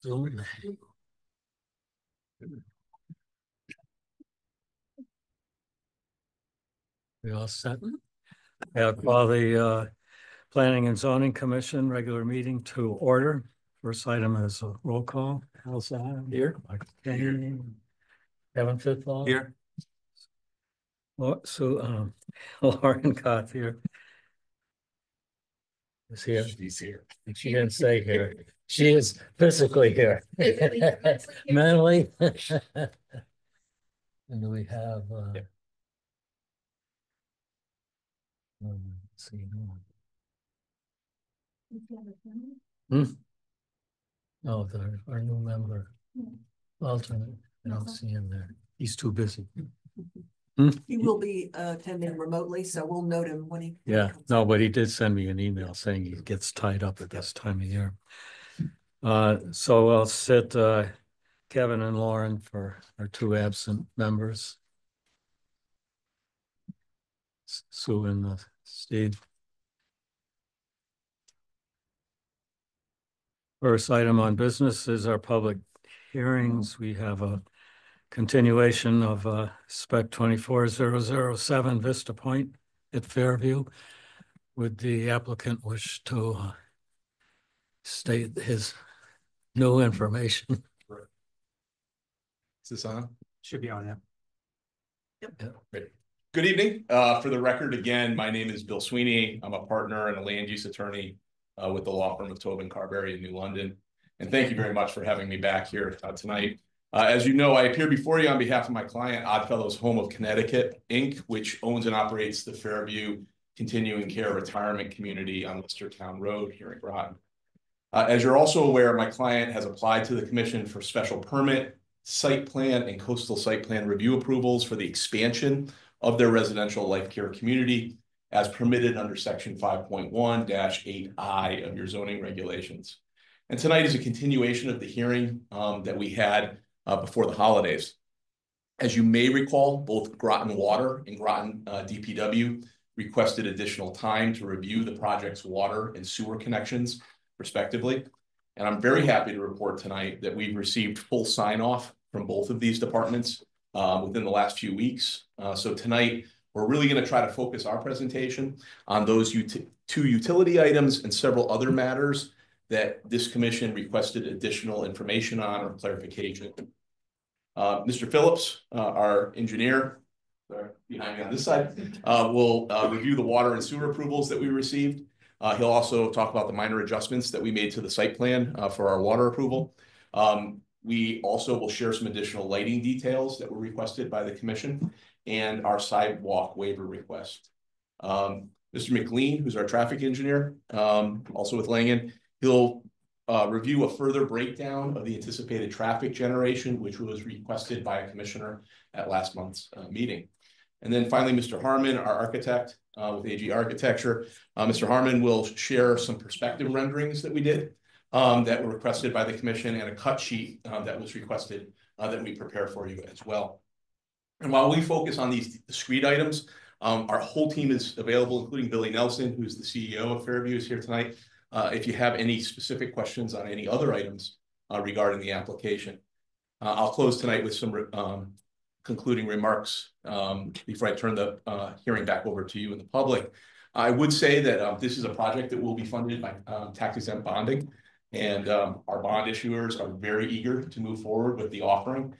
Zoom. We all set? Yeah, call the Planning and Zoning Commission regular meeting to order. First item is a roll call. How's that? Here. Okay. Kevin Fitball? Here. So, Lauren Coth here. Is here. She's here. She didn't say here. She is physically here. Mentally. And we have, Yep. let's see. Oh, our new member, alternate. I don't see him there. He's too busy. He will be attending remotely, so we'll note him when he. Yeah, no, but he did send me an email saying he gets tied up at this time of year. So I'll sit Kevin and Lauren for our two absent members. Sue and Steve. First item on business is our public hearings. We have a continuation of spec 24007 Vista Point at Fairview. Would the applicant wish to state his new information? Right. Is this on? Should be on, yeah. Yep. Yeah. Great. Good evening. For the record, again, my name is Bill Sweeney. I'm a partner and a land use attorney with the law firm of Tobin Carberry in New London. And thank you very much for having me back here tonight. As you know, I appear before you on behalf of my client, Oddfellows Home of Connecticut, Inc., which owns and operates the Fairview Continuing Care Retirement Community on Listertown Road here in Groton. As you're also aware, my client has applied to the commission for special permit, site plan, and coastal site plan review approvals for the expansion of their residential life care community as permitted under section 5.1-8I of your zoning regulations. And tonight is a continuation of the hearing that we had before the holidays. As you may recall, both Groton Water and Groton DPW requested additional time to review the project's water and sewer connections, respectively. And I'm very happy to report tonight that we've received full sign-off from both of these departments within the last few weeks. So tonight, we're really going to try to focus our presentation on those two utility items and several other matters that this commission requested additional information on or clarification. Mr. Phillips, our engineer, behind me on this side, will review the water and sewer approvals that we received. He'll also talk about the minor adjustments that we made to the site plan for our water approval. We also will share some additional lighting details that were requested by the commission and our sidewalk waiver request. Mr. McLean, who's our traffic engineer, also with Langen, he'll review a further breakdown of the anticipated traffic generation, which was requested by a commissioner at last month's meeting. And then finally, Mr. Harmon, our architect with AG Architecture. Mr. Harmon will share some perspective renderings that we did that were requested by the commission and a cut sheet that was requested that we prepare for you as well. And while we focus on these discrete items, our whole team is available, including Billy Nelson, who's the CEO of Fairview, is here tonight. If you have any specific questions on any other items regarding the application. I'll close tonight with some concluding remarks before I turn the hearing back over to you and the public. I would say that this is a project that will be funded by tax-exempt bonding, and our bond issuers are very eager to move forward with the offering.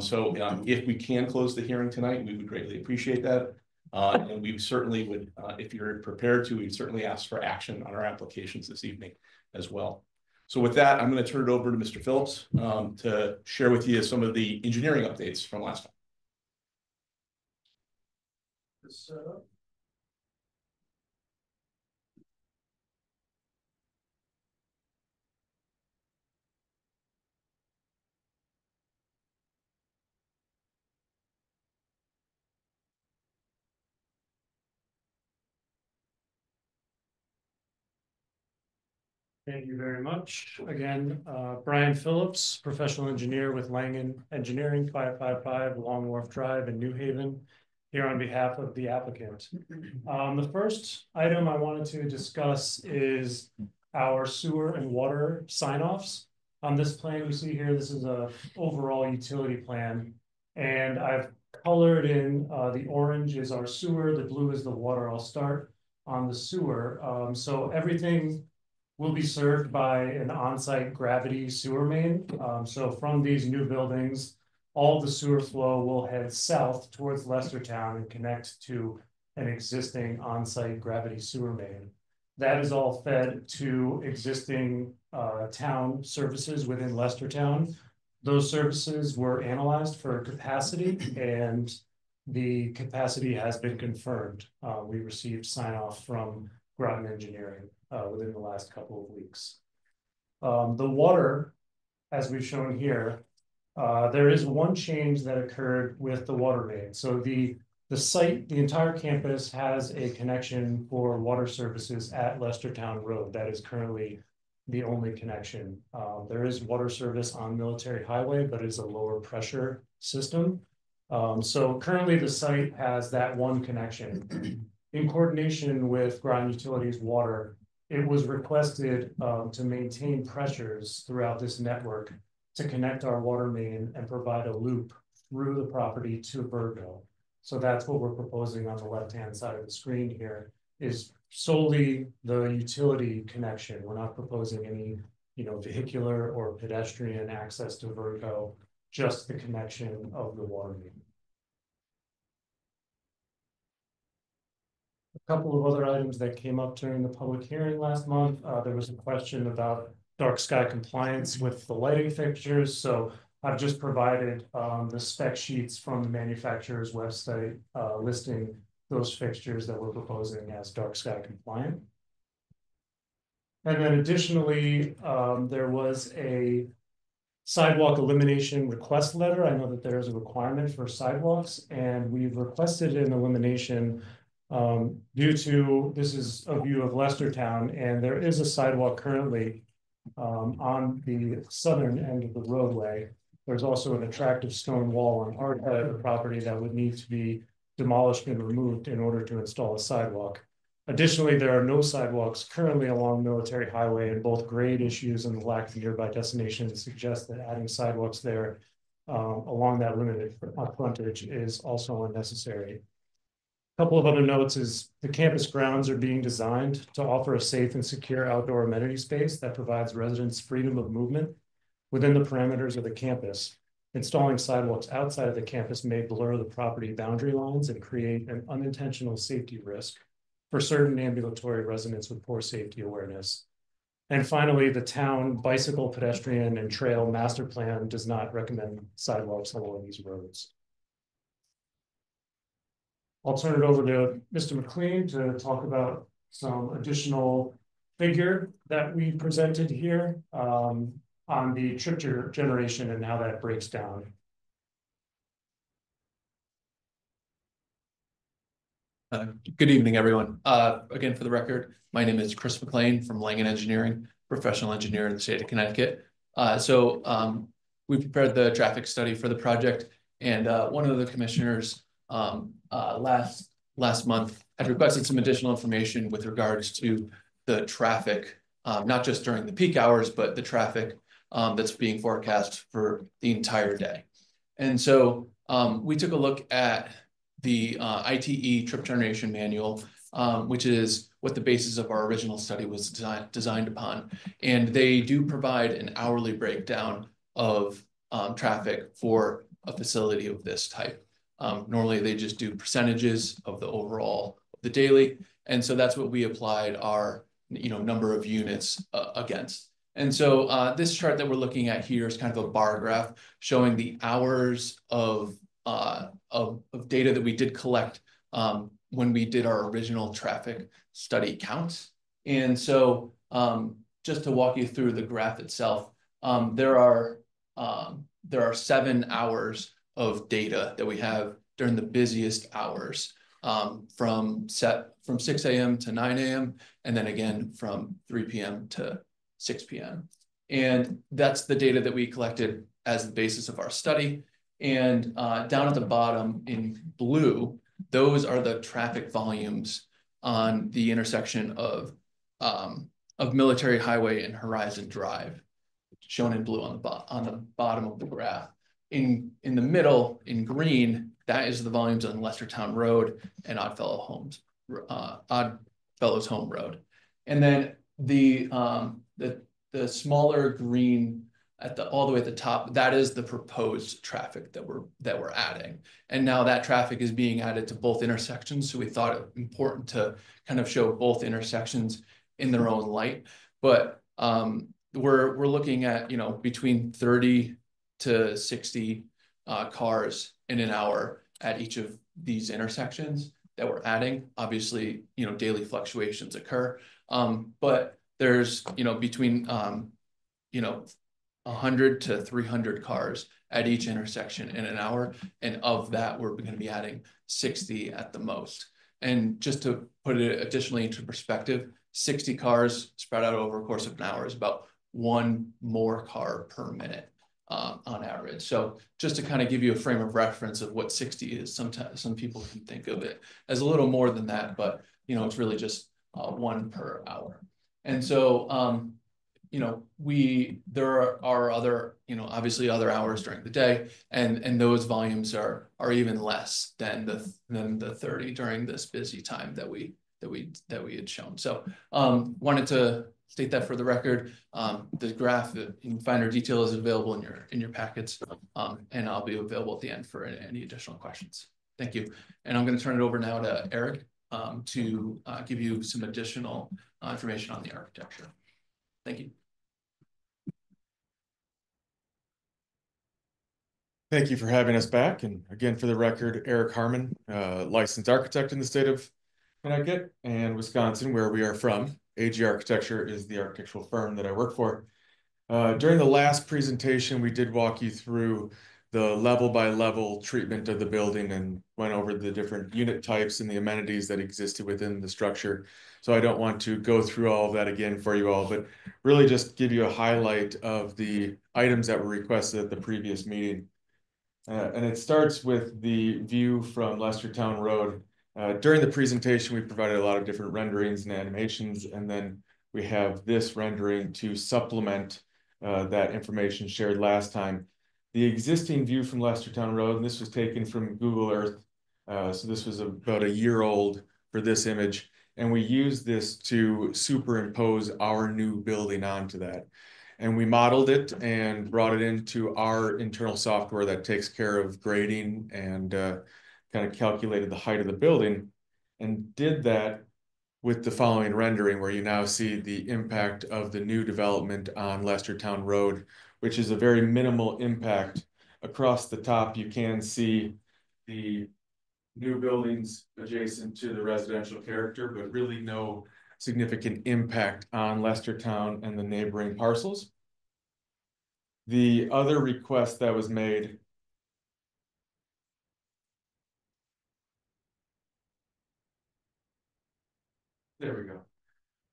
So if we can close the hearing tonight, we would greatly appreciate that. And we certainly would, if you're prepared to, we'd certainly ask for action on our applications this evening as well. So with that, I'm going to turn it over to Mr. Phillips to share with you some of the engineering updates from last time. Thank you very much. Again, Brian Phillips, professional engineer with Langen Engineering, 555 Long Wharf Drive in New Haven, here on behalf of the applicant. The first item I wanted to discuss is our sewer and water sign-offs. On this plan you see here, this is a overall utility plan. And I've colored in, the orange is our sewer, the blue is the water. I'll start on the sewer. So everything will be served by an on-site gravity sewer main. So from these new buildings, all the sewer flow will head south towards Lestertown and connect to an existing on-site gravity sewer main. That is all fed to existing town services within Lestertown. Those services were analyzed for capacity, and the capacity has been confirmed. We received sign off from Groton Engineering within the last couple of weeks. The water, as we've shown here, there is one change that occurred with the water main. So the site, the entire campus has a connection for water services at Lestertown Road. That is currently the only connection. There is water service on Military Highway, but it's a lower pressure system. So currently the site has that one connection. In coordination with Groton Utilities Water, it was requested to maintain pressures throughout this network to connect our water main and provide a loop through the property to Virgo. So that's what we're proposing on the left-hand side of the screen here, is solely the utility connection. We're not proposing any, vehicular or pedestrian access to Virgo, just the connection of the water main. A couple of other items that came up during the public hearing last month. There was a question about dark sky compliance with the lighting fixtures. So I've just provided the spec sheets from the manufacturer's website listing those fixtures that we're proposing as dark sky compliant. And then additionally, there was a sidewalk elimination request letter. I know that there is a requirement for sidewalks, and we've requested an elimination due to, this is a view of Lestertown, and there is a sidewalk currently on the southern end of the roadway. There's also an attractive stone wall on our side of the property that would need to be demolished and removed in order to install a sidewalk. Additionally, there are no sidewalks currently along Military Highway, and both grade issues and the lack of nearby destinations suggest that adding sidewalks there along that limited frontage is also unnecessary. A couple of other notes is the campus grounds are being designed to offer a safe and secure outdoor amenity space that provides residents freedom of movement within the parameters of the campus. Installing sidewalks outside of the campus may blur the property boundary lines and create an unintentional safety risk for certain ambulatory residents with poor safety awareness. And finally, the town bicycle, pedestrian, and trail master plan does not recommend sidewalks along these roads. I'll turn it over to Mr. McLean to talk about some additional figure that we presented here on the trip generation and how that breaks down. Good evening, everyone. Again, for the record, my name is Chris McLean from Langen Engineering, professional engineer in the state of Connecticut. We prepared the traffic study for the project, and one of the commissioners last month had requested some additional information with regards to the traffic, not just during the peak hours, but the traffic that's being forecast for the entire day. And so we took a look at the ITE trip generation manual, which is what the basis of our original study was designed upon. And they do provide an hourly breakdown of traffic for a facility of this type. Normally they just do percentages of the overall, the daily. And so that's what we applied our number of units against. And so this chart that we're looking at here is kind of a bar graph showing the hours of data that we did collect when we did our original traffic study counts. And so just to walk you through the graph itself, there are 7 hours of data that we have during the busiest hours from 6 a.m. to 9 a.m. and then again from 3 p.m. to 6 p.m. And that's the data that we collected as the basis of our study. And down at the bottom in blue, those are the traffic volumes on the intersection of Military Highway and Horizon Drive. shown in blue on the bottom of the graph. In the middle, in green, that is the volumes on Lestertown Road and Oddfellows Home Road. And then the smaller green all the way at the top, that is the proposed traffic that we're adding. And now that traffic is being added to both intersections. So we thought it important to kind of show both intersections in their own light. But we're looking at, you know, between 30 to 60 cars in an hour at each of these intersections that we're adding. Obviously, you know, daily fluctuations occur, but there's, you know, between, you know, 100 to 300 cars at each intersection in an hour. And of that, we're going to be adding 60 at the most. And just to put it additionally into perspective, 60 cars spread out over a course of an hour is about 1 more car per minute on average. So just to kind of give you a frame of reference of what 60 is, sometimes some people can think of it as a little more than that, but you know, it's really just 1 per hour. And so, you know, there are other, you know, obviously other hours during the day, and those volumes are even less than the 30 during this busy time that we had shown. So wanted to state that for the record. The graph in finer detail is available in your packets, and I'll be available at the end for any additional questions. Thank you. And I'm going to turn it over now to Eric to give you some additional information on the architecture. Thank you. Thank you for having us back. And again, for the record, Eric Harmon, licensed architect in the state of Connecticut and Wisconsin, where we are from. AG Architecture is the architectural firm that I work for. During the last presentation, we did walk you through the level-by-level treatment of the building and went over the different unit types and the amenities that existed within the structure. So I don't want to go through all of that again for you all, but really just give you a highlight of the items that were requested at the previous meeting. And it starts with the view from Lestertown Road. During the presentation, we provided a lot of different renderings and animations, and then we have this rendering to supplement that information shared last time. The existing view from Lestertown Road, and this was taken from Google Earth, so this was about a year old for this image, and we used this to superimpose our new building onto that. And we modeled it and brought it into our internal software that takes care of grading and kind of calculated the height of the building, and did that with the following rendering, where you now see the impact of the new development on Lestertown Road, which is a very minimal impact. Across the top, you can see the new buildings adjacent to the residential character, but really no significant impact on Lestertown and the neighboring parcels. The other request that was made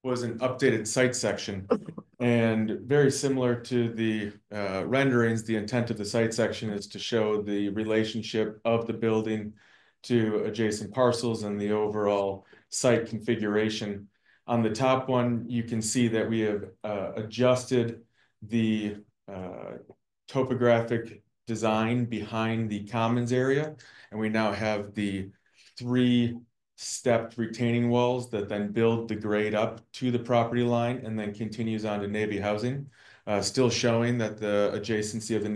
was an updated site section. And very similar to the renderings, the intent of the site section is to show the relationship of the building to adjacent parcels and the overall site configuration. On the top one, you can see that we have adjusted the topographic design behind the commons area, and we now have the 3 stepped retaining walls that then build the grade up to the property line and then continues on to Navy housing, still showing that the adjacency of the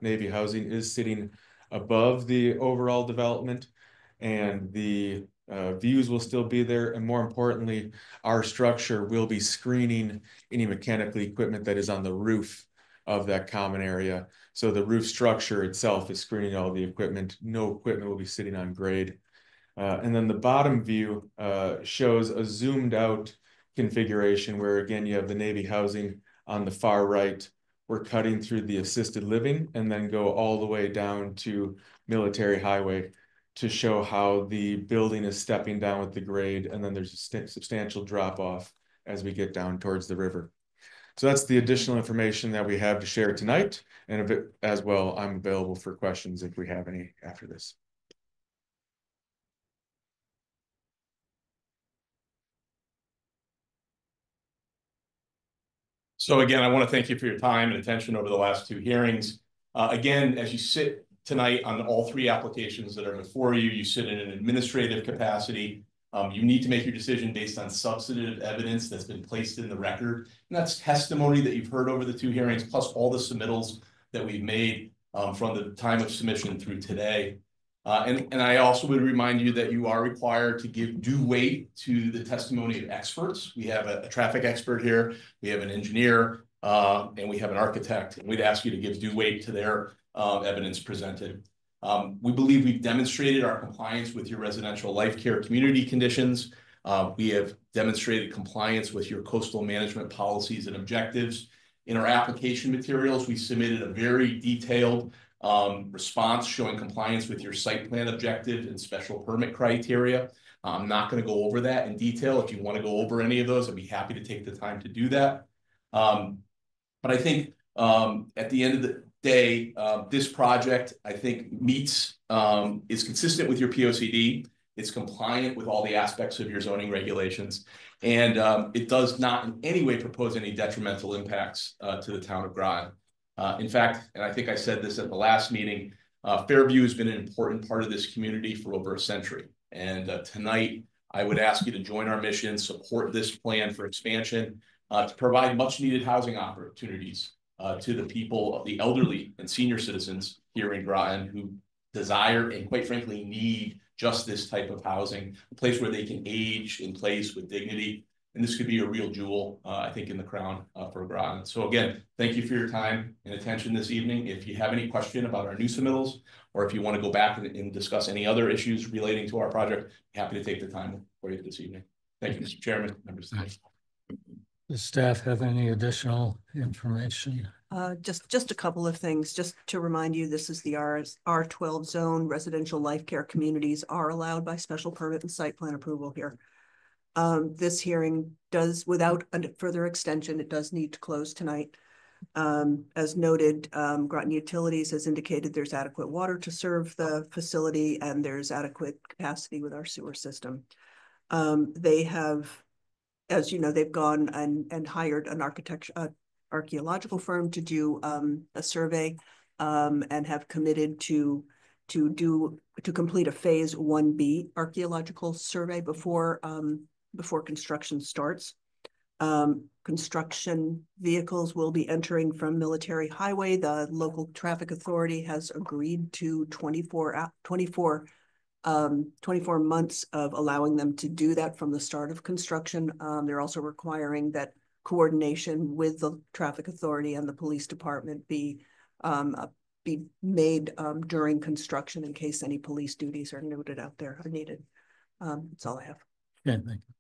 Navy housing is sitting above the overall development, and the views will still be there. And more importantly, our structure will be screening any mechanical equipment that is on the roof of that common area. So the roof structure itself is screening all the equipment. No equipment will be sitting on grade. And then the bottom view shows a zoomed out configuration where, again, you have the Navy housing on the far right. We're cutting through the assisted living and then go all the way down to Military Highway to show how the building is stepping down with the grade. And then there's a substantial drop off as we get down towards the river. So that's the additional information that we have to share tonight. And a bit as well, I'm available for questions if we have any after this. So again, I want to thank you for your time and attention over the last two hearings. Again, as you sit tonight on all three applications that are before you, you sit in an administrative capacity. You need to make your decision based on substantive evidence that's been placed in the record. And that's testimony that you've heard over the two hearings, plus all the submittals that we've made from the time of submission through today. And I also would remind you that you are required to give due weight to the testimony of experts. We have a traffic expert here, we have an engineer, and we have an architect. And we'd ask you to give due weight to their evidence presented. We believe we've demonstrated our compliance with your residential life care community conditions. We have demonstrated compliance with your coastal management policies and objectives. In our application materials, we submitted a very detailed response showing compliance with your site plan objective and special permit criteria. I'm not going to go over that in detail. If you want to go over any of those, I'd be happy to take the time to do that. But I think at the end of the day, this project, I think, is consistent with your POCD. It's compliant with all the aspects of your zoning regulations. And it does not in any way propose any detrimental impacts to the town of Groton. In fact, and I think I said this at the last meeting, Fairview has been an important part of this community for over a century. And tonight, I would ask you to join our mission, support this plan for expansion, to provide much needed housing opportunities to the people, the elderly and senior citizens here in Groton who desire and quite frankly need just this type of housing, a place where they can age in place with dignity. And this could be a real jewel, I think, in the crown for Groton. So again, thank you for your time and attention this evening. If you have any question about our new submittals, or if you want to go back and discuss any other issues relating to our project, happy to take the time for you this evening. Thank you, Mr. Chairman, members of the committee. Does staff have any additional information? Just a couple of things, just to remind you, this is the R12 zone. Residential life care communities are allowed by special permit and site plan approval here. This hearing does, without a further extension, it does need to close tonight. As noted, Groton Utilities has indicated there's adequate water to serve the facility and there's adequate capacity with our sewer system. They have, as you know, they've gone and hired an archaeological firm to do a survey and have committed to complete a phase 1B archaeological survey before construction starts. Construction vehicles will be entering from Military Highway. The local traffic authority has agreed to 24 months of allowing them to do that from the start of construction. They're also requiring that coordination with the traffic authority and the police department be made during construction in case any police duties are noted out there are needed. That's all I have. Yeah, thank you.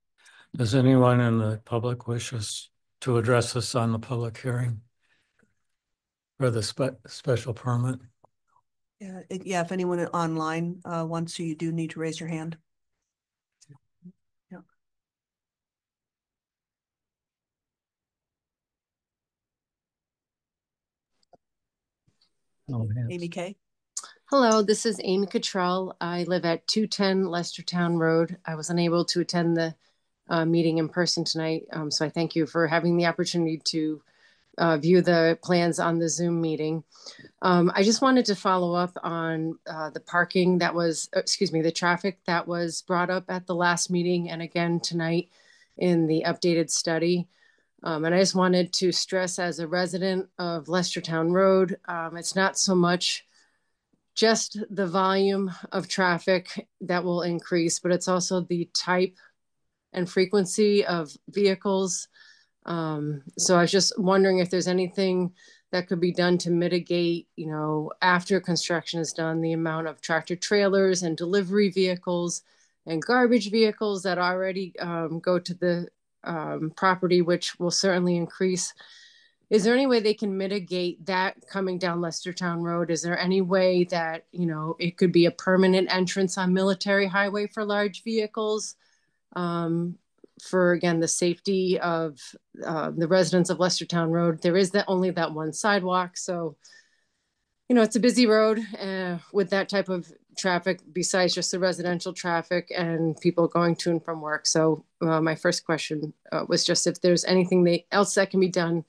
Does anyone in the public wish us to address us on the public hearing for the special permit? Yeah, if anyone online wants to, you do need to raise your hand. Yeah. No hands. Amy Kay. Hello, this is Amy Cottrell. I live at 210 Leicestertown Road. I was unable to attend the meeting in person tonight, so I thank you for having the opportunity to view the plans on the Zoom meeting. I just wanted to follow up on the parking that was, the traffic that was brought up at the last meeting and again tonight in the updated study. And I just wanted to stress, as a resident of Leicestertown Road, it's not so much just the volume of traffic that will increase, but it's also the type and frequency of vehicles. So I was just wondering if there's anything that could be done to mitigate, after construction is done, the amount of tractor trailers and delivery vehicles and garbage vehicles that already go to the property, which will certainly increase. Is there any way they can mitigate that coming down Leicestertown Road? Is there any way that, it could be a permanent entrance on Military Highway for large vehicles? For, again, the safety of the residents of Leicestertown Road. There is only that one sidewalk. So, it's a busy road with that type of traffic besides just the residential traffic and people going to and from work. So my first question was just if there's anything else that can be done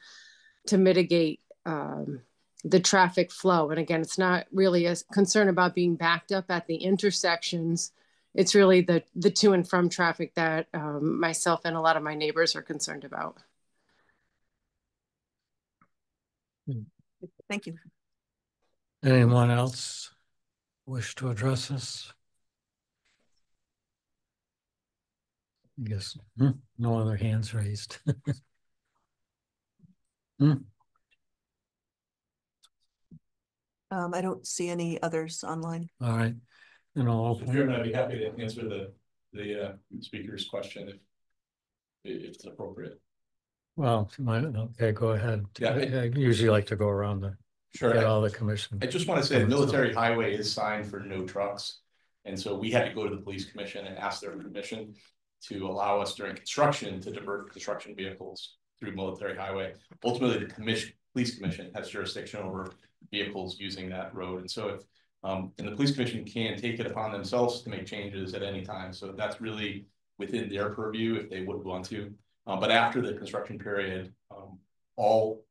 to mitigate the traffic flow. And again, it's not really a concern about being backed up at the intersections. It's really the to and from traffic that myself and a lot of my neighbors are concerned about. Thank you. Anyone else wish to address this? I guess no other hands raised. I don't see any others online. All right. And I'll open Chairman, I'd be happy to answer the speaker's question if it's appropriate. Well, okay, go ahead. Yeah. I usually like to go around to Sure. get all the commission. I just want to say the military highway is signed for no trucks. And so we had to go to the police commission and ask their permission to allow us during construction to divert construction vehicles through military highway. Ultimately, the police commission has jurisdiction over vehicles using that road. And so if and the police commission can take it upon themselves to make changes at any time. So that's really within their purview if they would want to. But after the construction period, all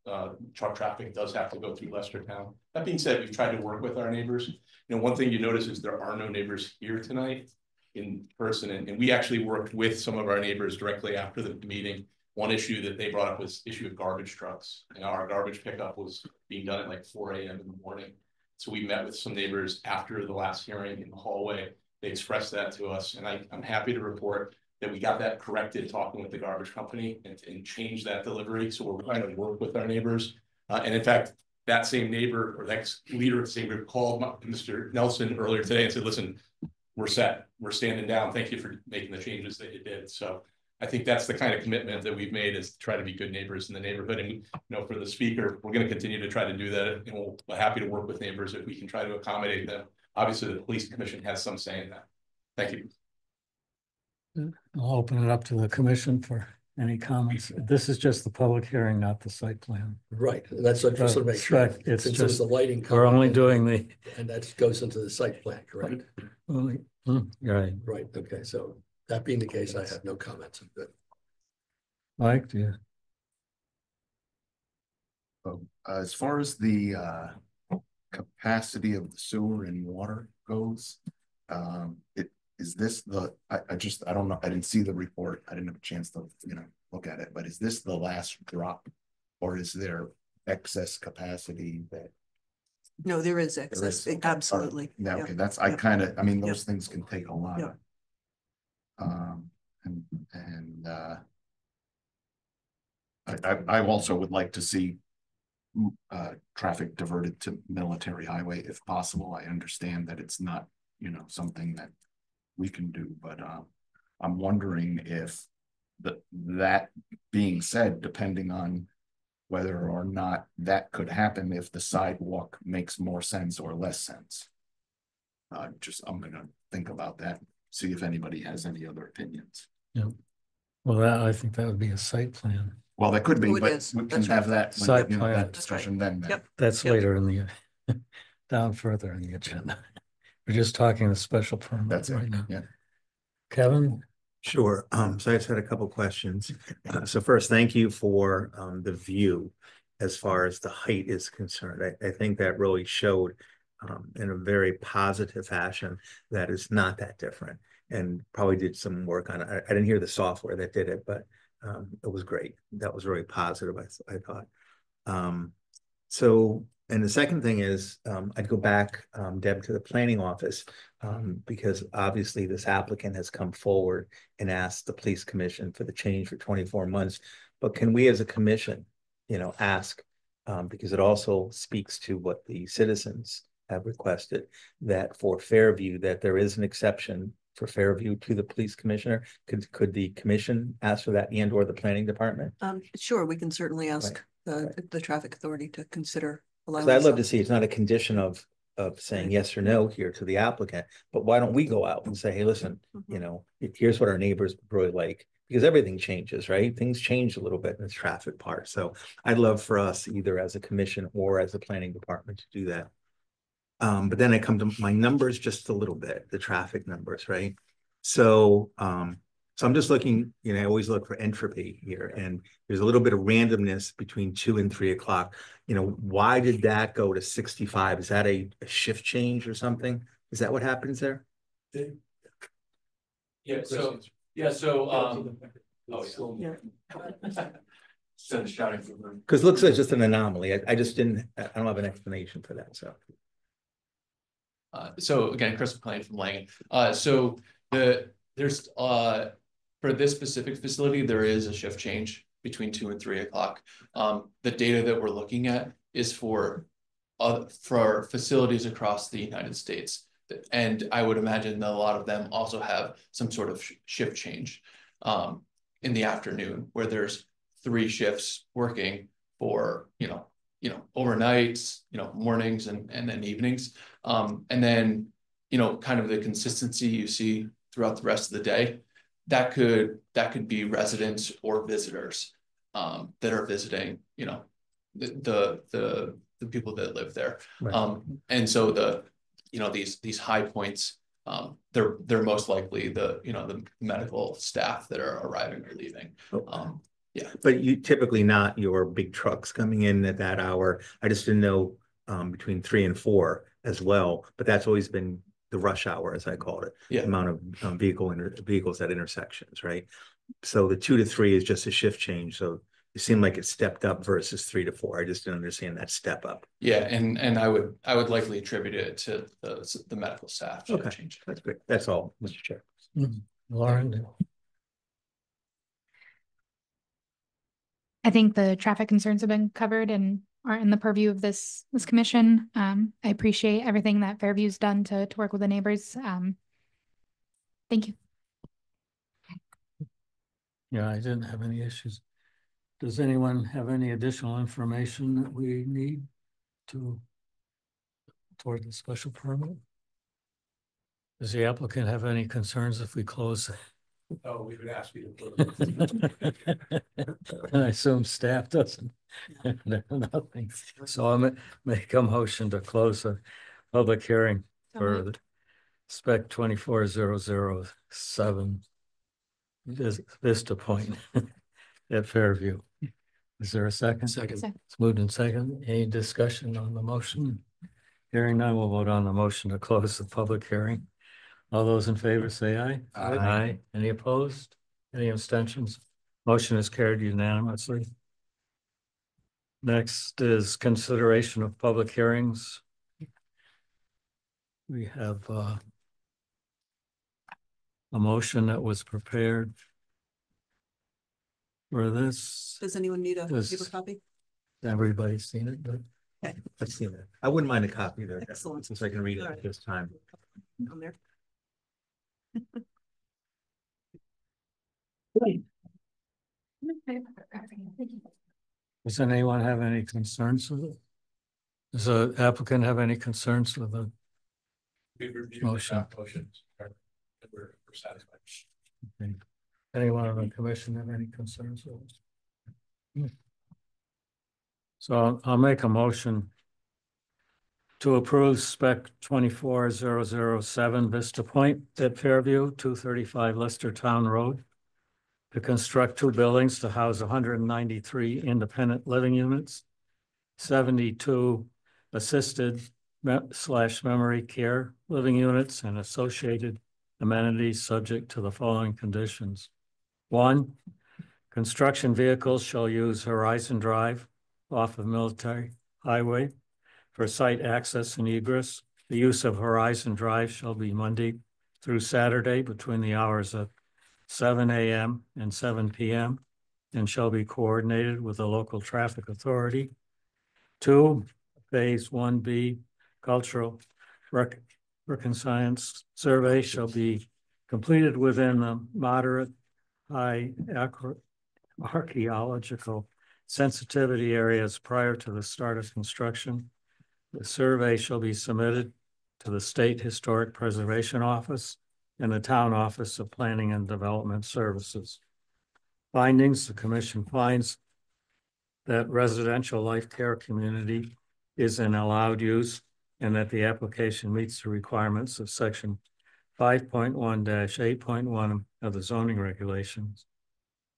truck traffic does have to go through Leicestertown. That being said, we've tried to work with our neighbors. You know, one thing you notice is there are no neighbors here tonight in person, and we actually worked with some of our neighbors directly after the meeting. One issue that they brought up was issue of garbage trucks. You know, our garbage pickup was being done at like 4 a.m. in the morning. So we met with some neighbors after the last hearing in the hallway. They expressed that to us, and I'm happy to report that we got that corrected talking with the garbage company and changed that delivery. So we're trying to work with our neighbors. And in fact, that same neighbor or that leader of the same group called Mr. Nelson earlier today and said, listen, we're set. We're standing down. Thank you for making the changes that you did. So I think that's the kind of commitment that we've made, is to try to be good neighbors in the neighborhood. And, you know, for the speaker, we're going to continue to try to do that. And we're happy to work with neighbors if we can try to accommodate them. Obviously, the police commission has some say in that. Thank you. I'll open it up to the commission for any comments. This is just the public hearing, not the site plan. Right, that's what just to make sure. It's Since just the lighting. We're only comment, doing the. And that goes into the site plan, correct? Right. Right, okay, so that being the case, I have no comments. I'm good. Mike, do you? As far as the capacity of the sewer and water goes, is this the, I don't know, I didn't see the report. I didn't have a chance to, look at it, but is this the last drop, or is there excess capacity that? No, there is excess. There is, okay. Absolutely. Yeah, okay, that's, Yeah. those things can take a lot. Yeah. I also would like to see traffic diverted to military highway if possible. I understand that it's not, something that we can do, but I'm wondering if that being said, depending on whether or not that could happen, if the sidewalk makes more sense or less sense. I'm gonna think about that, see if anybody has any other opinions. Yeah. Well, I think that would be a site plan. Well, that could be, Oh, it but is. we can That's have right. that, Site plan. that discussion then. Yep. That's Yep. later in the, down further in the agenda. We're just talking the special permit That's right it, now. yeah. Kevin? Sure. So I just had a couple questions. So first, thank you for the view as far as the height is concerned. I think that really showed in a very positive fashion that it's not that different, and probably did some work on it. I didn't hear the software that did it, but it was great. That was very positive, I thought. And the second thing is, I'd go back, Deb, to the planning office, because obviously this applicant has come forward and asked the police commission for the change for 24 months. But can we as a commission, ask, because it also speaks to what the citizens have requested, that for Fairview, that there is an exception for Fairview to the police commissioner. Could the commission ask for that, and or the planning department? Sure, we can certainly ask the traffic authority to consider. Because I'd love to see, it's not a condition of saying yes or no here to the applicant, but why don't we go out and say, hey, listen, here's what our neighbors really like, because everything changes, right? Things change a little bit in this traffic part. So I'd love for us, either as a commission or as a planning department, to do that. But then I come to my numbers just a little bit, the traffic numbers, right? So So I'm just looking, I always look for entropy here, and there's a little bit of randomness between 2 and 3 o'clock. Why did that go to 65? Is that a shift change or something? Is that what happens there? Yeah, so, instead of shouting from the. Because it looks like just an anomaly. I don't have an explanation for that, so. So again, Chris McLean from Langen. So there's for this specific facility, there is a shift change between 2 and 3 o'clock. The data that we're looking at is for facilities across the United States. And I would imagine that a lot of them also have some sort of shift change in the afternoon, where there's 3 shifts working for, overnights, mornings and then evenings. And then, kind of the consistency you see throughout the rest of the day, that could be residents or visitors that are visiting, the people that live there. Right. And so these high points, they're most likely the medical staff that are arriving or leaving. Yeah. But you typically not your big trucks coming in at that hour. I just didn't know between 3 and 4 as well, but that's always been the rush hour, as I called it. Yeah. Amount of vehicles at intersections, right? So the 2 to 3 is just a shift change. So it seemed like it stepped up versus 3 to 4. I just didn't understand that step up. Yeah, and I would likely attribute it to the medical staff shift change. That's great. That's all, Mr. Chair. Lauren? I think the traffic concerns have been covered and are in the purview of this commission. I appreciate everything that Fairview's done to work with the neighbors. Thank you. Yeah, I didn't have any issues. Does anyone have any additional information that we need toward the special permit? Does the applicant have any concerns if we close? Oh, we would ask you to. I assume staff doesn't. Nothing. So I'll make a motion to close the public hearing for the spec 24007 Vista Point at Fairview. Is there a second? Second. It's moved in second. Any discussion on the motion? Hearing none, we'll vote on the motion to close the public hearing. All those in favor say aye. Aye. Aye. Any opposed? Any abstentions? Motion is carried unanimously. Next is consideration of public hearings. We have a motion that was prepared for this. Does anyone need a Does- paper copy? Everybody's seen it, but I've seen that. I wouldn't mind a copy there. Excellent. Since I can read it All at right. this time. On there. does anyone have any concerns with it? Does the applicant have any concerns with the motion? We're satisfied. Okay. Anyone on the commission have any concerns with it? So I'll make a motion to approve spec 24007 Vista Point at Fairview, 235 Leicester Town Road, to construct 2 buildings to house 193 independent living units, 72 assisted / memory care living units, and associated amenities subject to the following conditions. 1, construction vehicles shall use Horizon Drive off of Military Highway for site access and egress. The use of Horizon Drive shall be Monday through Saturday between the hours of 7 a.m. and 7 p.m. and shall be coordinated with the local traffic authority. 2, Phase 1B cultural reconnaissance survey shall be completed within the moderate high archaeological sensitivity areas prior to the start of construction. The survey shall be submitted to the State Historic Preservation Office and the Town Office of Planning and Development Services. Findings: the commission finds that residential life care community is an allowed use and that the application meets the requirements of section 5.1-8.1 of the zoning regulations.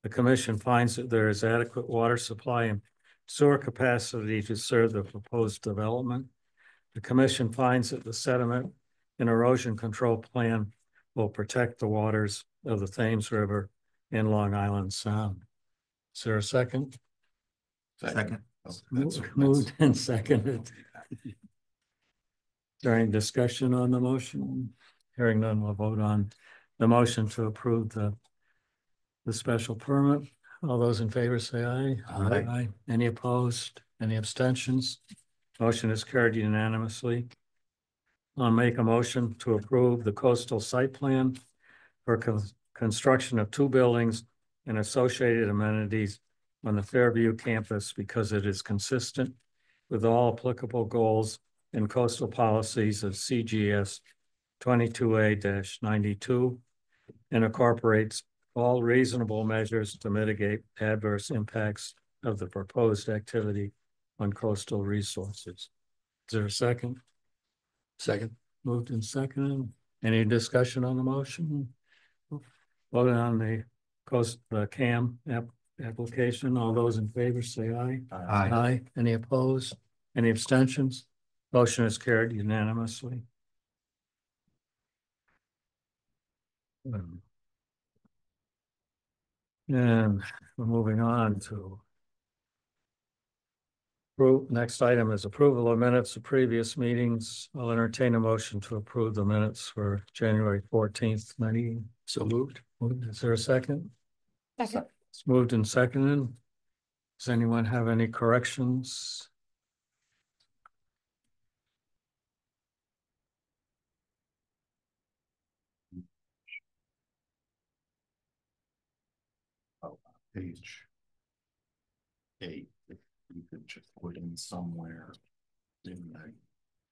The commission finds that there is adequate water supply and sewer capacity to serve the proposed development. The commission finds that the sediment and erosion control plan will protect the waters of the Thames River and Long Island Sound. Is there a second? Second. Moved and seconded. During discussion on the motion, hearing none, we'll vote on the motion to approve the special permit. All those in favor say aye. Aye. Any opposed? Any abstentions? Motion is carried unanimously. I'll make a motion to approve the coastal site plan for construction of 2 buildings and associated amenities on the Fairview campus because it is consistent with all applicable goals and coastal policies of CGS 22A-92 and incorporates all reasonable measures to mitigate adverse impacts of the proposed activity on coastal resources. Is there a second? Second. Moved and seconded. Any discussion on the motion? Voting on the CAM application. All those in favor say aye. Aye. Any opposed? Any abstentions? Motion is carried unanimously. And we're moving on to next item is approval of minutes of previous meetings. I'll entertain a motion to approve the minutes for January 14th meeting. So moved. Is there a second? Second. It's moved and seconded. Does anyone have any corrections? Page 8, if you could just put in somewhere in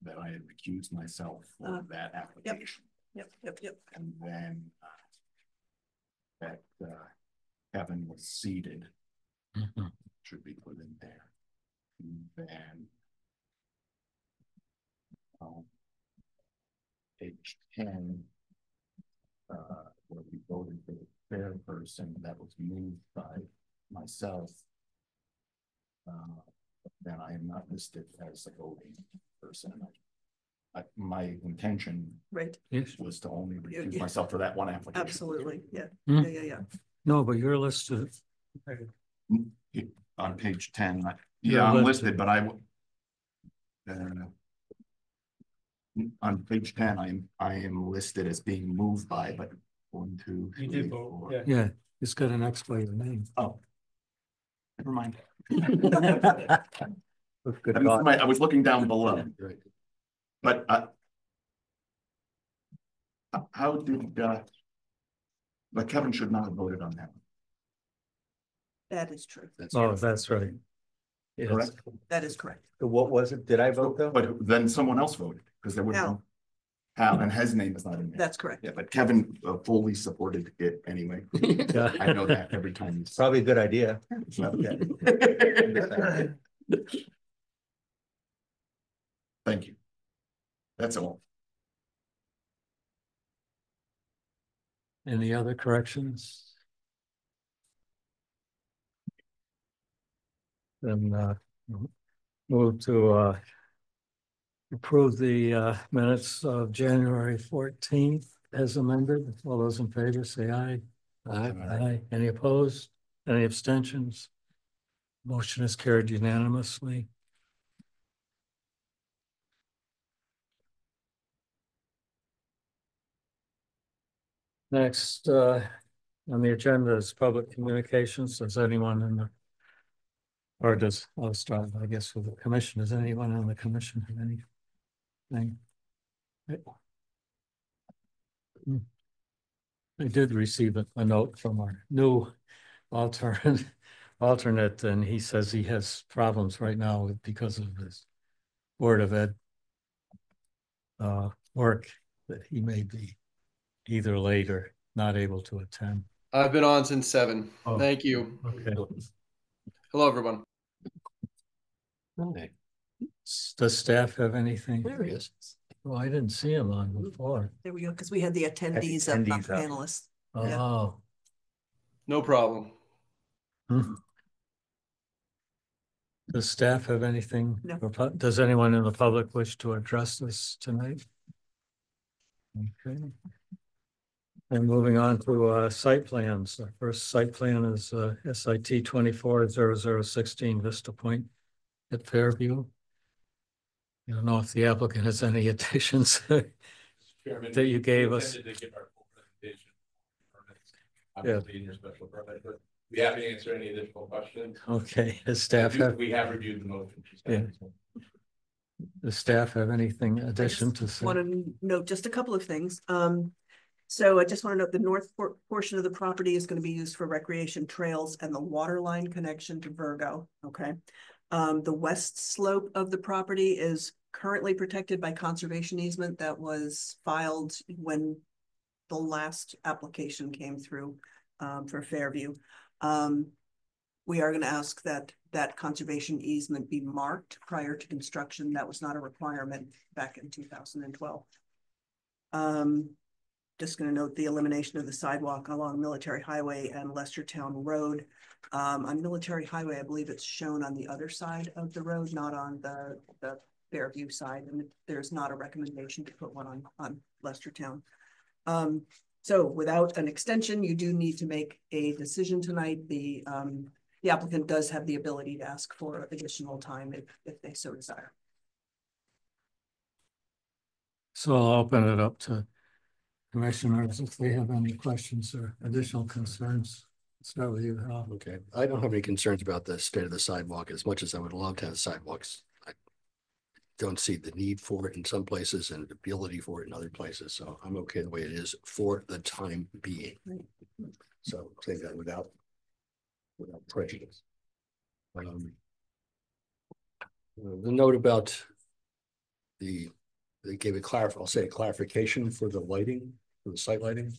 that I had recused myself for that application. Yep. And then that Kevin was seated, should be put in there. And then page 10, where we voted for the fair person, that was moved by myself. Then I am not listed as a voting person. My intention was to only recuse myself for that one application. Absolutely. Yeah. No, but you're listed. On page 10, You're I'm listed. listed, but on page 10, I am listed as being moved by, but 1, 2, 3, 4. Yeah, it's got an X by your name. Oh, never mind. Good I was looking down below. Right. But how did but Kevin should not have voted on that. That is true. That's right. Yes. Correct. That is correct. What was it? Did I vote though? But then someone else voted because there would Hal. Hal, and his name is not in there. That's correct. Yeah, but Kevin fully supported it anyway. I know that every time. Probably a good idea. Thank you. That's all. Any other corrections? Then move to approve the minutes of January 14th as amended. All those in favor say aye. Aye. Any opposed? Any abstentions? Motion is carried unanimously. Next on the agenda is public communications. Does anyone in the, or does, I'll start, I guess, with the commission. Does anyone on the commission have anything? I did receive a note from our new alternate, and he says he has problems right now because of his Board of Ed work, that he may be either late or not able to attend. I've been on since 7. Oh, Thank you. okay. Hello, everyone. Does staff have anything? There he is. Oh, I didn't see him on before. There we go, because we had the attendees up, not attendees up. panelists. Yeah. Oh. No problem. Hmm. Does staff have anything? No. Does anyone in the public wish to address this tonight? Okay. And moving on to site plans. Our first site plan is SIT 240016 Vista Point at Fairview. I don't know if the applicant has any additions Chairman, that you we gave us. intended to give our full presentation. Yeah. Obviously in your special permit, but we happy to answer any additional questions. Okay, does staff have, We have reviewed the motion. Yeah. does staff have anything addition to say? Want to note just a couple of things. So I just want to note the north portion of the property is going to be used for recreation trails and the water line connection to Virgo. Okay. The west slope of the property is currently protected by conservation easement that was filed when the last application came through for Fairview. We are going to ask that that conservation easement be marked prior to construction. That was not a requirement back in 2012. Just going to note the elimination of the sidewalk along Military Highway and Lestertown Road. On Military Highway, I believe it's shown on the other side of the road, not on the Fairview side, and there's not a recommendation to put one on Lestertown. So without an extension, you do need to make a decision tonight. The applicant does have the ability to ask for additional time if they so desire. So I'll open it up to commissioners if they have any questions or additional concerns. Start with you, Hal. Okay, I don't have any concerns about the state of the sidewalk as much as I would love to have sidewalks. I don't see the need for it in some places and the ability for it in other places. So I'm okay the way it is for the time being. So say that without prejudice. The note about they gave a clarification for the lighting, for the site lighting,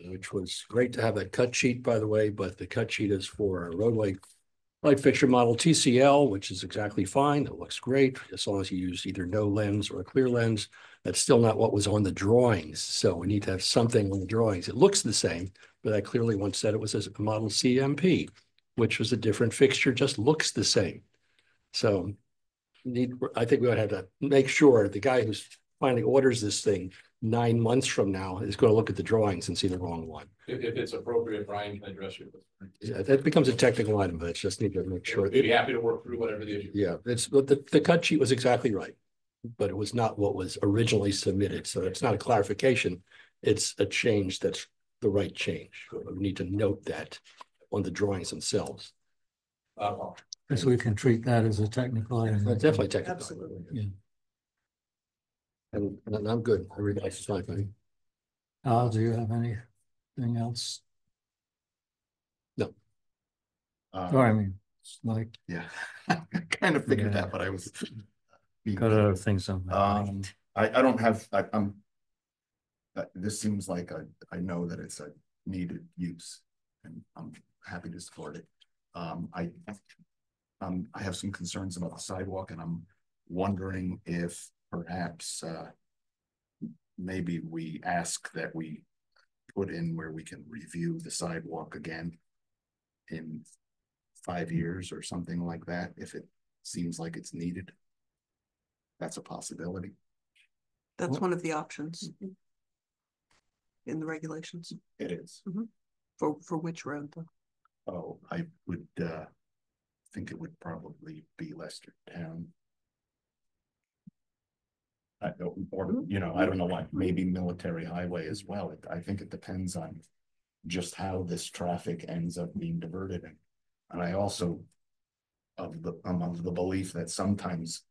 which was great to have that cut sheet, by the way, but the cut sheet is for a roadway light fixture model TCL, which is exactly fine. It looks great as long as you use either no lens or a clear lens. That's still not what was on the drawings. So we need to have something on the drawings. It looks the same, but I clearly once said it was a model CMP, which was a different fixture, just looks the same. So I think we would have to make sure the guy who's finally orders this thing 9 months from now is going to look at the drawings and see the wrong one. If it's appropriate, Brian can address your. Yeah, that becomes a technical item, but it's just need to make sure. We'd be happy to work through whatever the issue. Yeah, but the cut sheet was exactly right, but it was not what was originally submitted. So it's not a clarification. It's a change that's the right change. We need to note that on the drawings themselves. So we can treat that as a technical item. Definitely technical. Absolutely. Yeah. And I'm good. I really like this thing. Al, do you have anything else? No. Or I mean, like, Yeah, I kind of figured Yeah. that, but I was. got other things on my mind. I don't have, this seems like I know that it's a needed use and I'm happy to support it. I have some concerns about the sidewalk and I'm wondering if perhaps maybe we ask that we put in where we can review the sidewalk again in 5 years or something like that, if it seems like it's needed. That's a possibility. That's one of the options in the regulations. It is. For which road though? Oh, I would think it would probably be Lestertown. Or, you know, I don't know why, maybe Military Highway as well. I think it depends on just how this traffic ends up being diverted. And I also I'm of the belief that sometimes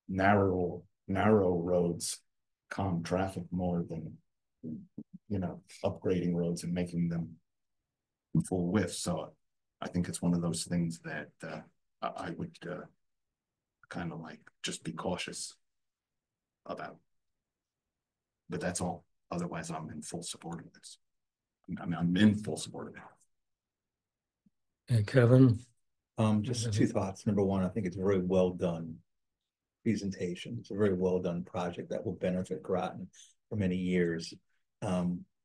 narrow roads calm traffic more than, you know, upgrading roads and making them full width. So I think it's one of those things that I would kind of like just be cautious about. But that's all. Otherwise, I'm in full support of this. I mean, I'm in full support of it. Hey, Kevin. Just two thoughts. Number one, I think it's very well done presentation. It's a very well done project that will benefit Groton for many years.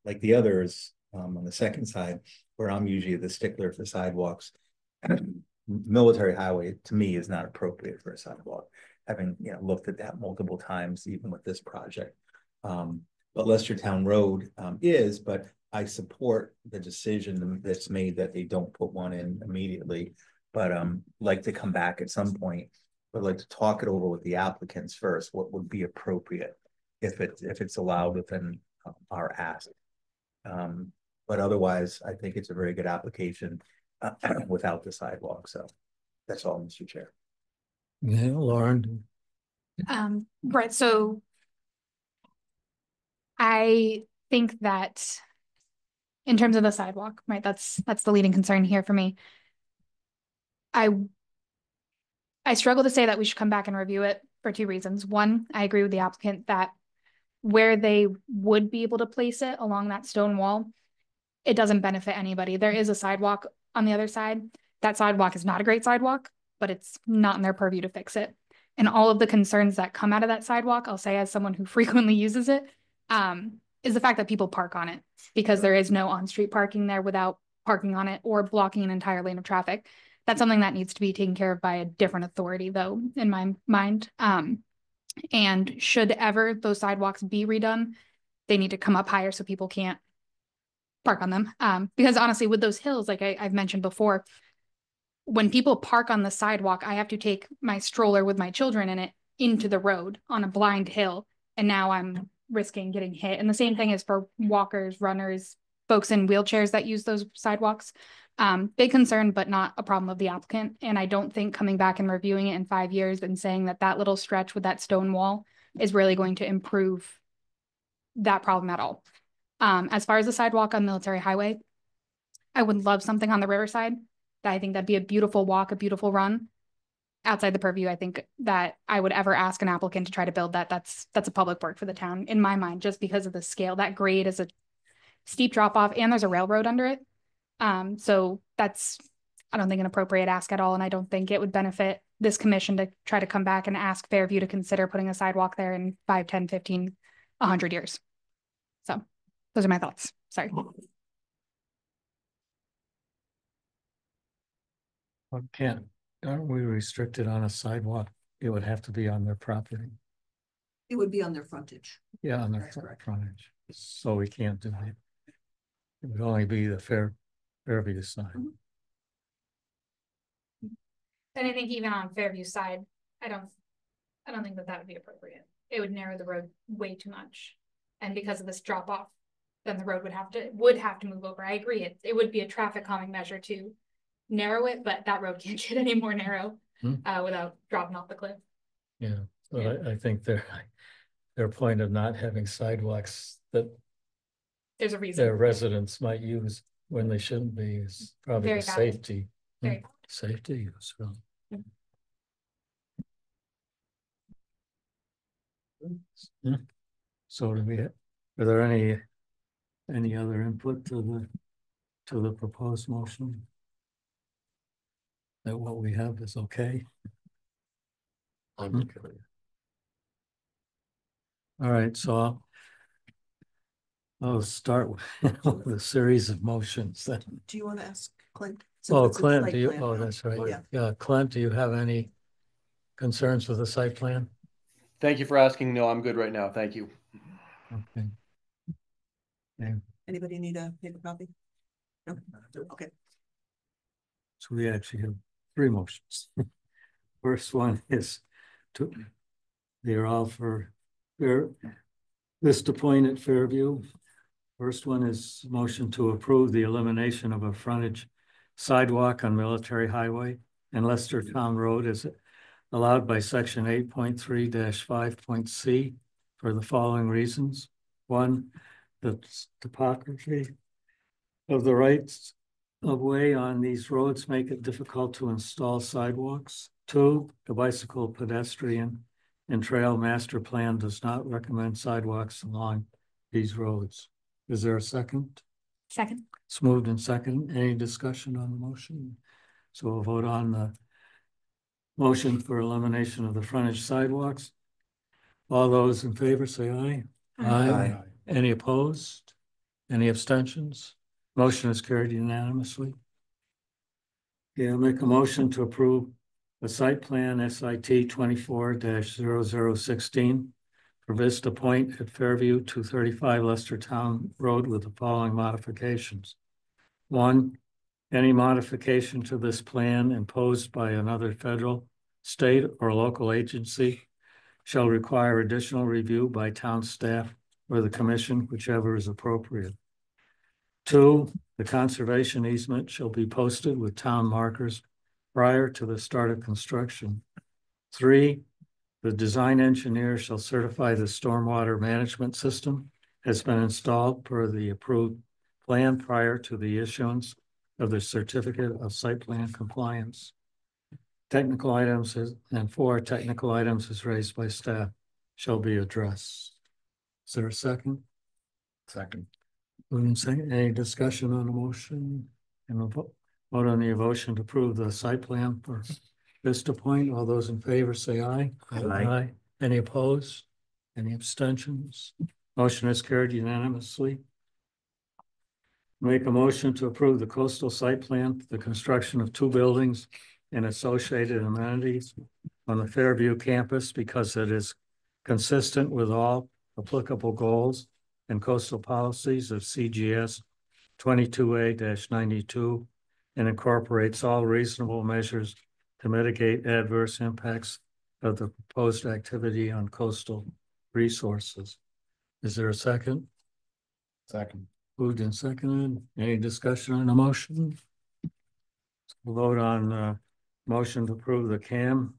Like the others, on the second side, where I'm usually the stickler for sidewalks, Military Highway to me is not appropriate for a sidewalk, having looked at that multiple times, even with this project. But Lestertown Road is, but I support the decision that's made that they don't put one in immediately, but like to come back at some point. But like to talk it over with the applicants first, what would be appropriate if it's allowed within our ask. But otherwise, I think it's a very good application without the sidewalk. So that's all, Mr. Chair. Yeah, Lauren. Right, so I think that in terms of the sidewalk, right, that's the leading concern here for me. I struggle to say that we should come back and review it for two reasons. One, I agree with the applicant that where they would be able to place it along that stone wall, it doesn't benefit anybody. There is a sidewalk on the other side. That sidewalk is not a great sidewalk, but it's not in their purview to fix it. And all of the concerns that come out of that sidewalk, I'll say as someone who frequently uses it, is the fact that people park on it because there is no on-street parking there without parking on it or blocking an entire lane of traffic. That's something that needs to be taken care of by a different authority, though, in my mind. And should ever those sidewalks be redone, they need to come up higher so people can't park on them. Because honestly, with those hills, like I've mentioned before, when people park on the sidewalk, I have to take my stroller with my children in it into the road on a blind hill. And now I'm risking getting hit. And the same thing is for walkers, runners, folks in wheelchairs that use those sidewalks. Big concern, but not a problem of the applicant. And I don't think coming back and reviewing it in 5 years and saying that that little stretch with that stone wall is really going to improve that problem at all. As far as the sidewalk on Military Highway, I would love something on the riverside. I think that'd be a beautiful walk, a beautiful run. Outside the purview, I think that I would ever ask an applicant to try to build that. That's a public work for the town in my mind, just because of the scale. That grade is a steep drop off and there's a railroad under it. So that's, I don't think, an appropriate ask at all. And I don't think it would benefit this commission to try to come back and ask Fairview to consider putting a sidewalk there in 5, 10, 15, 100 years. So those are my thoughts. Sorry. Aren't we restricted on a sidewalk? It would have to be on their property. It would be on their frontage. Yeah, on their frontage. So we can't do it. It would only be the Fairview side. And I think even on Fairview side, I don't think that would be appropriate. It would narrow the road way too much. And because of this drop off, then the road would have to move over. I agree. It would be a traffic calming measure to narrow it, but that road can't get any more narrow without dropping off the cliff. Yeah, but yeah. I think their point of not having sidewalks that there's a reason their residents might use when they shouldn't be is probably very the valid. safety. Very safety use. Really. Yeah. So do we? Are there any other input to the proposed motion? That what we have is okay. I'm okay. All right, so I'll start with a series of motions then. Do you want to ask Clint? Oh, Clint, do you? Oh, plan. that's right. Yeah. Yeah, Clint, do you have any concerns with the site plan? Thank you for asking. No, I'm good right now. Thank you. Okay. And Anybody need a paper copy? No? Okay. so we actually have 3 motions. First one is they're all for Vista Point at Fairview. First one is motion to approve the elimination of a frontage sidewalk on Military Highway and Lestertown Road is allowed by section 8.3-5.c for the following reasons. 1, the topography of the rights of way on these roads make it difficult to install sidewalks. 2, the bicycle, pedestrian, and trail master plan does not recommend sidewalks along these roads. Is there a second? Second. It's moved and second. Any discussion on the motion? So we'll vote on the Motion for elimination of the frontage sidewalks. All those in favor say aye. Aye. Any opposed? Any abstentions? Motion is carried unanimously. Yeah, I'll make a motion to approve the site plan SIT 24-0016 for Vista Point at Fairview, 235 Lestertown Road with the following modifications. 1, any modification to this plan imposed by another federal, state, or local agency shall require additional review by town staff or the commission, whichever is appropriate. 2, the conservation easement shall be posted with town markers prior to the start of construction. 3, the design engineer shall certify the stormwater management system has been installed per the approved plan prior to the issuance of the certificate of site plan compliance. Technical items and 4 technical items as raised by staff shall be addressed. Is there a second? Second. Moving second, any discussion on the motion? And we'll vote on the motion to approve the site plan for Vista Point. All those in favor say aye. Aye. Any opposed? Any abstentions? Motion is carried unanimously. Make a motion to approve the coastal site plan for the construction of 2 buildings and associated amenities on the Fairview campus because it is consistent with all applicable goals and coastal policies of CGS 22A-92 and incorporates all reasonable measures to mitigate adverse impacts of the proposed activity on coastal resources. Is there a second? Second. Moved and seconded. Any discussion on the motion? We'll vote on motion to approve the CAM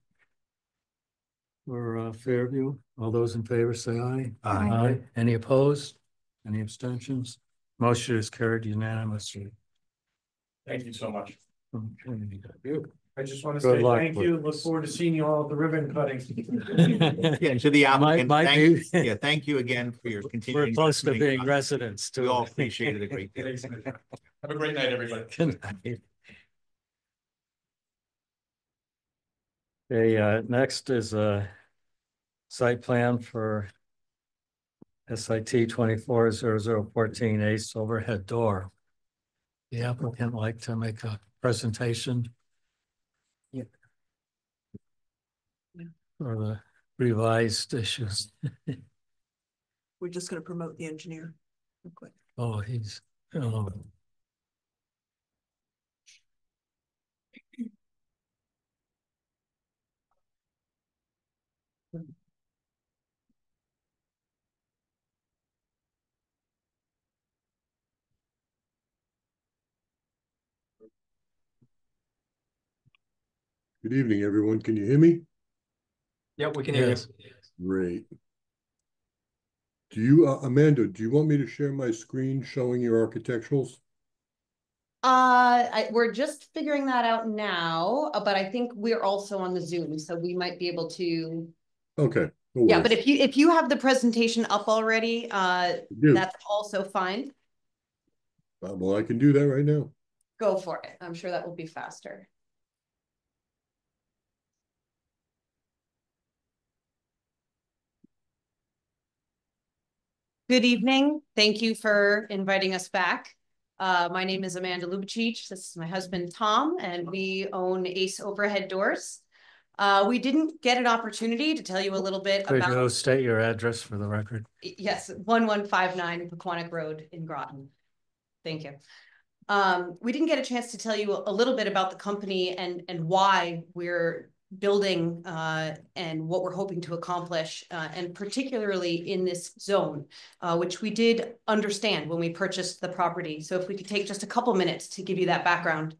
for Fairview. All those in favor say aye. Aye. Any opposed? Any abstentions? Motion is carried unanimously. Thank you so much. Okay. I just want to Good say luck thank with- you. Look forward to seeing you all at the ribbon cutting. Yeah, and to the applicant, might thank, be- yeah, thank you again for your continuing. We're close to investment in being us. residents too. We all appreciate it a great deal. Have a great night, everybody. Good night. Okay, next is a site plan for SIT 24-0014 Ace overhead door. The applicant like to make a presentation. Yeah. For the revised issues. We're just gonna promote the engineer real quick. Oh, he's, oh. Good evening, everyone. Can you hear me? Yep, we can hear you. Yes. Great. Do you, Amanda, do you want me to share my screen showing your architecturals? We're just figuring that out now, but I think we're also on the Zoom, so we might be able to. Okay. No Yeah, but worries. if you have the presentation up already, do. that's also fine. Well, I can do that right now. Go for it. I'm sure that will be faster. Good evening. Thank you for inviting us back. My name is Amanda Lubicic. This is my husband, Tom, and we own Ace Overhead Doors. We didn't get an opportunity to tell you a little bit Could about. you state your address for the record? Yes, 1159 Pequannock Road in Groton. Thank you. We didn't get a chance to tell you a little bit about the company and why we're building and what we're hoping to accomplish, and particularly in this zone, which we did understand when we purchased the property. So if we could take just a couple minutes to give you that background.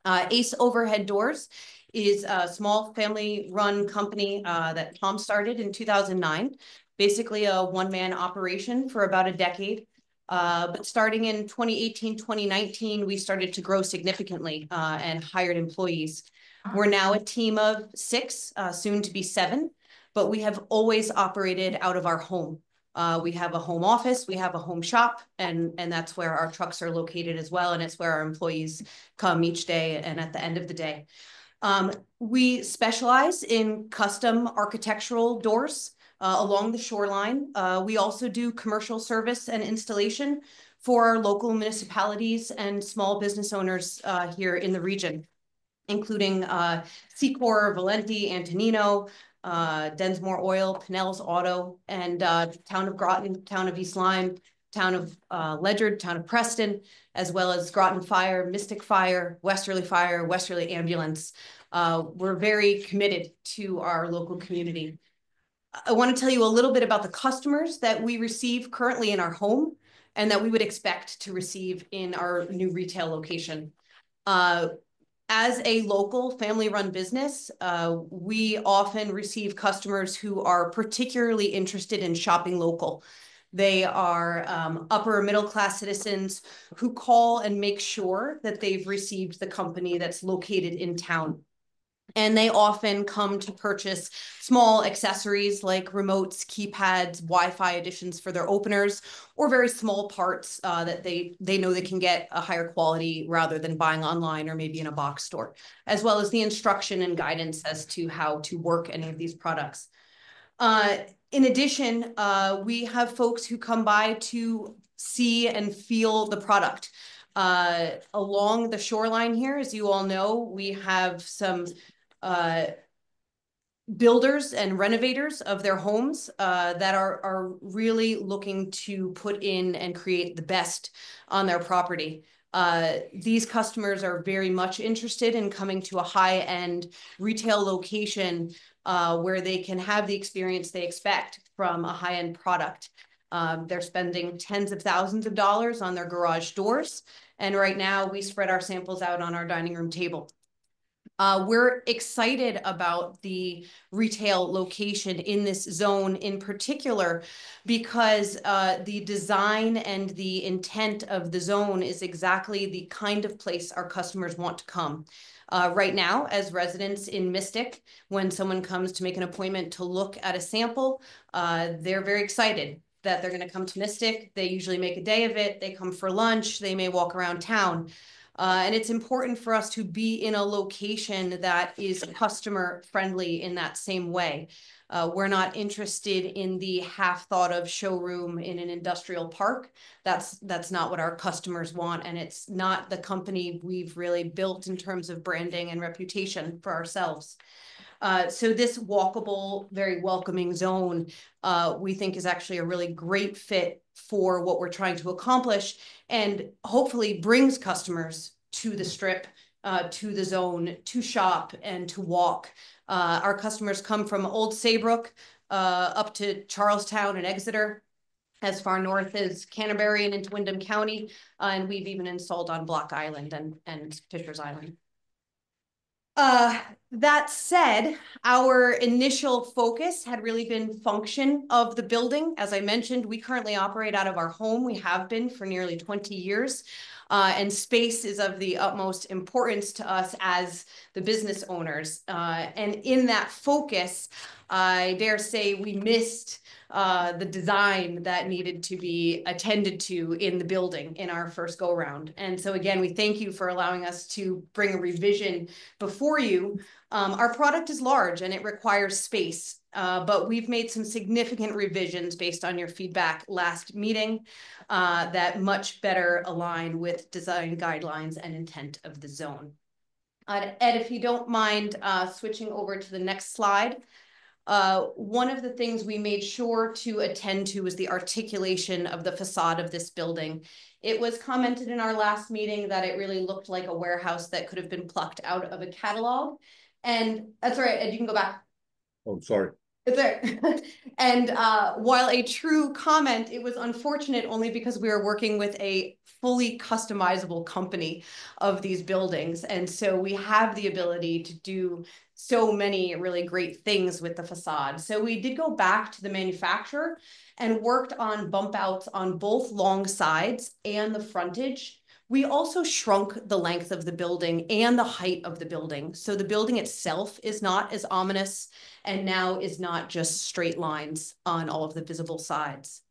Ace Overhead Doors is a small family-run company that Tom started in 2009, basically a one-man operation for about a decade. But starting in 2018, 2019, we started to grow significantly and hired employees. We're now a team of 6, soon to be 7, but we have always operated out of our home. We have a home office, we have a home shop, and that's where our trucks are located as well. And it's where our employees come each day and at the end of the day. We specialize in custom architectural doors along the shoreline. We also do commercial service and installation for our local municipalities and small business owners here in the region, including Secor, Valenti, Antonino, Densmore Oil, Pinnell's Auto, and Town of Groton, Town of East Lyme, Town of Ledyard, Town of Preston, as well as Groton Fire, Mystic Fire, Westerly Fire, Westerly Ambulance. We're very committed to our local community. I want to tell you a little bit about the customers that we receive currently in our home and that we would expect to receive in our new retail location. As a local family-run business, we often receive customers who are particularly interested in shopping local. They are upper middle-class citizens who call and make sure that they've received the company that's located in town. And they often come to purchase small accessories like remotes, keypads, Wi-Fi additions for their openers, or very small parts that they know they can get a higher quality rather than buying online or maybe in a box store, as well as the instruction and guidance as to how to work any of these products. In addition, we have folks who come by to see and feel the product. Along the shoreline here, as you all know, we have some builders and renovators of their homes that are really looking to put in and create the best on their property. These customers are very much interested in coming to a high-end retail location where they can have the experience they expect from a high-end product. They're spending tens of thousands of dollars on their garage doors. And right now we spread our samples out on our dining room table. We're excited about the retail location in this zone in particular because the design and the intent of the zone is exactly the kind of place our customers want to come. Right now, as residents in Mystic, when someone comes to make an appointment to look at a sample, they're very excited that they're going to come to Mystic. They usually make a day of it. They come for lunch. They may walk around town. And it's important for us to be in a location that is customer friendly in that same way. We're not interested in the half thought of showroom in an industrial park. That's not what our customers want. And it's not the company we've really built in terms of branding and reputation for ourselves. So this walkable, very welcoming zone, we think is actually a really great fit for what we're trying to accomplish and hopefully brings customers to the strip, to the zone, to shop and to walk. Our customers come from Old Saybrook up to Charlestown and Exeter, as far north as Canterbury and into Windham County. And we've even installed on Block Island and Fisher's Island. That said, our initial focus had really been function of the building. As I mentioned, we currently operate out of our home. We have been for nearly 20 years. And space is of the utmost importance to us as the business owners. And in that focus, I dare say we missed the design that needed to be attended to in the building in our first go round. And so again, we thank you for allowing us to bring a revision before you. Our product is large and it requires space, but we've made some significant revisions based on your feedback last meeting that much better align with design guidelines and intent of the zone. Ed, if you don't mind switching over to the next slide. One of the things we made sure to attend to was the articulation of the facade of this building. It was commented in our last meeting that it really looked like a warehouse that could have been plucked out of a catalog. And that's all right, Ed, you can go back. Oh, sorry. It's there. And while a true comment, it was unfortunate only because we were working with a fully customizable company of these buildings. And so we have the ability to do so many really great things with the facade. So we did go back to the manufacturer and worked on bump outs on both long sides and the frontage. We also shrunk the length of the building and the height of the building. So the building itself is not as ominous and now is not just straight lines on all of the visible sides.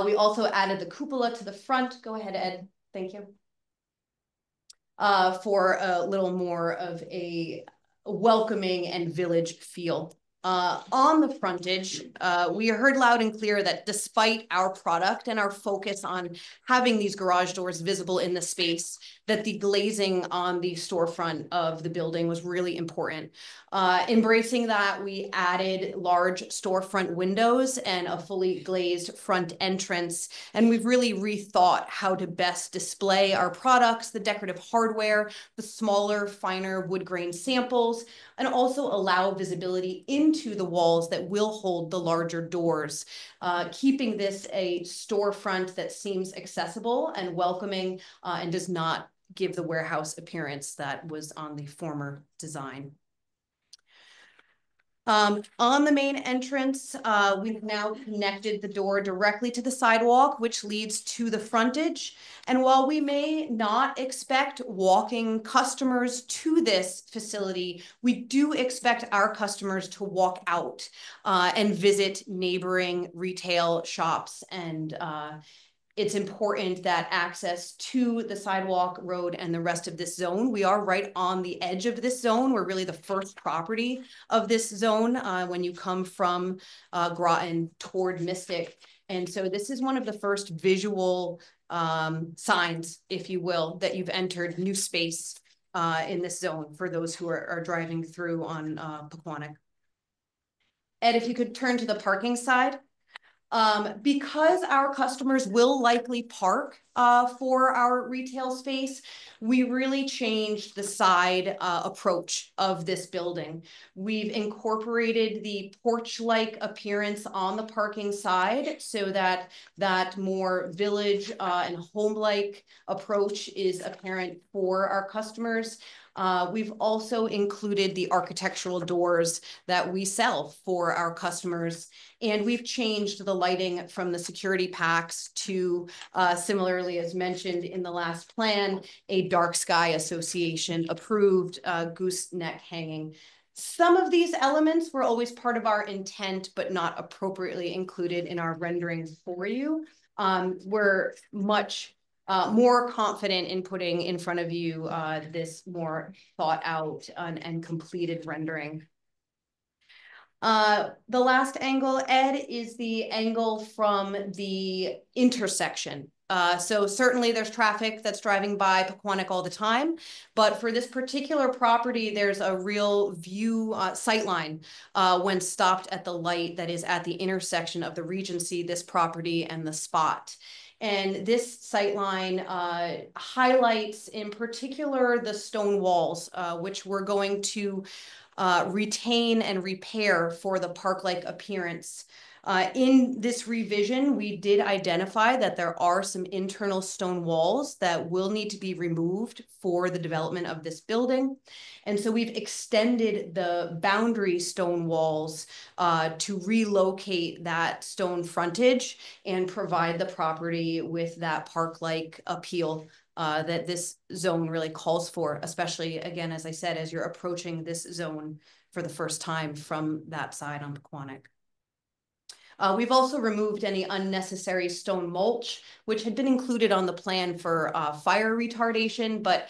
We also added the cupola to the front. Go ahead, Ed. Thank you. for a little more of a welcoming and village feel. On the frontage, we heard loud and clear that despite our product and our focus on having these garage doors visible in the space, that the glazing on the storefront of the building was really important. Embracing that, we added large storefront windows and a fully glazed front entrance. And we've really rethought how to best display our products, the decorative hardware, the smaller, finer wood grain samples, and also allow visibility into the walls that will hold the larger doors, keeping this a storefront that seems accessible and welcoming and does not give the warehouse appearance that was on the former design. On the main entrance, we've now connected the door directly to the sidewalk, which leads to the frontage. And while we may not expect walking customers to this facility, we do expect our customers to walk out and visit neighboring retail shops. And it's important that access to the sidewalk, road, and the rest of this zone. We are right on the edge of this zone. We're really the first property of this zone when you come from Groton toward Mystic. And so this is one of the first visual signs, if you will, that you've entered new space in this zone for those who are driving through on Pequannock. Ed, if you could turn to the parking side. Because our customers will likely park for our retail space, we really changed the side approach of this building. We've incorporated the porch-like appearance on the parking side so that that more village and home-like approach is apparent for our customers. We've also included the architectural doors that we sell for our customers, and we've changed the lighting from the security packs to, similarly as mentioned in the last plan, a Dark Sky Association approved gooseneck hanging. Some of these elements were always part of our intent, but not appropriately included in our renderings for you. We're much more confident in putting in front of you this more thought out and completed rendering. The last angle, Ed, is the angle from the intersection. So certainly there's traffic that's driving by Pequannock all the time, but for this particular property, there's a real view sightline when stopped at the light that is at the intersection of the Regency, this property, and the Spot. And this sightline highlights in particular the stone walls, which we're going to retain and repair for the park-like appearance. In this revision, we did identify that there are some internal stone walls that will need to be removed for the development of this building. And so we've extended the boundary stone walls to relocate that stone frontage and provide the property with that park-like appeal that this zone really calls for, especially, again, as I said, as you're approaching this zone for the first time from that side on Pequannock. We've also removed any unnecessary stone mulch, which had been included on the plan for fire retardation, but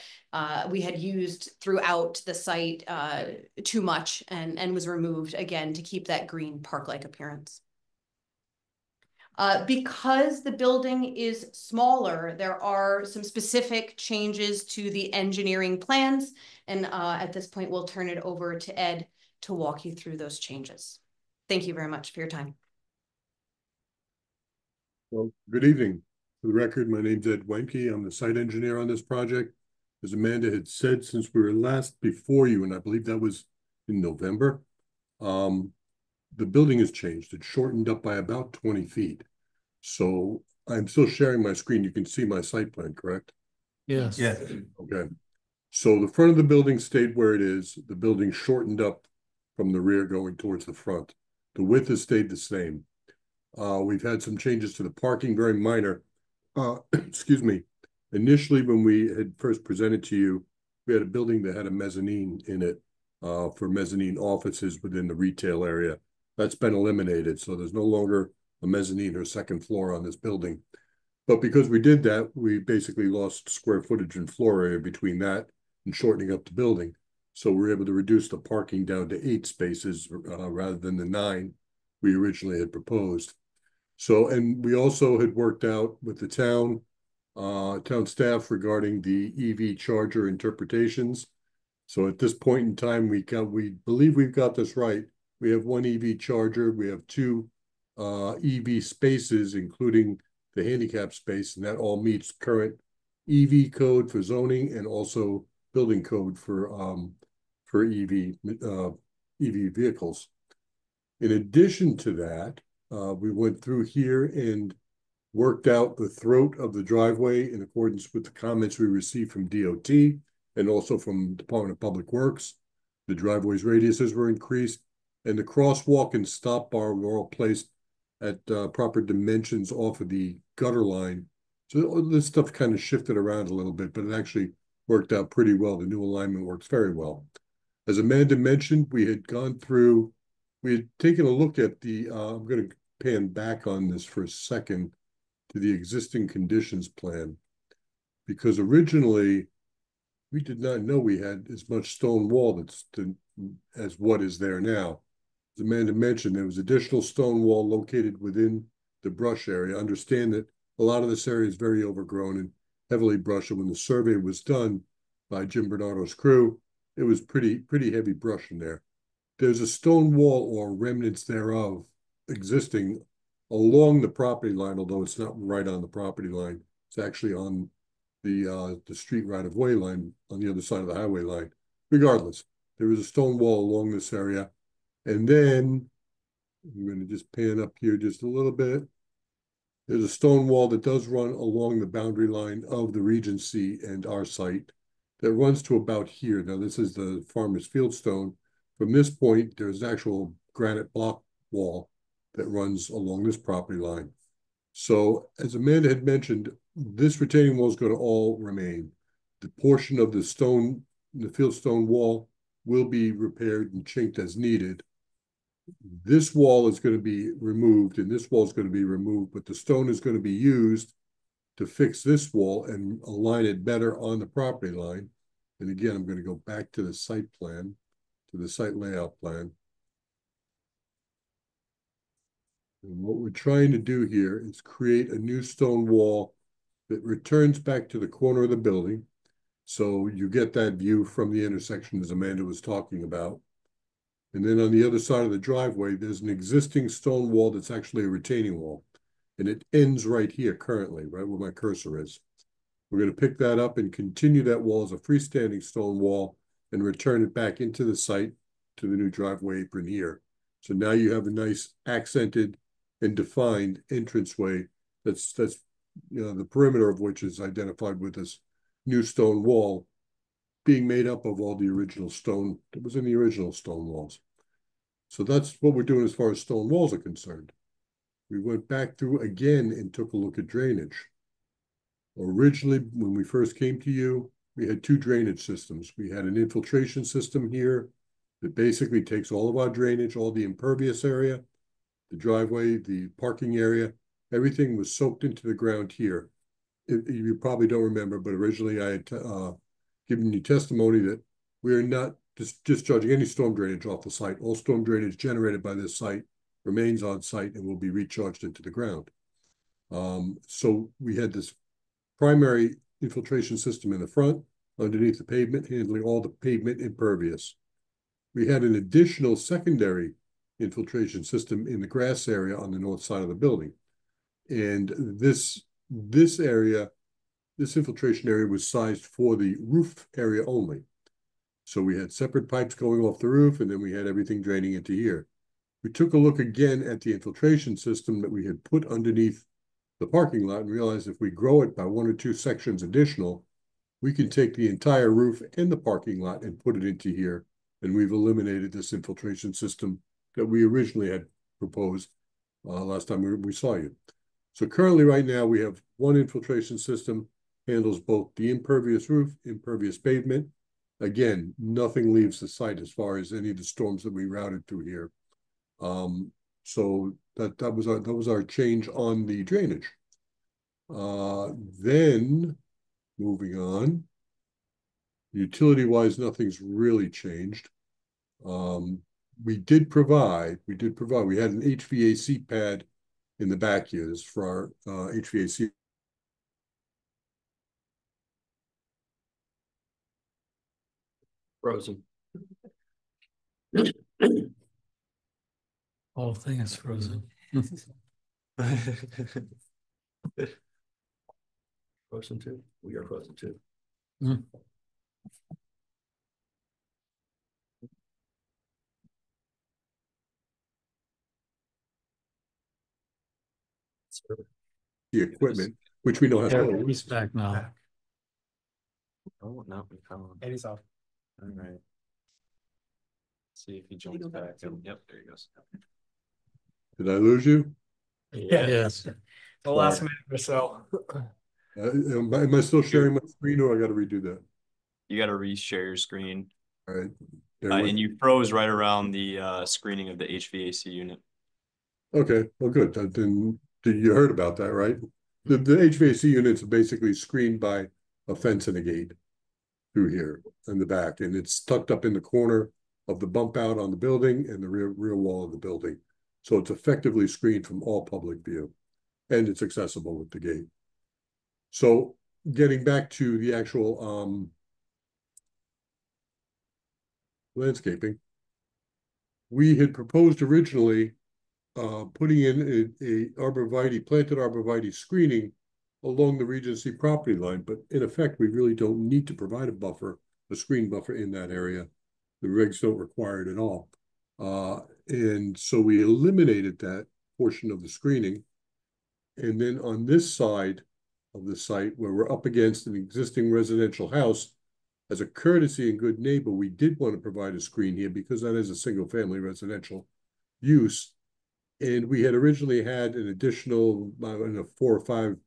we had used throughout the site too much and was removed again to keep that green park-like appearance. Because the building is smaller, there are some specific changes to the engineering plans. And at this point, we'll turn it over to Ed to walk you through those changes. Thank you very much for your time. Well, good evening. For the record, my name's Ed Wenke. I'm the site engineer on this project. As Amanda had said, since we were last before you, and I believe that was in November, the building has changed. It's shortened up by about 20 feet. So I'm still sharing my screen. You can see my site plan, correct? Yes. Yes. Okay. So the front of the building stayed where it is. The building shortened up from the rear going towards the front. The width has stayed the same. We've had some changes to the parking, very minor. Excuse me. Initially, when we had first presented to you, we had a building that had a mezzanine in it for mezzanine offices within the retail area. That's been eliminated, so there's no longer a mezzanine or second floor on this building. But because we did that, we basically lost square footage and floor area between that and shortening up the building. So we were able to reduce the parking down to 8 spaces rather than the 9 we originally had proposed. So, and we also had worked out with the town staff regarding the EV charger interpretations. So at this point in time, we believe we've got this right. We have 1 EV charger, we have 2 EV spaces, including the handicap space, and that all meets current EV code for zoning and also building code for EV vehicles. In addition to that, we went through here and worked out the throat of the driveway in accordance with the comments we received from DOT and also from Department of Public Works. The driveway's radiuses were increased, and the crosswalk and stop bar were all placed at proper dimensions off of the gutter line. So this stuff kind of shifted around a little bit, but it actually worked out pretty well. The new alignment works very well. As Amanda mentioned, we had taken a look at the, I'm going to pan back on this for a second to the existing conditions plan, because originally we did not know we had as much stone wall as what is there now. As Amanda mentioned, there was additional stone wall located within the brush area. Understand that a lot of this area is very overgrown and heavily brushed. And when the survey was done by Jim Bernardo's crew, it was pretty heavy brush in there. There's a stone wall or remnants thereof existing along the property line, although it's not right on the property line. It's actually on the street right-of-way line on the other side of the highway line. Regardless, there is a stone wall along this area. And then I'm going to just pan up here just a little bit. There's a stone wall that does run along the boundary line of the Regency and our site that runs to about here. Now, this is the Farmer's Field stone. From this point, there's an actual granite block wall that runs along this property line. So, as Amanda had mentioned, this retaining wall is going to all remain. The portion of the field stone wall will be repaired and chinked as needed. This wall is going to be removed, and this wall is going to be removed, but the stone is going to be used to fix this wall and align it better on the property line. And again, I'm going to go back to the site plan, to the site layout plan. And what we're trying to do here is create a new stone wall that returns back to the corner of the building. So you get that view from the intersection as Amanda was talking about. And then on the other side of the driveway, there's an existing stone wall that's actually a retaining wall. And it ends right here currently, right where my cursor is. We're going to pick that up and continue that wall as a freestanding stone wall and return it back into the site to the new driveway apron here. So now you have a nice accented and defined entranceway that's the perimeter of which is identified with this new stone wall being made up of all the original stone that was in the original stone walls. So that's what we're doing as far as stone walls are concerned. We went back through again and took a look at drainage. Originally, when we first came to you, we had 2 drainage systems. We had an infiltration system here that basically takes all of our drainage, all the impervious area, the driveway, the parking area, everything was soaked into the ground here. You probably don't remember, but originally I had given you testimony that we are not discharging any storm drainage off the site. All storm drainage generated by this site remains on site and will be recharged into the ground. So we had this primary infiltration system in the front, underneath the pavement, handling all the pavement impervious. We had an additional secondary infiltration system in the grass area on the north side of the building. And this infiltration area was sized for the roof area only. So we had separate pipes going off the roof, and then we had everything draining into here. We took a look again at the infiltration system that we had put underneath the parking lot and realized if we grow it by 1 or 2 sections additional, we can take the entire roof and the parking lot and put it into here. And we've eliminated this infiltration system that we originally had proposed last time we saw you. So currently right now we have 1 infiltration system, handles both the impervious roof, impervious pavement. Again, nothing leaves the site as far as any of the storms that we routed through here. So that was our change on the drainage. Then moving on, utility wise, nothing's really changed. We had an HVAC pad in the back years for our HVAC. Frozen. Whole thing is frozen. Frozen too. We are frozen too. Mm. The equipment, which we know has. Yeah, he's back now. Oh, no, we found. Eddie's off. All right. See if he joins back. Yep, there he goes. Did I lose you? Yes. The last minute or so. Am I still sharing my screen, or I got to redo that? You got to reshare your screen. All right. And you froze right around the screening of the HVAC unit. Okay, well, good. Then you heard about that, right? The HVAC units are basically screened by a fence and a gate through here in the back, and it's tucked up in the corner of the bump out on the building and the rear wall of the building. So it's effectively screened from all public view, and it's accessible with the gate. So getting back to the actual landscaping, we had proposed originally putting in a planted arborvitae screening along the Regency property line, but in effect, we really don't need to provide a screen buffer in that area. The regs don't require it at all. And so we eliminated that portion of the screening. And then on this side of the site, where we're up against an existing residential house, as a courtesy and good neighbor, we did want to provide a screen here because that is a single-family residential use. And we had originally had an additional 4 or 5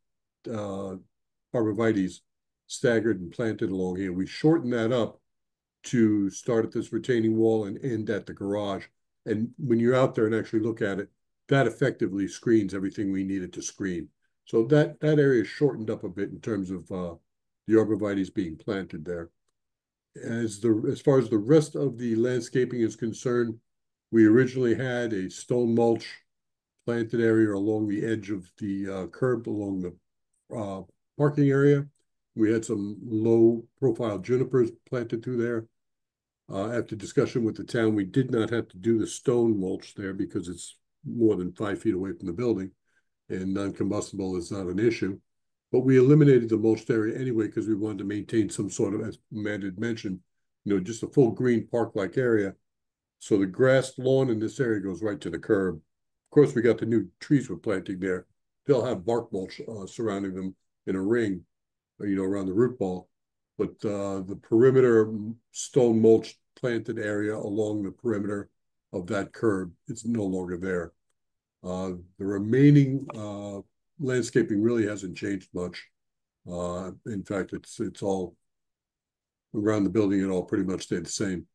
arborvitaes staggered and planted along here. We shortened that up to start at this retaining wall and end at the garage. And when you're out there and actually look at it, that effectively screens everything we needed to screen. So that area is shortened up a bit in terms of the arborvitaes being planted there. As far as the rest of the landscaping is concerned, we originally had a stone mulch planted area along the edge of the curb along the parking area. We had some low profile junipers planted through there. After discussion with the town, we did not have to do the stone mulch there because it's more than 5 feet away from the building and non-combustible is not an issue. But we eliminated the mulched area anyway because we wanted to maintain some sort of, as Matt had mentioned, just a full green park-like area. So the grass lawn in this area goes right to the curb. Of course, we got the new trees we're planting there. They'll have bark mulch surrounding them in a ring, around the root ball. But the perimeter stone mulch planted area along the perimeter of that curb, it's no longer there. The remaining landscaping really hasn't changed much. In fact, it's all around the building. It all pretty much stayed the same.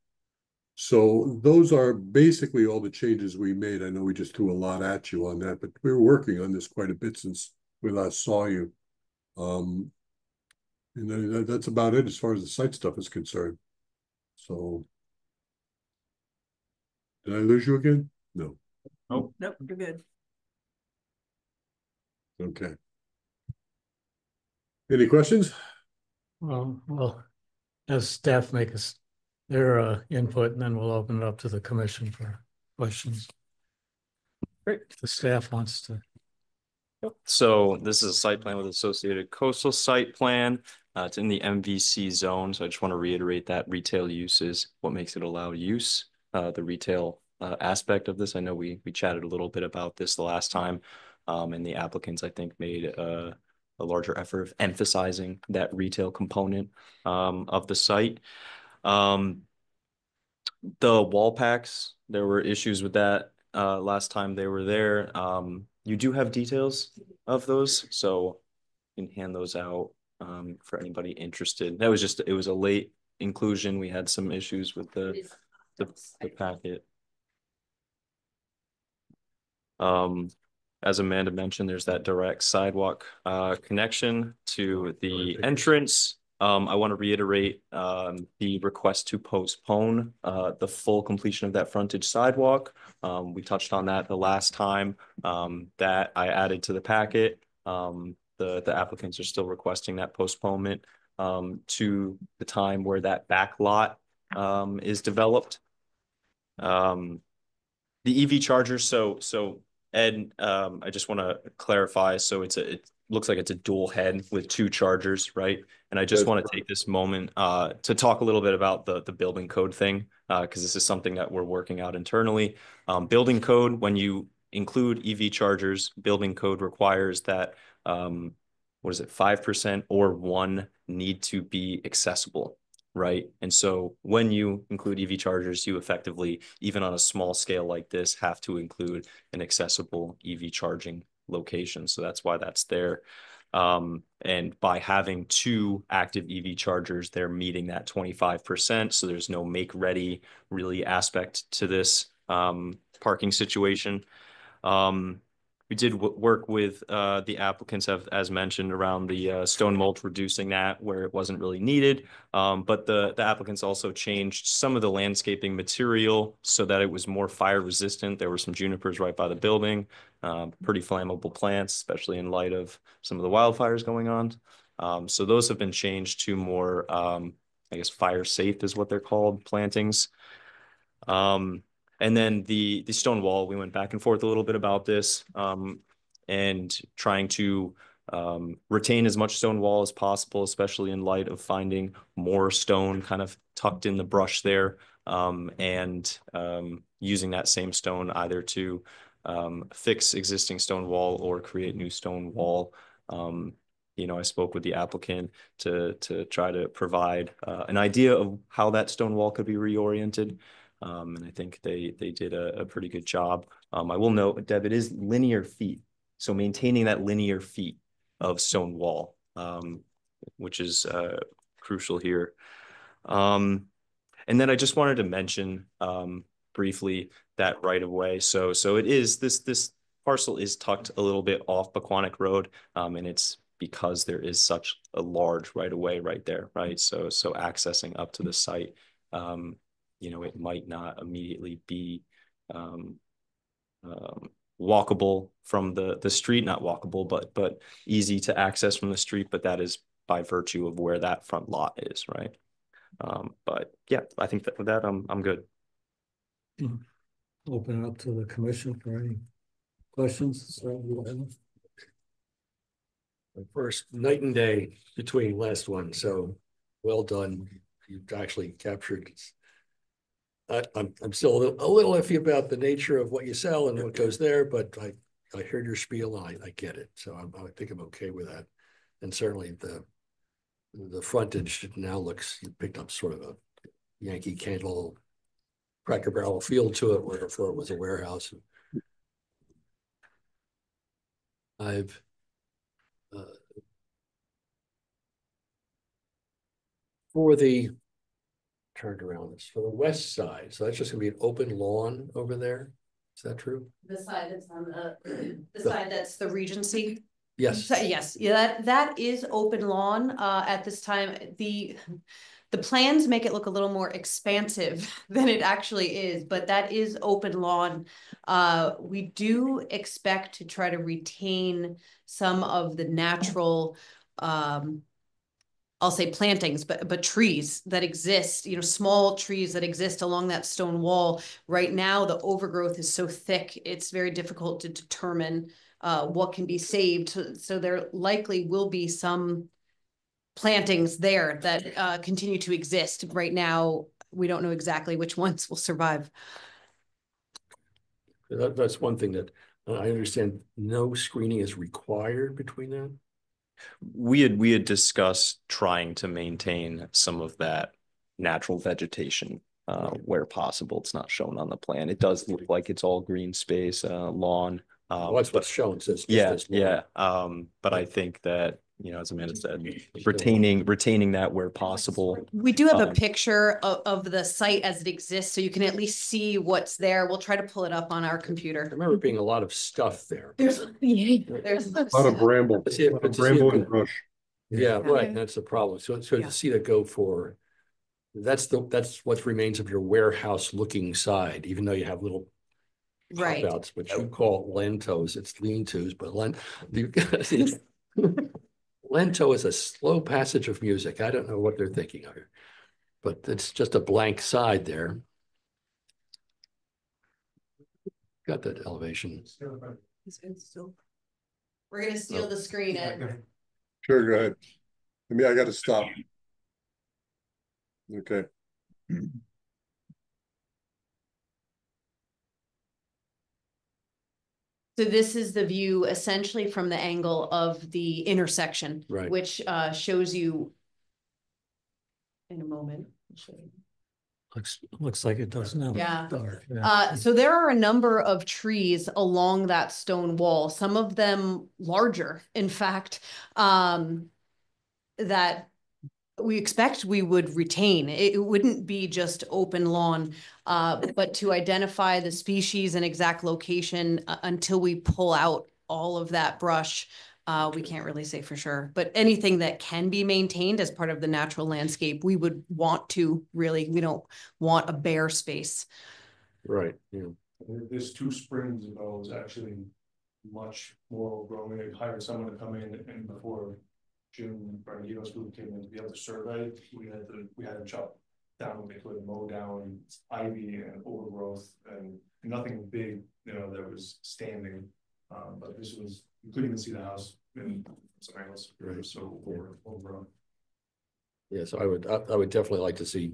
So those are basically all the changes we made. I know we just threw a lot at you on that, but we were working on this quite a bit since we last saw you. And that's about it as far as the site stuff is concerned. So, did I lose you again? No. Oh, nope, you're good. Okay. Any questions? Well, as staff make their input, and then we'll open it up to the commission for questions. Great. If the staff wants to. So this is a site plan with associated coastal site plan. It's in the MVC zone. So I just want to reiterate that retail use is what makes it allowed use. The retail aspect of this. I know we chatted a little bit about this the last time. And the applicants, I think, made a larger effort of emphasizing that retail component of the site. The wall packs, there were issues with that last time they were there. You do have details of those, so you can hand those out for anybody interested. That was it was a late inclusion. We had some issues with the packet. as Amanda mentioned, there's that direct sidewalk connection to the entrance. I want to reiterate the request to postpone the full completion of that frontage sidewalk. We touched on that the last time that I added to the packet. The applicants are still requesting that postponement to the time where that back lot is developed. The EV charger, so Ed, I just want to clarify. So it looks like it's a dual head with 2 chargers, right? And I just want to take this moment to talk a little bit about the building code thing, because this is something that we're working out internally. Building code, when you include EV chargers, building code requires that, what is it, 5% or 1 need to be accessible. Right. And so when you include EV chargers, you effectively, even on a small scale like this, have to include an accessible EV charging location. So that's why that's there. And by having 2 active EV chargers, they're meeting that 25%. So there's no make ready really aspect to this parking situation. We did work with the applicants, as mentioned, around the stone mulch, reducing that where it wasn't really needed. But the applicants also changed some of the landscaping material so that it was more fire resistant. There were some junipers right by the building, pretty flammable plants, especially in light of some of the wildfires going on. So those have been changed to more, I guess, fire safe is what they're called, plantings. And then the stone wall, we went back and forth a little bit about this, and trying to retain as much stone wall as possible, especially in light of finding more stone kind of tucked in the brush there, and using that same stone either to fix existing stone wall or create new stone wall. You know, I spoke with the applicant to try to provide an idea of how that stone wall could be reoriented. And I think they did a pretty good job. I will note, Deb, it is linear feet. So maintaining that linear feet of stone wall, which is crucial here. And then I just wanted to mention briefly that right of way. So it is, this parcel is tucked a little bit off Pequannock Road, and it's because there is such a large right of way right there, right? So accessing up to the site, you know, it might not immediately be walkable from the street, not walkable, but easy to access from the street. But that is by virtue of where that front lot is, right? But yeah, I think that with that, I'm good. Open it up to the commission for any questions. First, night and day between last one, so well done. You've actually captured. I'm still a little iffy about the nature of what you sell and what goes there, but I heard your spiel and I get it. So I think I'm okay with that. And certainly the frontage now looks, you picked up sort of a Yankee Candle Cracker Barrel feel to it, where before it was a warehouse. I've for the turned around this for the west side, so that's just gonna be an open lawn over there. Is that true? The side that's on the side that's the Regency. Yes. So, yes, yeah, that is open lawn. At this time, the plans make it look a little more expansive than it actually is, but that is open lawn. We do expect to try to retain some of the natural, I'll say plantings, but trees that exist, you know, small trees that exist along that stone wall. Right now, the overgrowth is so thick, it's very difficult to determine what can be saved. So there likely will be some plantings there that continue to exist. Right now, we don't know exactly which ones will survive. That's one thing that I understand. No screening is required between that. We had discussed trying to maintain some of that natural vegetation where possible. It's not shown on the plan. It does look like it's all green space, lawn. That's what's shown. Says yeah. But I think that you know, as Amanda said, retaining that where possible. We do have a picture of the site as it exists, so you can at least see what's there. We'll try to pull it up on our computer. I remember being a lot of stuff there. There's A lot of bramble, bramble and brush. Yeah, right, that's the problem. So Yeah. to see that go for, that's what remains of your warehouse looking side, even though you have little right. pop-outs, which you call lentos, it's lean-tos, but lento is a slow passage of music. I don't know what they're thinking of here, but it's just a blank side there. Got that elevation. We're gonna steal the screen, Ed. Sure, go ahead. I got to stop. Okay. So this is the view essentially from the angle of the intersection, Right. which shows you in a moment. Looks like it does now. Yeah. Yeah. So there are a number of trees along that stone wall, some of them larger, in fact, that we expect we would retain. It wouldn't be just open lawn, but to identify the species and exact location until we pull out all of that brush, we can't really say for sure. But anything that can be maintained as part of the natural landscape, we would want to really, we don't want a bare space. Right, yeah. This 2 springs ago was actually much more growing. They hired someone to come in and before June, Brandio's group came in to be able to survey. We had to chop down what they could, mow down ivy and overgrowth and nothing big, you know, that was standing. But this was, you couldn't even see the house in some angles. Right. So overgrown. Yeah, so I would definitely like to see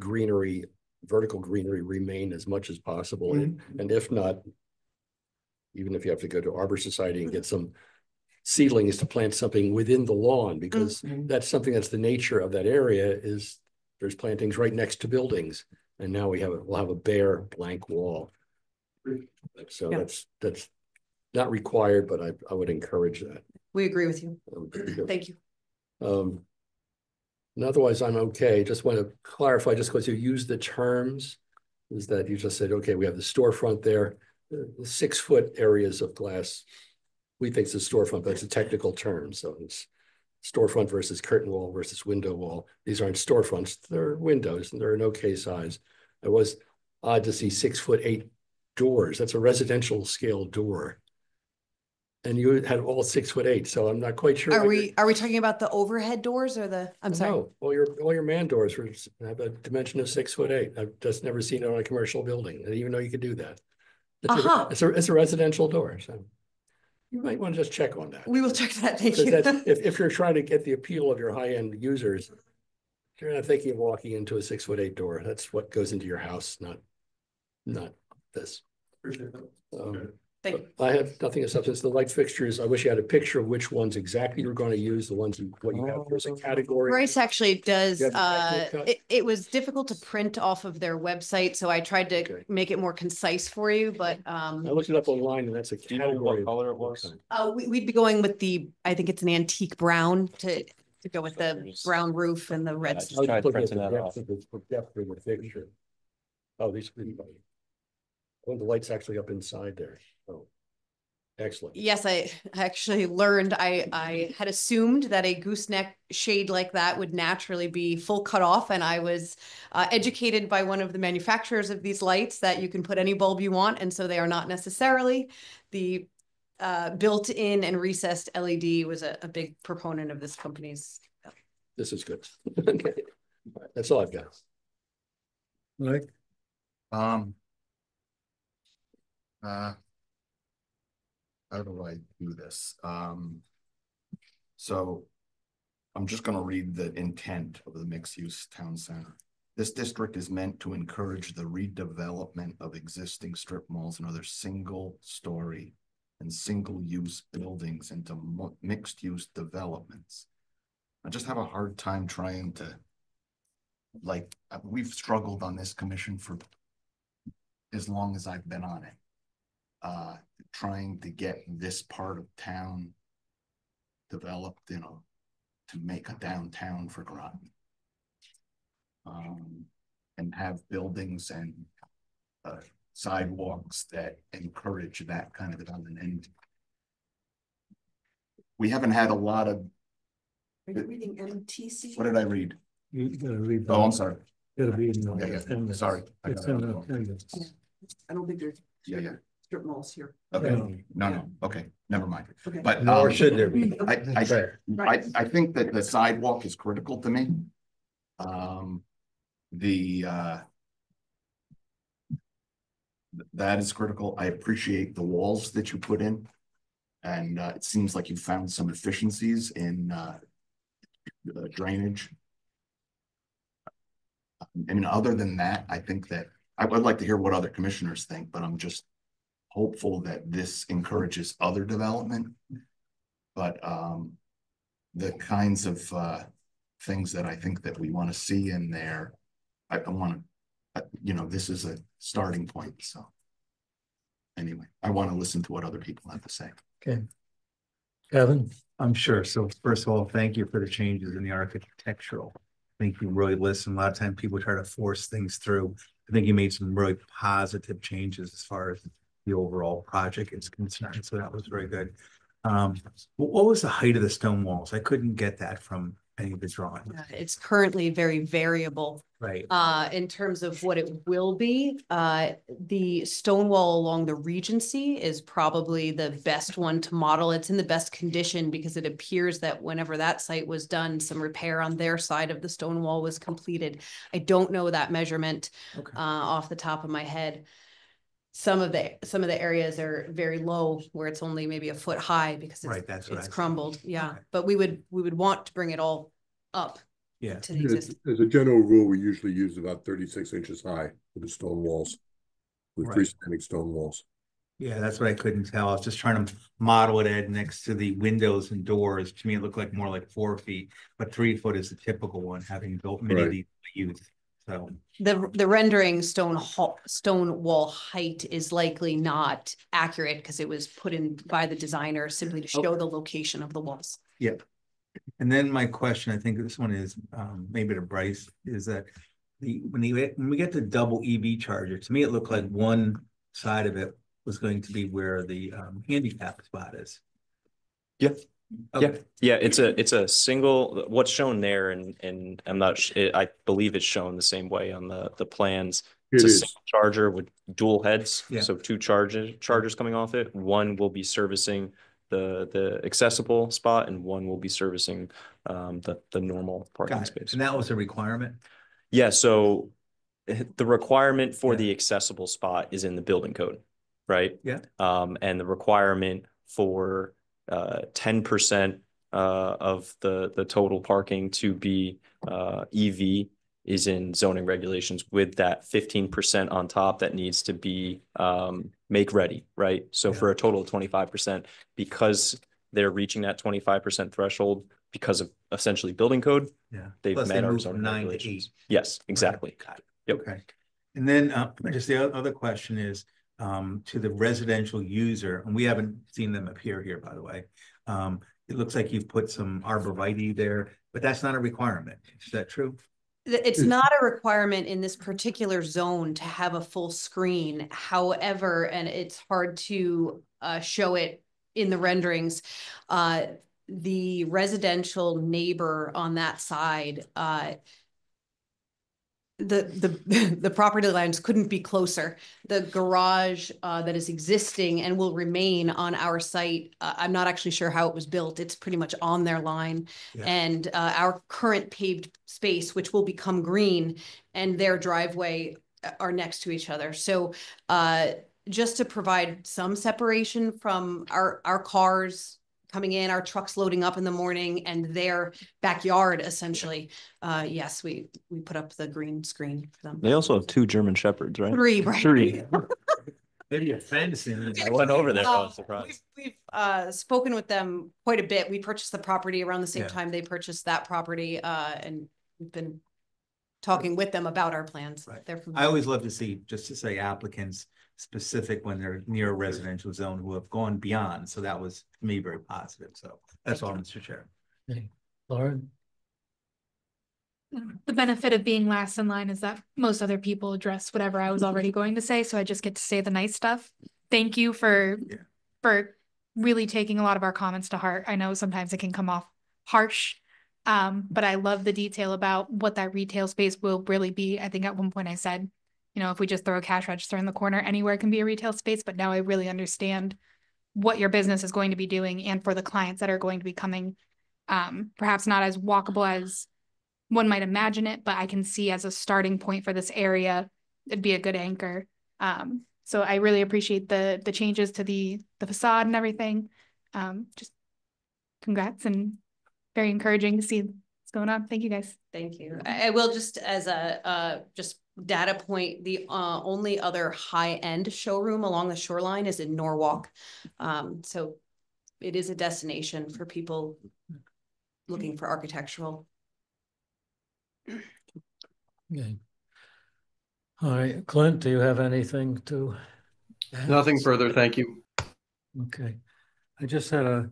greenery, vertical greenery remain as much as possible. Mm-hmm. And if not, even if you have to go to Arbor Society and get some seedlings to plant something within the lawn, because that's something that's the nature of that area is there's plantings right next to buildings. And now we'll have a bare blank wall. So yeah. that's not required, but I would encourage that. We agree with you. Thank you. And otherwise I'm okay. Just want to clarify, just because you use the terms, is that you just said, okay, we have the storefront there, the 6-foot areas of glass. We think it's a storefront, but it's a technical term. So it's storefront versus curtain wall versus window wall. These aren't storefronts, they're windows and they're an okay size. It was odd to see 6'8" doors. That's a residential scale door. And you had all 6'8", so I'm not quite sure. Are we talking about the overhead doors or the, I'm sorry. No, all your man doors have a dimension of 6'8". I've just never seen it on a commercial building, and even though you could do that. It's a residential door, so. You might want to just check on that. We will check that. Thank you. If you're trying to get the appeal of your high-end users, you're not thinking of walking into a 6'8" door. That's what goes into your house, not this. Thank you. I have nothing of substance. The light fixtures, I wish you had a picture of which ones exactly you're going to use, the ones what you have as a category. Bryce actually does, You have the technical it was difficult to print off of their website, so I tried to make it more concise for you, but I looked it up online and that's a category. What color it was? we'd be going with I think it's an antique brown to go with the brown roof and the red. Just tried printing that off. Depth of the fixture. Oh, these. Oh, the light's actually up inside there. Oh, excellent. Yes, I actually learned, I had assumed that a gooseneck shade like that would naturally be full cut off. And I was educated by one of the manufacturers of these lights that you can put any bulb you want. And so they are not necessarily. The built-in and recessed LED was a big proponent of this company's. This is good. Okay. All right, that's all I've got. Mike? How do I do this? So I'm just going to read the intent of the mixed-use town center. This district is meant to encourage the redevelopment of existing strip malls and other single-story and single-use buildings into mixed-use developments. I just have a hard time trying to, like, we've struggled on this commission for as long as I've been on it. Trying to get this part of town developed, you know, to make a downtown for Groton. And have buildings and sidewalks that encourage that kind of development. And we haven't had a lot of. Are you reading MTC? What did I read? You gotta read. Oh, I'm sorry. Gotta be in the Yeah, yeah. appendix. Sorry. It's in the appendix. I don't think there's Yeah. strip malls here. Okay. No. Okay. Never mind. Okay. But Nor should there be. I think that the sidewalk is critical to me. That is critical. I appreciate the walls that you put in. And it seems like you found some efficiencies in drainage. I mean, other than that, I think that I would like to hear what other commissioners think, but I'm just hopeful that this encourages other development. But the kinds of things that I think that we want to see in there, I want to, you know, this is a starting point. So anyway, I want to listen to what other people have to say. Okay. Kevin? I'm sure. So first of all, thank you for the changes in the architectural. I think you really listen. A lot of times people try to force things through. I think you made some really positive changes as far as the overall project is concerned. So that was very good. What was the height of the stone walls? I couldn't get that from any of the drawings. It's currently very variable. Right. In terms of what it will be, the stone wall along the Regency is probably the best one to model. It's in the best condition because it appears that whenever that site was done, some repair on their side of the stone wall was completed. I don't know that measurement off the top of my head. Some of the areas are very low where it's only maybe a foot high because it's crumbled. Yeah, okay. But we would want to bring it all up. Yeah. To the existing. As a general rule, we usually use about 36 inches high for the stone walls, with freestanding stone walls. Yeah, that's what I couldn't tell. I was just trying to model it, Ed, next to the windows and doors. To me, it looked like more like 4 feet, but 3 foot is the typical one, having built many of these youth. So the rendering stone wall height is likely not accurate because it was put in by the designer simply to show the location of the walls. Yep. And then my question, I think this one is maybe to Bryce, is that when we get the double EV charger, to me it looked like one side of it was going to be where the handicap spot is. Yep. Okay. Yeah. It's a single. What's shown there, and I'm not. I believe it's shown the same way on the plans. It's a single charger with dual heads. Yeah. So 2 chargers coming off it. One will be servicing the accessible spot, and one will be servicing the normal parking space. And that was a requirement? Yeah. So the requirement for the accessible spot is in the building code, right? Yeah. And the requirement for 10% of the total parking to be EV is in zoning regulations, with that 15% on top that needs to be make ready, right? So for a total of 25%, because they're reaching that 25% threshold because of essentially building code. Yeah. They've Plus met our moved zoning from 9 to regulations. 8. Yes, exactly. Got it. Yep. Okay. And then just the other question is to the residential user, and we haven't seen them appear here, by the way. It looks like you've put some arborvitae there, but that's not a requirement. Is that true? It's not a requirement in this particular zone to have a full screen. However, and it's hard to show it in the renderings, the residential neighbor on that side, the property lines couldn't be closer. The garage that is existing and will remain on our site, I'm not actually sure how it was built. It's pretty much on their line. Yeah. And our current paved space, which will become green, and their driveway are next to each other. So just to provide some separation from our cars coming in, our trucks loading up in the morning, and their backyard, essentially. Yes, we put up the green screen for them. They also have 2 German Shepherds, right? 3, right? 3. Maybe a fence in it. I went over there. I was surprised. We've spoken with them quite a bit. We purchased the property around the same time they purchased that property, and we've been talking with them about our plans. Right. I always love to see, just to say, applicants specific when they're near a residential zone who have gone beyond. So that was, to me, very positive. So that's all, Mr. Chair. Okay. Lauren? The benefit of being last in line is that most other people address whatever I was already going to say, so I just get to say the nice stuff. Thank you for really taking a lot of our comments to heart. I know sometimes it can come off harsh, but I love the detail about what that retail space will really be. I think at one point I said, you know, if we just throw a cash register in the corner, anywhere can be a retail space, but now I really understand what your business is going to be doing and for the clients that are going to be coming, perhaps not as walkable as one might imagine it, but I can see as a starting point for this area, it'd be a good anchor. So I really appreciate the changes to the facade and everything. Just congrats and very encouraging to see what's going on. Thank you guys. Thank you. I will just as a just data point, the only other high-end showroom along the shoreline is in Norwalk. So it is a destination for people looking for architectural. Okay. All right, Clint, do you have anything to add? Nothing further, thank you. Okay, I just had a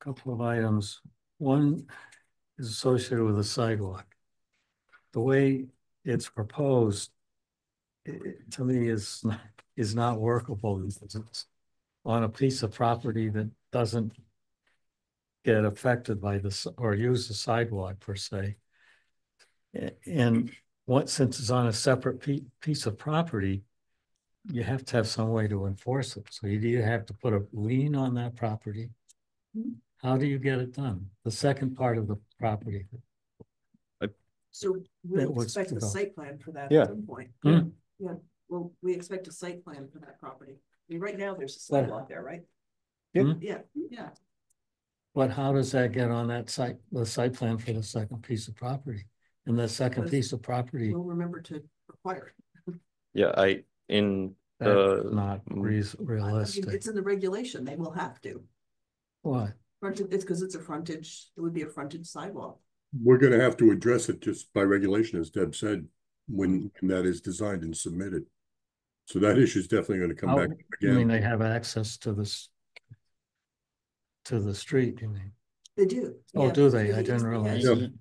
couple of items. One is associated with the sidewalk. The way it's proposed, to me, is not workable because it's on a piece of property that doesn't get affected by this or use the sidewalk per se. And since it's on a separate piece of property, you have to have some way to enforce it. So you either have to put a lien on that property. How do you get it done? The second part of the property. So we'll That was expect a developed. site plan for that Yeah. at some point. Hmm. Yeah, well, we expect a site plan for that property. I mean, right now, there's a sidewalk there, right? Hmm? Yeah, yeah. But how does that get on that site, the site plan for the second piece of property? And the second Because piece of property, We'll remember to require it. Yeah, in that's the, not I mean, realistic. it's in the regulation, they will have to. What? It's because it's a frontage, it would be a frontage sidewalk. We're gonna have to address it just by regulation, as Deb said, when that is designed and submitted. So that issue is definitely gonna come back I mean, again. they have access to this, to the street, you mean? They do. Oh, yeah, do they? through I the didn't realize Yeah. that.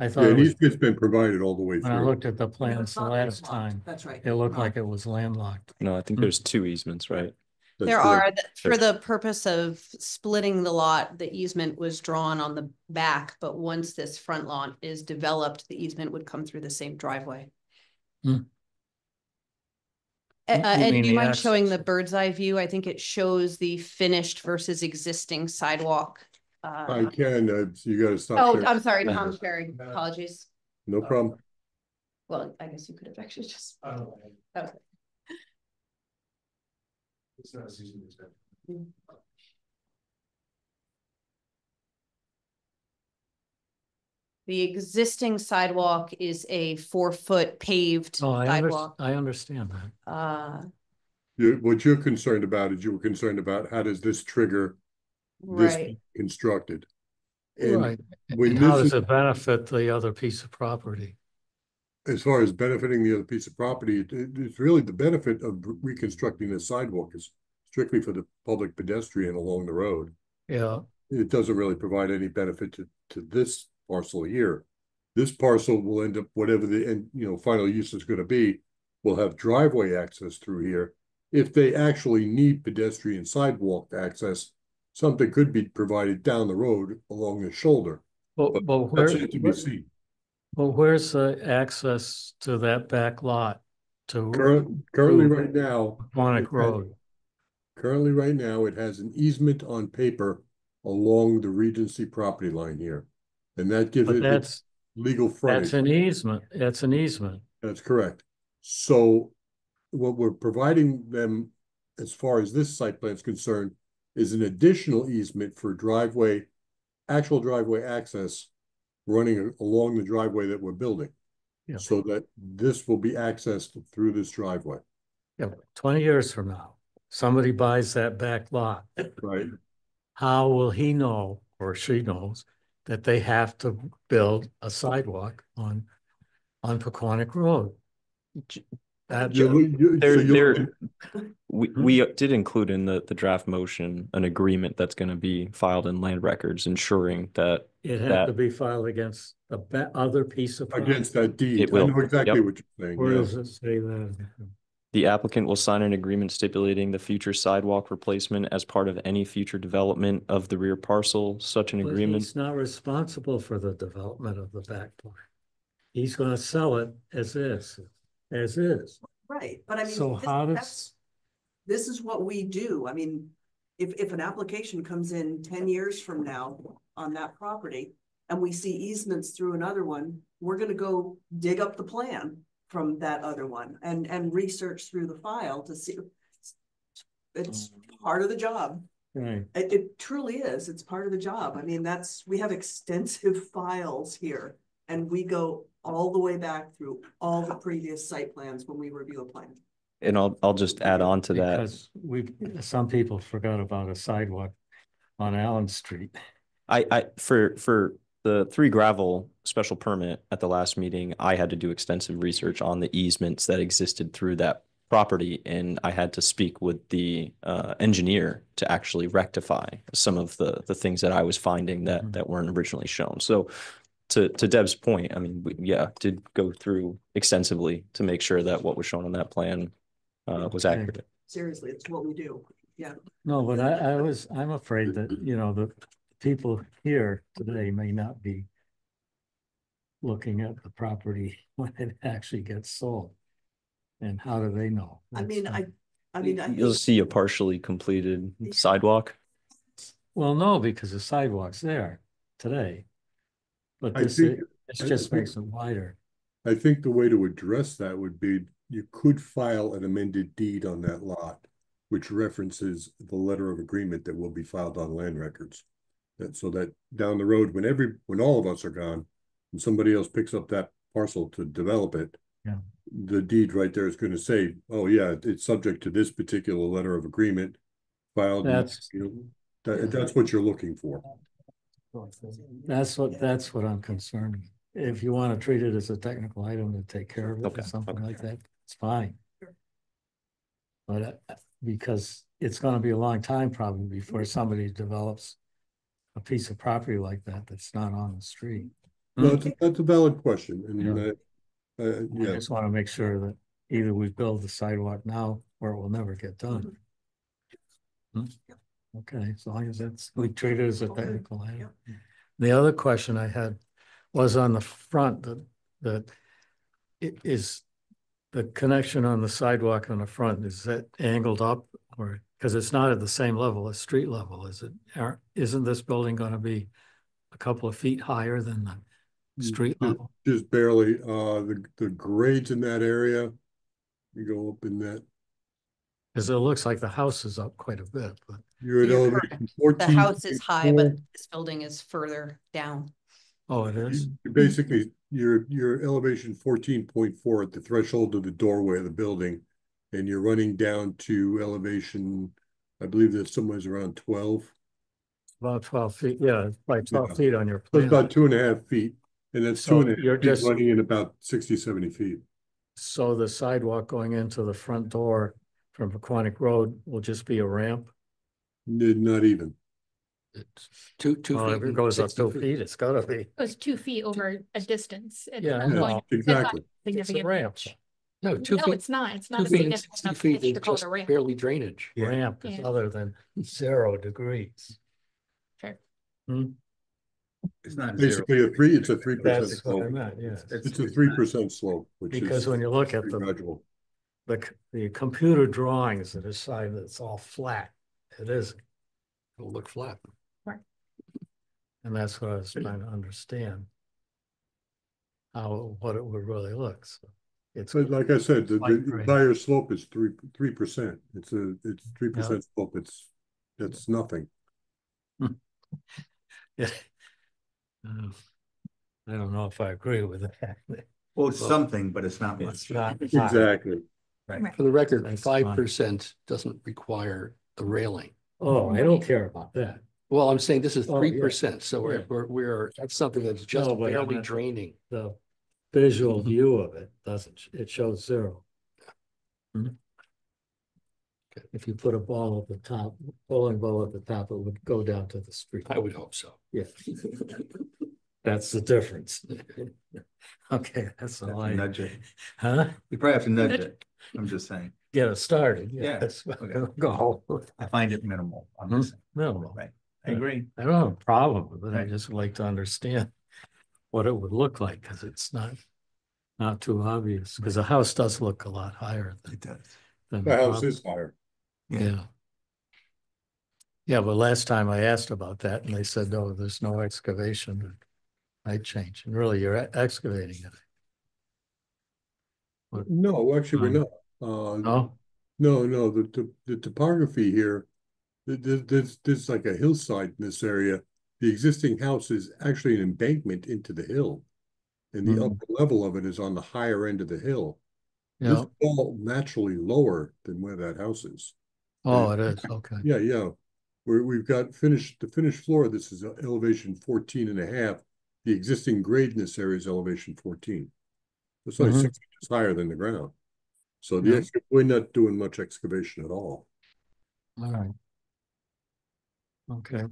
I Yeah, thought it an was, easement's been provided all the way when I through. looked at the No, plans it's the not last landlocked. time, That's right. it looked like it was landlocked. no, I think there's two easements, right? That's There correct. are, for the purpose of splitting the lot, the easement was drawn on the back, but once this front lot is developed, the easement would come through the same driveway. Hmm. You Ed, mean do you the mind showing the access. bird's eye view? I think it shows the finished versus existing sidewalk. I can, you gotta stop Oh, sharing. I'm sorry, Tom sharing. Apologies. No problem. Well, I guess you could have actually just. Okay. The existing sidewalk is a 4-foot paved Oh, sidewalk. I understand that. What you're concerned about is you were concerned about how does this trigger this Right. being constructed? And Right. when And how this does is, it benefit the other piece of property? as far as benefiting the other piece of property, it's really the benefit of reconstructing the sidewalk is strictly for the public pedestrian along the road. Yeah, It doesn't really provide any benefit to this parcel here. This parcel will end up, whatever the end, final use is gonna be, will have driveway access through here. If they actually need pedestrian sidewalk access, something could be provided down the road along the shoulder. but That's yet to be seen. well, where's the access to that back lot to Currently, right now. Quonic Road? Currently, right now, it has an easement on paper along the Regency property line here. And that gives But it its legal frontage. that's an easement. That's an easement. That's correct. So what we're providing them, as far as this site plan is concerned, is an additional easement for actual driveway access running along the driveway that we're building. Yeah. So that this will be accessed through this driveway. Yeah, 20 years from now, somebody buys that back lot. Right. How will he know, or she knows, that they have to build a sidewalk on Pequonic Road? That, we did include in the draft motion an agreement that's going to be filed in land records, ensuring that it had to be filed against the other piece of property. Against that deed. It will. I know exactly Yep. what you're saying. Where Yeah. does it say that? the applicant will sign an agreement stipulating the future sidewalk replacement as part of any future development of the rear parcel. Such an But agreement. he's not responsible for the development of the back part. He's gonna sell it as is, as is. Right, but I mean. So how This is what we do. I mean, if an application comes in 10 years from now on that property and we see easements through another one, we're gonna go dig up the plan from that other one and research through the file to see. It's part of the job. Right. It truly is. It's part of the job. I mean, we have extensive files here and we go all the way back through all the previous site plans when we review a plan. And I'll just add on to that. Because some people forgot about a sidewalk on Allen Street. For the 3 gravel special permit at the last meeting, I had to do extensive research on the easements that existed through that property, and I had to speak with the engineer to actually rectify some of the things that I was finding that weren't originally shown. So to Deb's point, I mean, we did go through extensively to make sure that what was shown on that plan was accurate. Seriously, it's what we do. Yeah. No, but I'm afraid that, the people here today may not be looking at the property when it actually gets sold. And how do they know? I mean, You'll see a partially completed sidewalk. Well, no, because the sidewalk's there today. But I this think- just makes it wider. I think the way to address that would be, you could file an amended deed on that lot, which references the letter of agreement that will be filed on land records. So that down the road, when all of us are gone, and somebody else picks up that parcel to develop it, yeah, the deed right there is going to say, oh yeah, it's subject to this particular letter of agreement filed. That's what you're looking for. That's what I'm concerned with. If you want to treat it as a technical item to take care of it or something like that, it's fine. But because it's going to be a long time probably before somebody develops a piece of property like that that's not on the street. No, that's a valid question, and I just want to make sure that either we build the sidewalk now or it will never get done. Okay, as long as we treat it as a technical item. The other question I had was on the front, that it is the connection on the sidewalk on the front, is that angled up, or because it's not at the same level as street level, is it? Isn't this building going to be a couple of feet higher than the street level? Just barely. The grades in that area, you go up in that. Because it looks like the house is up quite a bit, but you're at elevation 14. The house is high, but this building is further down. Oh, it is? Basically, you're elevation 14.4 at the threshold of the doorway of the building, and you're running down to elevation, I believe that's somewhere around 12. About 12 feet, yeah, like 12 feet on your plan. It's about 2.5 feet, and that's So 2.5 feet running in about 60, 70 feet. So the sidewalk going into the front door from Paquonic Road will just be a ramp? Not even. It's two Well, feet. if it goes up 2 feet, it's gotta be. It was 2 feet over a distance. It's Yeah, not I know. going- Exactly. it's not It's a significant. ramp. No, 2 No, feet. it's not. It's 2 not a feet and significant 60 enough feet pitch is to call it just a ramp. barely drainage. Ramp is Yeah. other than 0 degrees. Sure. It's not Basically it's a 3% That's what I slope. meant, yes. It's a 3% slope, which is. Because when you look at gradual. the computer drawings that decide that it's all flat, it isn't. It'll look flat. And that's what I was trying to understand. What it would really look. So it's But like I said, the Slight grade. entire slope is 3%. It's 3% slope. It's nothing. Yeah. I don't know if I agree with that. Well, it's something, but it's not much. It's not Exactly. Right. For the record, That's 5% doesn't require the railing. Oh, I don't care about that. Well, I'm saying this is Oh, yeah. 3%, so Yeah. we're that's something that's just No, but I barely meant- draining. The visual view of it doesn't, it shows 0. If you put a ball at the top, bowling ball at the top, it would go down to the street. I would hope so. Yeah. That's the difference. Okay, that's all I. Nudge it. Huh? You probably have to nudge it. I'm just saying. Get it started. Yeah, Yes. okay. Go. I find it minimal. I'm just saying. Minimal. Right. I agree. I don't have a problem with it. I Right. just like to understand what it would look like, because it's not too obvious, because the house does look a lot higher It does. than The house is higher. Yeah. Yeah, but last time I asked about that and they said, no, there's no excavation. I changed, and really you're excavating it. No, actually, we're not. Oh, No, the topography here, there's like a hillside in this area. The existing house is actually an embankment into the hill. And the upper level of it is on the higher end of the hill. yeah. This is all naturally lower than where that house is. Oh, it is. Okay. Yeah. We've got the finished floor. This is elevation 14.5. The existing grade in this area is elevation 14. It's only 6 inches higher than the ground. So we're not doing much excavation at all. All right. Okay.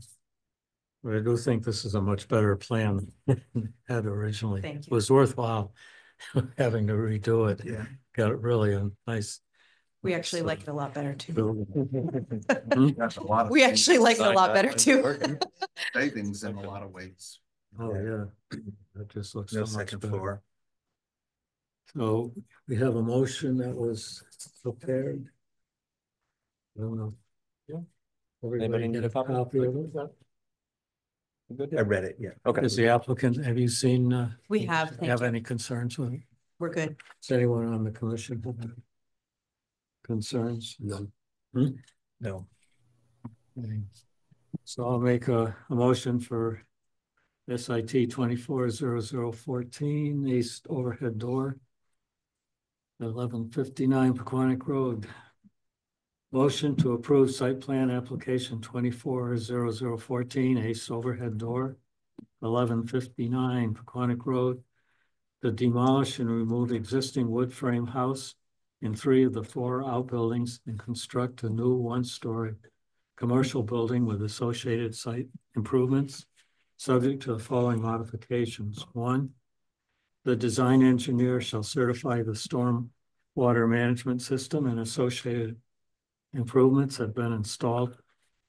But I do think this is a much better plan than had originally. Thank It you. was worthwhile having to redo it. Yeah. Got it really a nice We actually like it a lot better too. building. That's a lot of. We actually like it a lot better too. Savings in a lot of ways. Oh, yeah. That just looks No so much second better. floor. So we have a motion that was prepared. I don't know. Yeah. Everybody get a copy of it? I read it, yeah. Okay. Is the applicant, have you seen, We have, thank have you. any concerns with it? We're good. Is anyone on the commission have any concerns? None. No. Okay. So I'll make a motion for SIT 240014, east overhead door, 1159 Pequonic Road. Motion to approve site plan application 240014, east overhead door, 1159 Pequonic Road, to demolish and remove existing wood frame house in 3 of the 4 outbuildings and construct a new 1-story commercial building with associated site improvements, subject to the following modifications. 1, the design engineer shall certify the storm water management system and associated improvements have been installed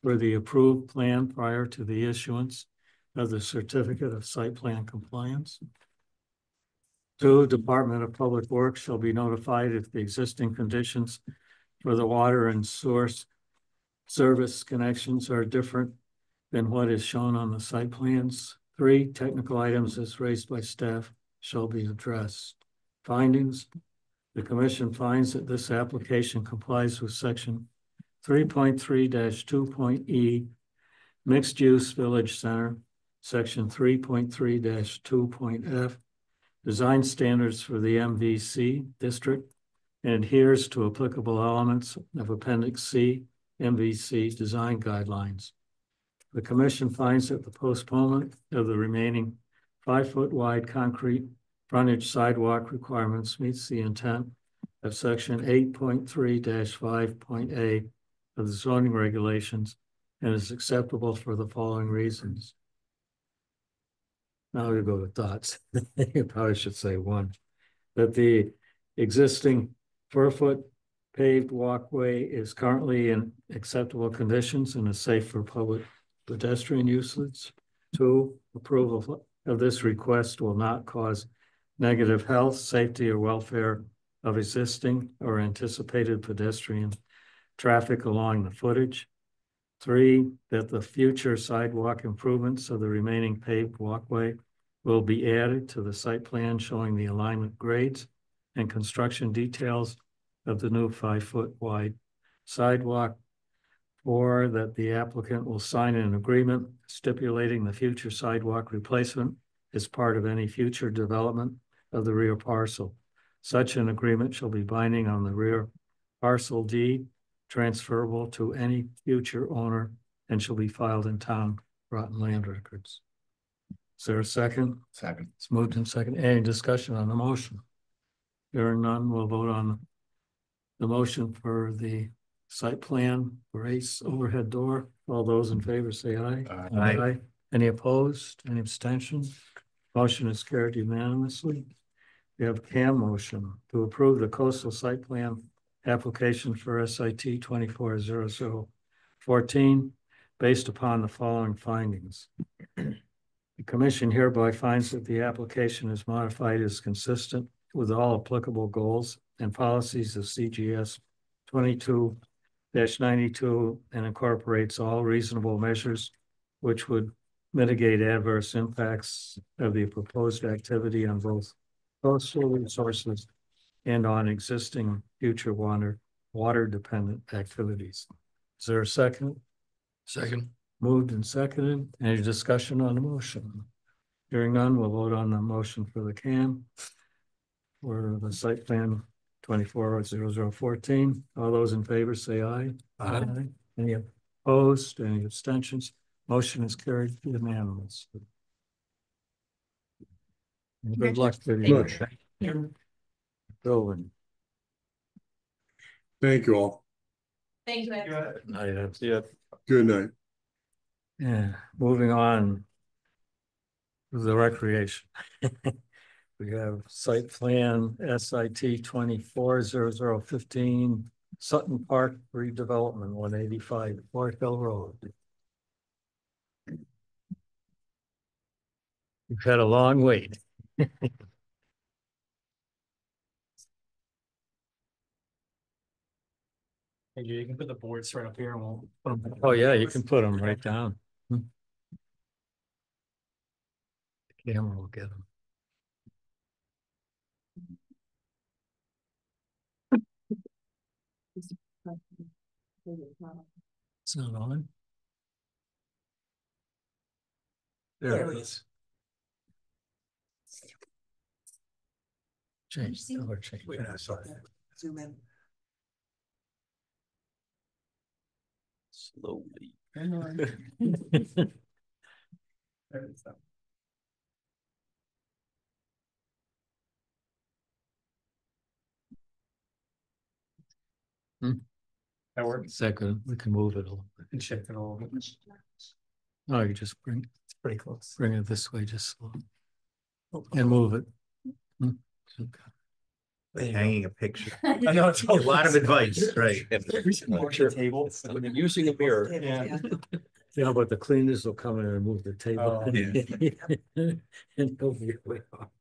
for the approved plan prior to the issuance of the certificate of site plan compliance. 2, Department of Public Works shall be notified if the existing conditions for the water and source service connections are different than what is shown on the site plans. 3, technical items as raised by staff shall be addressed. Findings: the commission finds that this application complies with section 3.3-2.E mixed use village center, section 3.3-2.F design standards for the MVC district, and adheres to applicable elements of Appendix C MVC design guidelines. The commission finds that the postponement of the remaining 5-foot wide concrete frontage sidewalk requirements meets the intent of section 8.3-5.A of the zoning regulations and is acceptable for the following reasons. Now we go to thoughts. You probably should say 1, that the existing 4-foot paved walkway is currently in acceptable conditions and is safe for public pedestrian usage. 2, approval of this request will not cause negative health, safety, or welfare of existing or anticipated pedestrian traffic along the footage. 3, that the future sidewalk improvements of the remaining paved walkway will be added to the site plan showing the alignment grades and construction details of the new 5-foot wide sidewalk. 4, that the applicant will sign an agreement stipulating the future sidewalk replacement as part of any future development of the rear parcel. Such an agreement shall be binding on the rear parcel deed, transferable to any future owner, and shall be filed in town Groton land records. Is there a second? Second. It's moved in second. Any discussion on the motion? Hearing none, we'll vote on the motion for the site plan for Ace overhead door. All those in favor say aye. Aye. Any opposed? Any abstentions? Motion is carried unanimously. We have CAM motion to approve the coastal site plan application for SIT 240014 based upon the following findings. The commission hereby finds that the application is modified as consistent with all applicable goals and policies of CGS 22-92 and incorporates all reasonable measures which would mitigate adverse impacts of the proposed activity on both coastal resources and on existing future water dependent activities. Is there a second? Second. Moved and seconded. Any discussion on the motion? Hearing none, we'll vote on the motion for the CAM for the site plan 240014. All those in favor say aye. Aye. Any opposed? Any abstentions? Motion is carried unanimously. And good luck to you. Building. Thank you all. Thank you, Ed. Yeah. Good night. Yeah, moving on to the recreation. We have site plan SIT 240015 Sutton Park redevelopment 185 Fort Hill Road. We've had a long wait. You can put the boards right up here and we'll. Oh yeah, you can put them right down. The camera will get them. It's not on. There it is. Change color, change. Yeah, sorry. Zoom in. Slowly. That works. Second, we can move it a little bit. And shift it a little bit. No, you just It's pretty close. bring it this way, just slow. And move it. Okay. Hanging a picture. I know it's A lot of advice, right? We should mark the table. When you're using a mirror. Yeah. Yeah, but the cleaners will come in and move the table. Oh, And they'll be way off.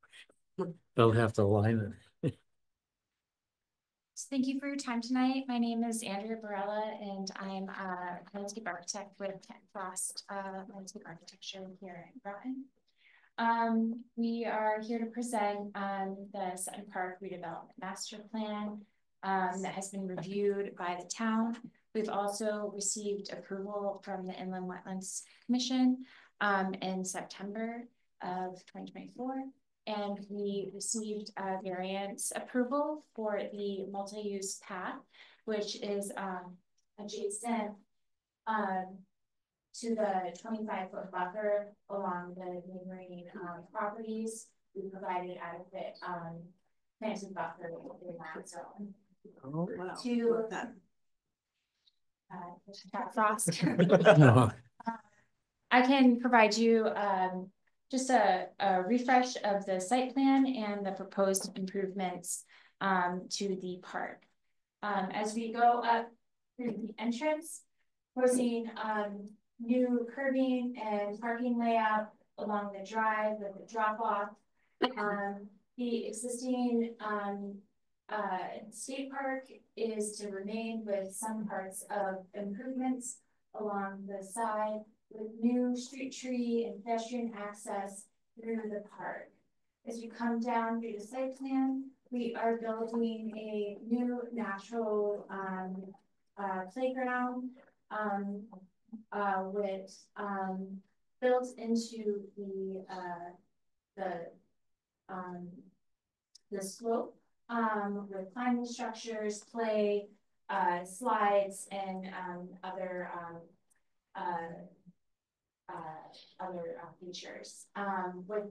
They'll have to line it. Thank you for your time tonight. My name is Andrea Barella, and I'm a landscape architect with Kent Frost Landscape Architecture here in Groton. We are here to present the Sutton Park redevelopment master plan that has been reviewed by the town. We've also received approval from the Inland Wetlands Commission in September of 2024. And we received a variance approval for the multi-use path, which is adjacent to the 25-foot buffer along the neighboring properties. We provided adequate planted buffer in that zone. Oh, wow. To Frost. No. I can provide you just a refresh of the site plan and the proposed improvements to the park. As we go up through the entrance, proposing new curbing and parking layout along the drive with the drop off. The existing skate park is to remain with some parts of improvements along the side, with new street tree and pedestrian access through the park. As you come down through the site plan, we are building a new natural playground with built into the slope with climbing structures, play, slides, and other features with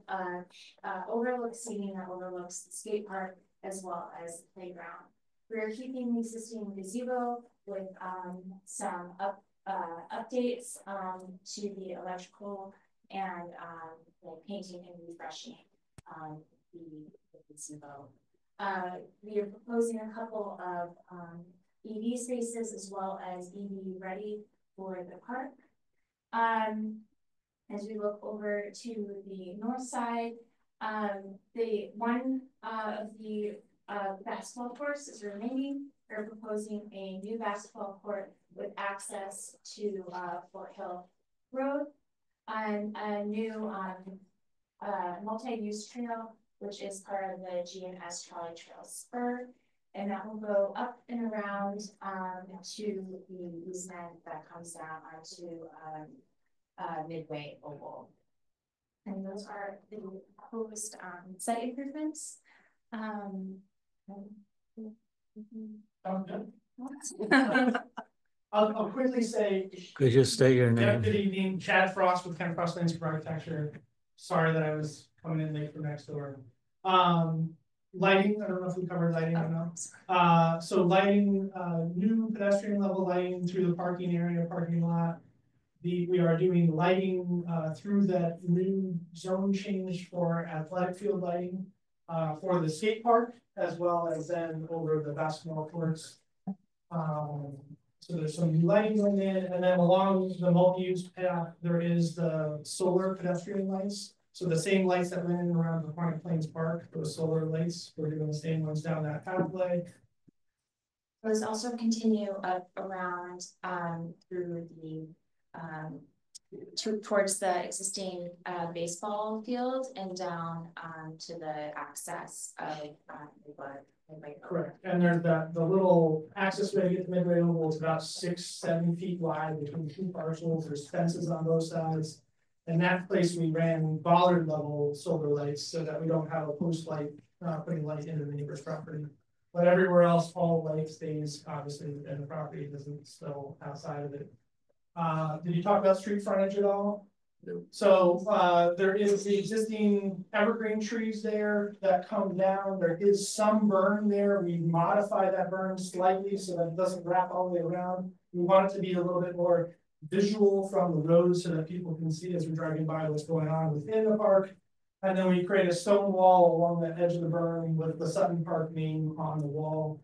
overlook seating that overlooks the skate park as well as the playground. We're keeping the existing gazebo with some updates to the electrical and like painting and refreshing the gazebo. We are proposing a couple of EV spaces as well as EV ready for the park. As we look over to the north side, the one of the basketball courts is remaining. We're proposing a new basketball court with access to Fort Hill Road and a new multi-use trail, which is part of the G&S Trolley Trail Spur. And that will go up and around to the easement that comes down onto Midway Oval. And those are the proposed site improvements. I'll quickly say. Could you state your Yeah, name? good evening, Chad Frost with Kent Frost Landscape Architecture. Sorry that I was coming in late from next door. Lighting, I don't know if we covered lighting or not. So lighting, new pedestrian level lighting through the parking area, parking lot. We are doing lighting through that new zone change for athletic field lighting for the skate park, as well as then over the basketball courts. So there's some new lighting going in, and then along the multi-use path, there is the solar pedestrian lights. So the same lights that went in around the Quantic Plains Park, those solar lights, we're doing the same ones down that pathway. Those also continue up around through the towards the existing baseball field and down to the access of Midway. Correct, and there's the little access way to get to Midway Oval. It's about 6-7 feet wide between two parcels. There's fences on both sides. And that place we ran bollard level solar lights so that we don't have a post light putting light into the neighbor's property. But everywhere else, all light stays obviously within the property, it doesn't spill outside of it. Did you talk about street frontage at all? No. So there is the existing evergreen trees there that come down. There is some berm there. We modify that berm slightly so that it doesn't wrap all the way around. We want it to be a little bit more visual from the road so that people can see as we're driving by what's going on within the park. And then we create a stone wall along the edge of the berm with the Sutton Park name on the wall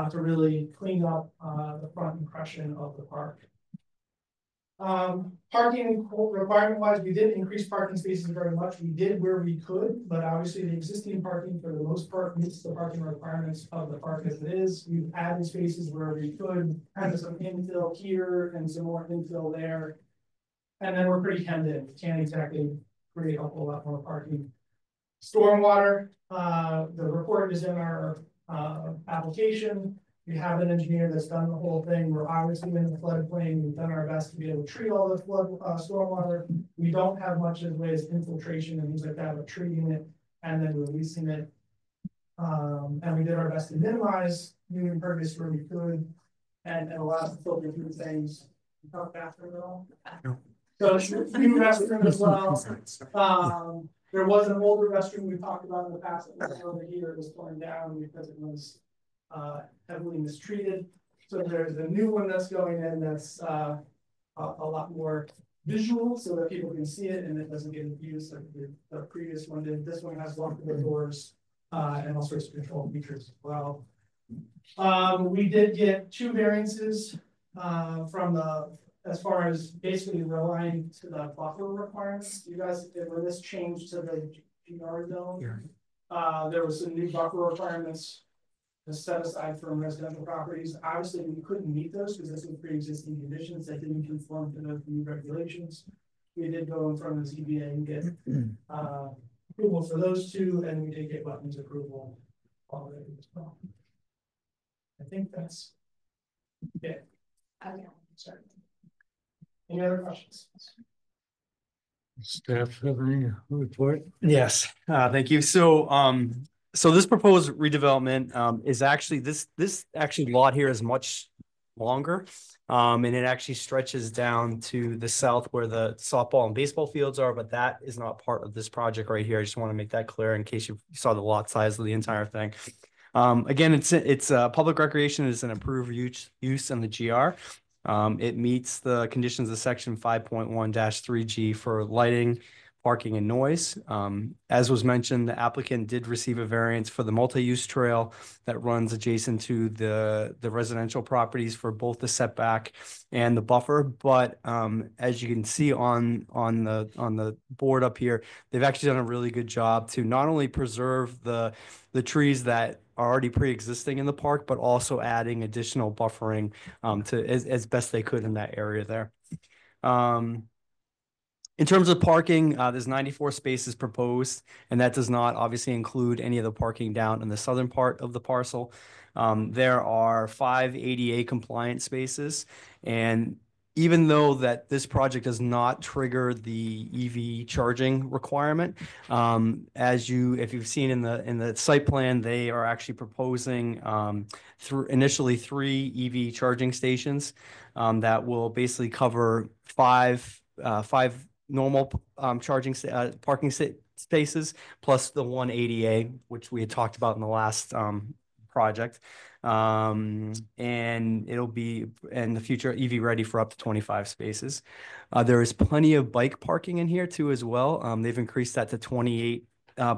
to really clean up the front impression of the park. Parking requirement wise, we didn't increase parking spaces very much. We did where we could, but obviously the existing parking for the most part meets the parking requirements of the park as it is. We've added spaces where we could, kind of some infill here and some more infill there. And then we're pretty hemmed in. Can't exactly create a whole lot more parking. Stormwater, the report is in our application. We have an engineer that's done the whole thing. We're obviously in the floodplain. We've done our best to be able to treat all the flood stormwater. We don't have much in ways of infiltration and things like that, but treating it and then releasing it. And we did our best to minimize new impervious where we could, and allow us to filter through things. You talk bathroom at all? No. So new restroom as well. There was an older restroom we talked about in the past that was over here. It was torn down because it was heavily mistreated. So there's a new one that's going in that's a lot more visual so that people can see it and it doesn't get abused like the previous one did. This one has lockable doors and all sorts of control features as well. We did get 2 variances from the, as far as basically relying to the buffer requirements. You guys, when this changed to the GR zone, there was some new buffer requirements to set aside from residential properties. Obviously, we couldn't meet those because this was pre-existing conditions that didn't conform to those new regulations. We did go in front of the ZBA and get approval for those 2, and we did get wetlands approval already as well. I think that's it. Okay. Sorry. Any other questions? Staff have any report? Yes, thank you. So this proposed redevelopment is actually this actually lot here is much longer. And it actually stretches down to the south where the softball and baseball fields are, but that is not part of this project right here. I just want to make that clear in case you saw the lot size of the entire thing. Again, it's public recreation is an approved use in the GR. It meets the conditions of section 5.1-3G for lighting, parking, and noise. As was mentioned, the applicant did receive a variance for the multi-use trail that runs adjacent to the residential properties for both the setback and the buffer. But as you can see on the board up here, they've actually done a really good job to not only preserve the trees that are already pre-existing in the park, but also adding additional buffering to as best they could in that area there. In terms of parking, there's 94 spaces proposed, and that does not obviously include any of the parking down in the southern part of the parcel. There are 5 ADA compliant spaces, and even though that this project does not trigger the EV charging requirement, if you've seen in the site plan, they are actually proposing initially 3 EV charging stations that will basically cover five normal parking spaces plus the 1 ADA, which we had talked about in the last project. And it'll be in the future EV ready for up to 25 spaces. There is plenty of bike parking in here too as well. They've increased that to 28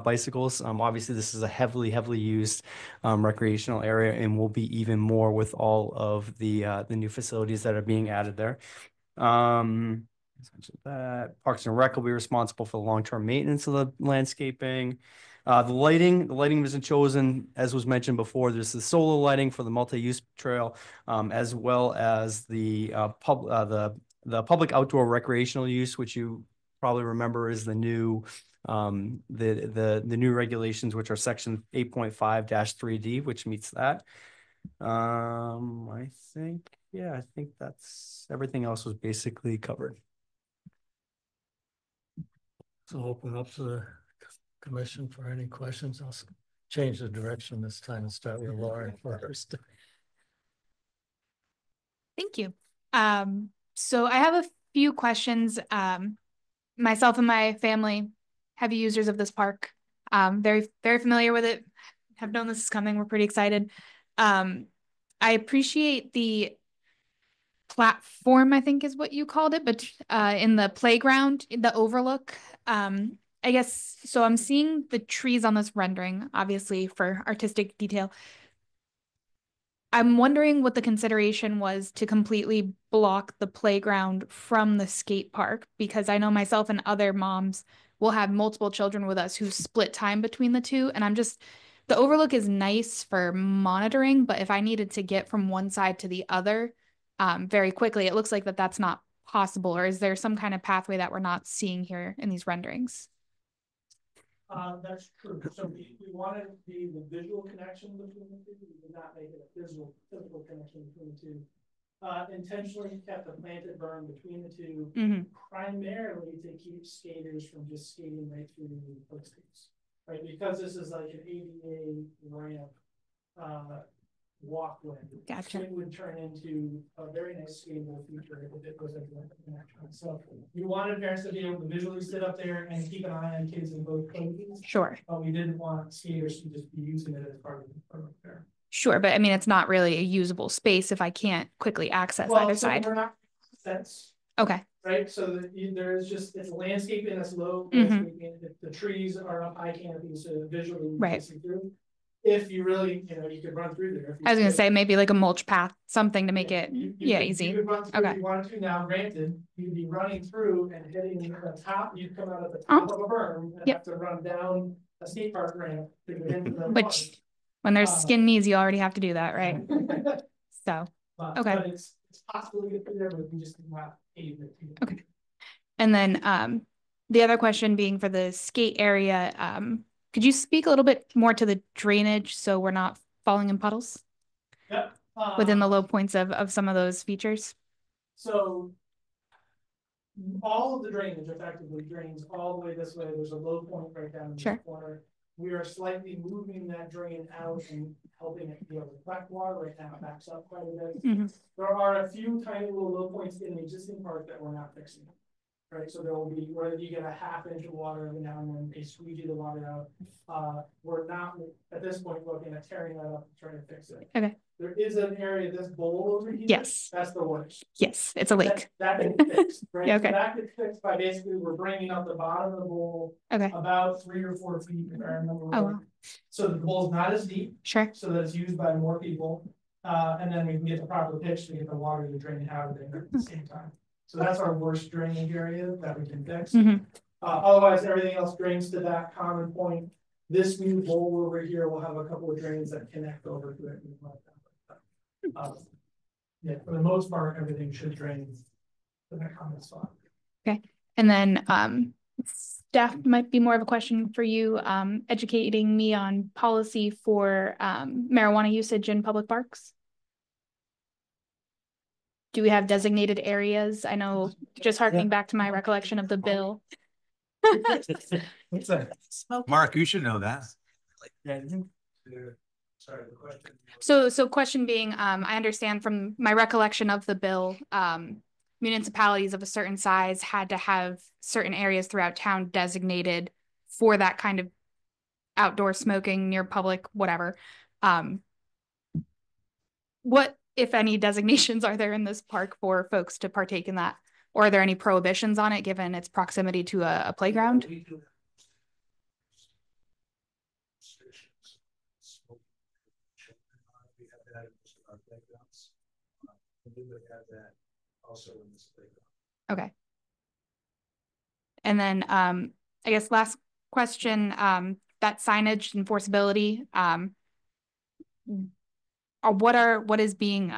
bicycles. Obviously, this is a heavily used recreational area, and will be even more with all of the new facilities that are being added there. That Parks and Rec will be responsible for the long-term maintenance of the landscaping. The lighting wasn't chosen, as was mentioned before. There's the solar lighting for the multi-use trail, as well as the public outdoor recreational use, which you probably remember is the new new regulations, which are section 8.5-3D, which meets that. I think that's everything else was basically covered. So open up to the commission for any questions. I'll change the direction this time and start with Lauren first. Thank you. So I have a few questions. Myself and my family, heavy users of this park, very familiar with it. Have known this is coming. We're pretty excited. I appreciate the platform, I think is what you called it, but in the playground, the overlook. I guess, so I'm seeing the trees on this rendering, obviously for artistic detail. I'm wondering what the consideration was to completely block the playground from the skate park, because I know myself and other moms will have multiple children with us who split time between the two. And the overlook is nice for monitoring, but if I needed to get from one side to the other very quickly, it looks like that's not possible. Or is there some kind of pathway that we're not seeing here in these renderings? That's true. So we wanted the visual connection between the two. We did not make it a physical connection between the two. Intentionally kept a planted berm between the two, primarily to keep skaters from just skating right through the footsteps, right? Because this is like an ADA ramp walkway. Gotcha. It would turn into a very nice skatable feature if it was a direct connection. So we wanted parents to be able to visually sit up there and keep an eye on kids in both places. Sure. But we didn't want skaters to just be using it as part of the program there. Sure, but I mean, it's not really a usable space if I can't quickly access either side. We're not sense. Okay. Right, so there's just, it's landscaping that's low, landscaping. The trees are up high canopies, so visually you can see through. If you really, you could run through there. I was gonna say maybe like a mulch path, something to make it easy. You could run through if you wanted to. Now, granted, you'd be running through and hitting the top. You'd come out at the top of a berm and have to run down a skate park ramp to get into the water. When there's skin knees, you already have to do that, right? So, okay. But it's possible to get through there, but we just did not pave it. Okay. And then the other question being for the skate area, could you speak a little bit more to the drainage so we're not falling in puddles? Yep. Within the low points of some of those features? So all of the drainage effectively drains all the way this way. There's a low point right down in this corner. We are slightly moving that drain out and helping it be able to collect water. Right now it backs up quite a bit. There are a few tiny little low points in the existing park that we're not fixing. right? So there will be, whether you get a half inch of water every now and then, they squeegee the water out. We're not, at this point, looking at tearing that up and trying to fix it. Okay. There is an area, this bowl over here. Yes. That's the worst. Yes, it's a leak. That gets fixed, right? Yeah, okay. So that gets fixed by basically, we're bringing up the bottom of the bowl. Okay. About 3 or 4 feet, if I remember. Oh, wow. So the bowl's not as deep. Sure. So that it's used by more people. And then we can get the proper pitch to get the water to drain out of there at the same time. So that's our worst drainage area that we can fix. Otherwise, everything else drains to that common point. This new bowl over here will have a couple of drains that connect over to it. Yeah, for the most part, everything should drain to that common spot. Okay. And then staff might be more of a question for you, educating me on policy for marijuana usage in public parks. Do we have designated areas? I know, just harkening back to my recollection of the bill. Mark, you should know that. Sorry, the question. So question being, I understand from my recollection of the bill, municipalities of a certain size had to have certain areas throughout town designated for that kind of outdoor smoking near public, whatever. What, if any, designations are there in this park for folks to partake in that? Or are there any prohibitions on it given its proximity to a playground? We do have that in most of our playgrounds. We would have that also in this playground. Okay. And then I guess last question, that signage enforceability, what is being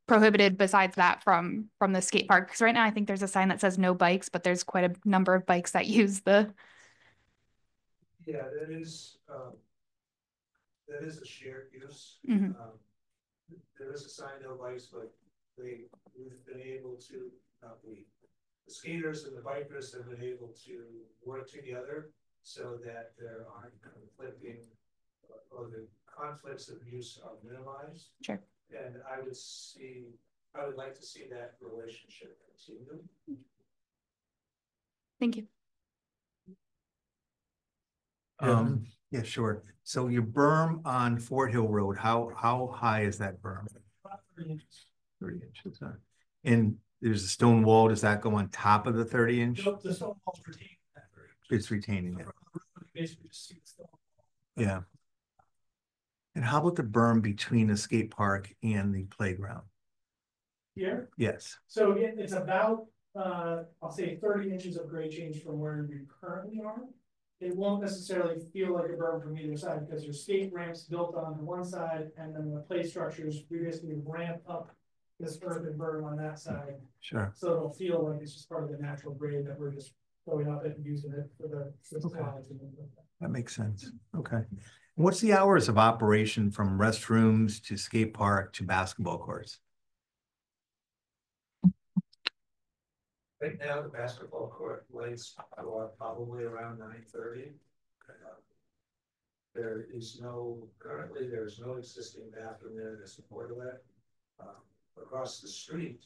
prohibited besides that from the skate park? Because right now I think there's a sign that says no bikes, but there's quite a number of bikes that use the. Yeah, that is a shared use. There is a sign no bikes, but we've been able to, the skaters and the bikers have been able to work together so that there aren't conflicting or the conflicts of use are minimized. Sure. And I would like to see that relationship continue. Thank you. Yeah, sure. So your berm on Fort Hill Road, how high is that berm? About 30 inches. 30 inches. And there's a stone wall. Does that go on top of the 30 inch? Nope, the stone wall's retaining that. It's retaining it. Basically just see the stone wall. Yeah. And how about the berm between the skate park and the playground? Here? Yes. So it's about, I'll say 30 inches of grade change from where we currently are. It won't necessarily feel like a berm from either side because there's skate ramps built on one side and then the play structures, we basically ramp up this earthen berm on that side. Sure. So it'll feel like it's just part of the natural grade that we're just going up and using it for the slides and things like that. That makes sense. Okay. What's the hours of operation from restrooms to skate park to basketball courts? Right now, the basketball court lights are probably around 9:30. Currently there's no existing bathroom there to support that. Across the street,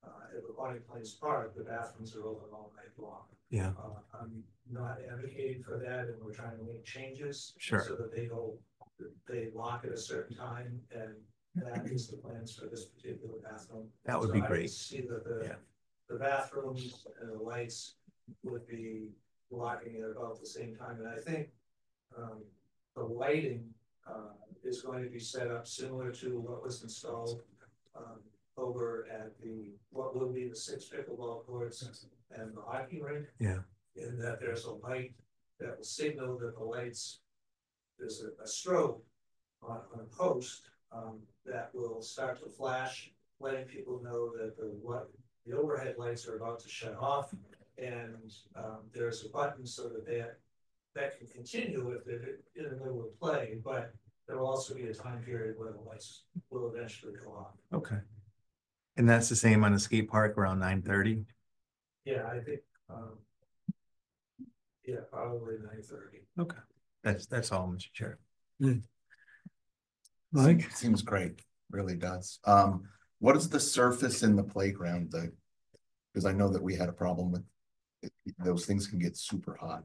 at Aquatic Plains Park, the bathrooms are open all night long. Yeah. I'm not advocating for that, and we're trying to make changes. Sure. So that they lock at a certain time, and that is the plans for this particular bathroom. That would be I great. see that the bathrooms and the lights would be locking at about the same time, and I think the lighting is going to be set up similar to what was installed over at what will be the 6 pickleball courts and the hockey rink. Yeah. In that there's a light that will signal that the lights, there's a strobe on a post that will start to flash, letting people know that the overhead lights are about to shut off, and there's a button so that can continue if they're in the middle of play, but there will also be a time period where the lights will eventually go off. Okay. And that's the same on the skate park around 9:30? Yeah, I think, yeah, probably 9:30. Okay. That's all, Mr. Chair. Mike? Seems great, really does. What is the surface in the playground, Because I know that we had a problem with those things can get super hot.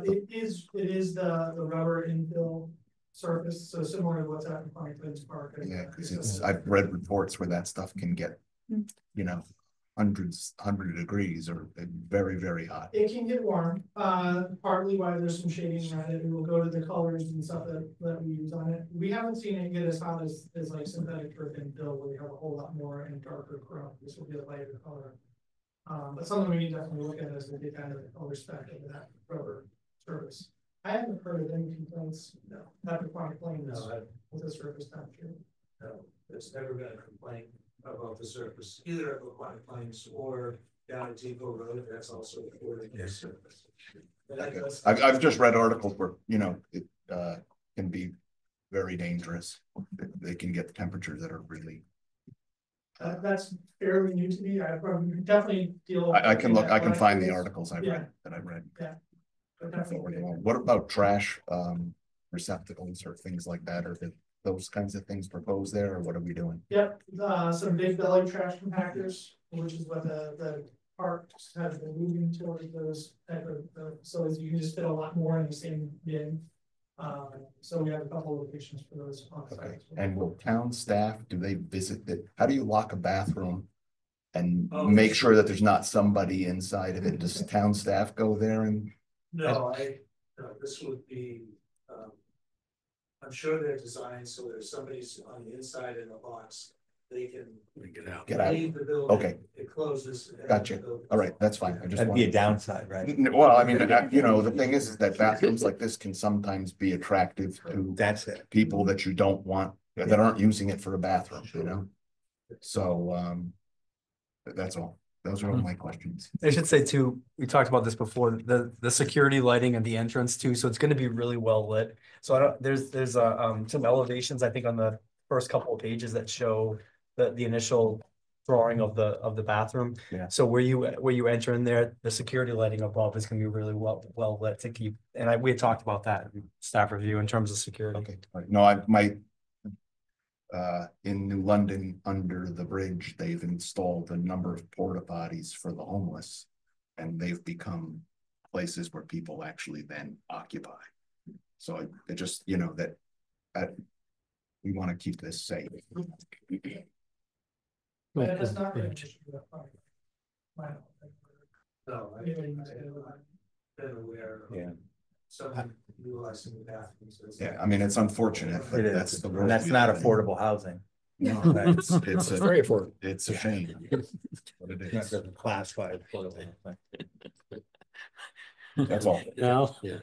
It is the rubber infill surface, so similar to what's at the Plains Park. Yeah, because I've read reports where that stuff can get, you know, 100 degrees or very, very hot. It can get warm, partly why there's some shading around it. It will go to the colors and stuff that we use on it. We haven't seen it get as hot as like synthetic turf and fill, where you have a whole lot more and darker chrome. This will be a lighter color. But something we need to definitely look at as we get kind of the color spec of that rubber surface. I haven't heard of any complaints, not the chronic planes with the surface temperature. No, there's never been a complaint about the surface, either at Aquatic Plains or down at Depot Road. That's also the surface. I've just read articles where, you know, it can be very dangerous. They can get temperatures that are really. That's fairly new to me. I definitely deal. I can look. I can find the articles I read that I read. Yeah. What about trash receptacles or things like that? Or those kinds of things proposed there, or what are we doing? Yep, some big belly trash compactors, which is what the park has been moving towards those type of facilities. You can just fit a lot more in the same bin. So we have a couple of locations for those on site. Okay. And will town staff, do they visit it? How do you lock a bathroom and make sure that there's not somebody inside of it? Does town staff go there and? No, this would be, I'm sure they're designed so there's somebody's on the inside in a box, they can get out. Leave the building. Okay. It closes. Gotcha. All right, that's fine. That'd be a downside, right? Well, I mean, you know, the thing is that bathrooms like this can sometimes be attractive to people that you don't want, that aren't using it for a bathroom, you know? So, that's all. Those are all my questions. I should say too, we talked about this before, the security lighting and the entrance too, so it's gonna be really well lit. So there's some elevations, I think, on the first couple of pages that show the initial drawing of the bathroom. Yeah. So where you enter in there, the security lighting above is gonna be really well lit to keep, and we had talked about that in staff review in terms of security. Okay, all right. No, in New London, under the bridge, they've installed a number of porta potties for the homeless, and they've become places where people actually then occupy. So it just, you know, that we want to keep this safe. That's not really an issue. No, I've been aware of. Yeah. Someone utilizing the bathrooms. Yeah, I mean, it's unfortunate, but that's the world. And that's not affordable housing. No, it's very affordable. It's a shame. What it is. Classified affordable. That's all. No, yeah.